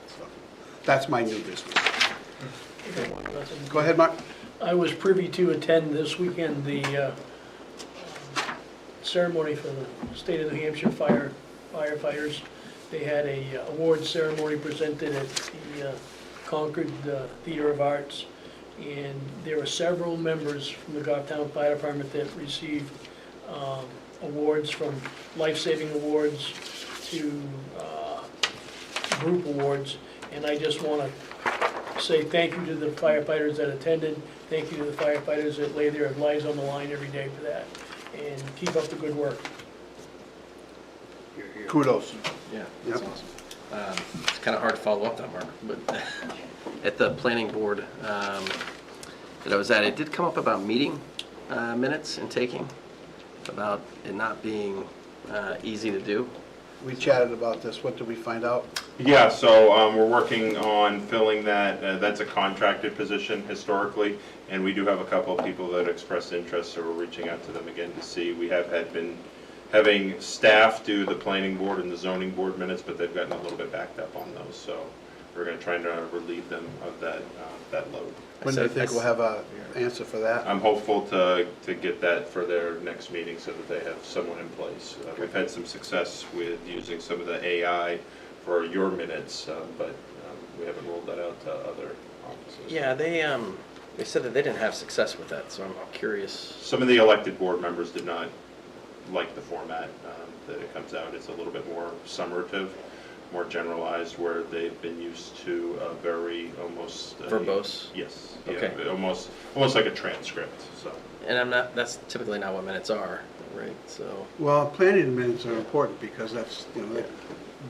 So, that's my new business. Okay, nothing. Go ahead, Mark. I was privy to attend this weekend the ceremony for the State of New Hampshire firefighters. They had a award ceremony presented at the Concord Theater of Arts, and there were several members from the Goffstown Fire Department that received awards, from life-saving awards to group awards, and I just want to say thank you to the firefighters that attended, thank you to the firefighters that lay their lives on the line every day for that, and keep up the good work. Kudos. Yeah, Yep. that's awesome. It's kind of hard to follow up that, Mark, but at the planning board that I was at, it did come up about meeting minutes and taking, about it not being easy to do. We chatted about this. What did we find out? Yeah, so we're working on filling that. That's a contracted position historically, and we do have a couple of people that expressed interest, so we're reaching out to them again to see. We have been having staff do the planning board and the zoning board minutes, but they've gotten a little bit backed up on those, so we're going to try and relieve them of that load. When do you think we'll have an answer for that? I'm hopeful to get that for their next meeting so that they have someone in place. We've had some success with using some of the AI for your minutes, but we haven't rolled that out to other offices. Yeah, they said that they didn't have success with that, so I'm curious. Some of the elected board members did not like the format that it comes out. It's a little bit more summative, more generalized, where they've been used to a very almost Verbose? Yes. Okay. Yeah, almost like a transcript. So. And that's typically not what minutes are, right? So. Well, planning minutes are important because that's,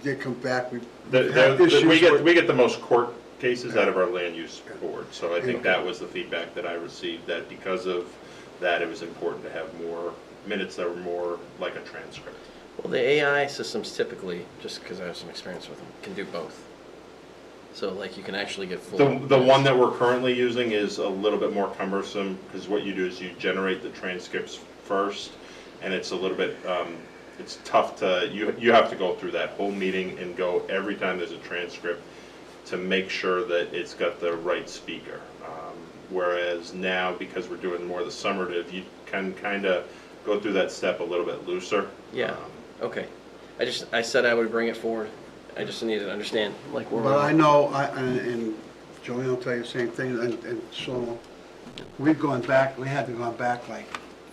they come back, we We get the most court cases out of our land use board. So I think that was the feedback that I received, that because of that, it was important to have more minutes that were more like a transcript. Well, the AI systems typically, just because I have some experience with them, can do both. So like you can actually get full. The one that we're currently using is a little bit more cumbersome, because what you do is you generate the transcripts first, and it's a little bit, it's tough to, you have to go through that whole meeting and go every time there's a transcript to make sure that it's got the right speaker. Whereas now, because we're doing more of the summative, you can kind of go through that step a little bit looser. Yeah, okay. I said I would bring it forward. I just needed to understand, like, where we're But I at. know, and Joanne will tell you the same thing, and so, we've gone back, we had to go back like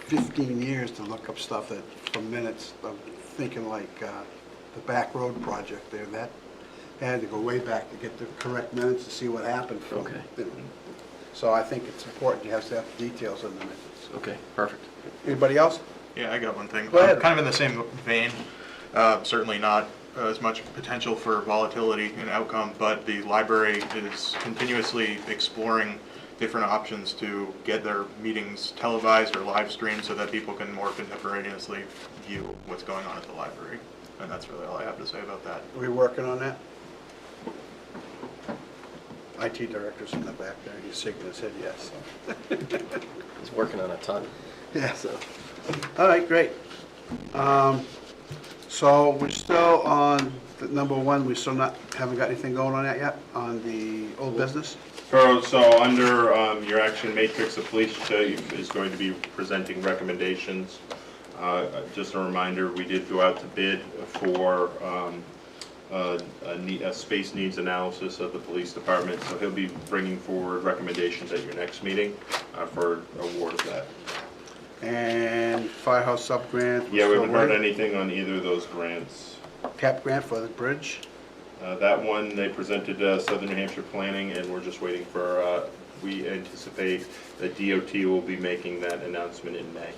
15 years to look up stuff that, from minutes, of thinking like, the Back Road project there, that had to go way back to get the correct minutes to see what happened from. Okay. So I think it's important, you have to have details in the minutes. Okay, perfect. Anybody else? Yeah, I got one thing. Go ahead. Kind of in the same vein, certainly not as much potential for volatility in outcome, but the library is continuously exploring different options to get their meetings televised or live streamed so that people can more contemporaneously view what's going on at the library. And that's really all I have to say about that. Are we working on that? IT director's in the back there, he's shaking his head yes. He's working on a ton, Yeah. so. All right, great. So we're still on the number one, we still haven't got anything going on that yet, on the old business? So under your action matrix, the police chief is going to be presenting recommendations. Just a reminder, we did go out to bid for a space needs analysis of the police department, so he'll be bringing forward recommendations at your next meeting for award of that. And firehouse sub-grant? Yeah, we haven't heard anything on either of those grants. Cap grant for the bridge? That one, they presented Southern New Hampshire Planning, and we're just waiting for, we anticipate that DOT will be making that announcement in May.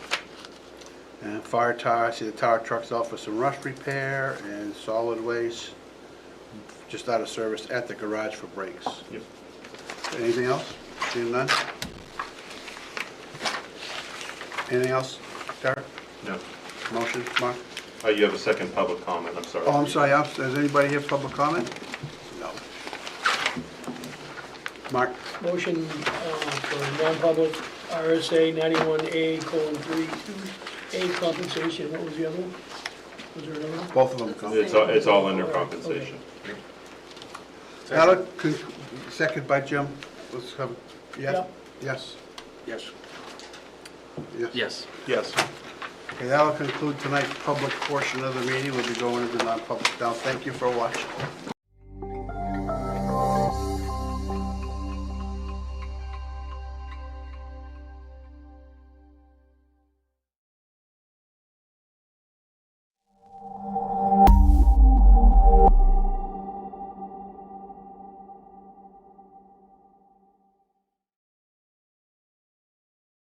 And fire tower, I see the tower truck's out for some rust repair, and solid waste, just out of service at the garage for brakes. Yep. Anything else? Seeing none? Anything else, Derek? No. Motion, Mark? You have a second public comment, I'm sorry. Oh, I'm sorry, does anybody have public comment? No. Mark? Motion for non-public RSA 91A:32A compensation, what was the other one? Was there another one? Both of them come. It's all under compensation. Second by Jim. Let's have, yes? Yep. Yes. Yes. Yes. Yes. Yes. Okay, that'll conclude tonight's public portion of the meeting. We'll be going into non-public now. Thank you for watching.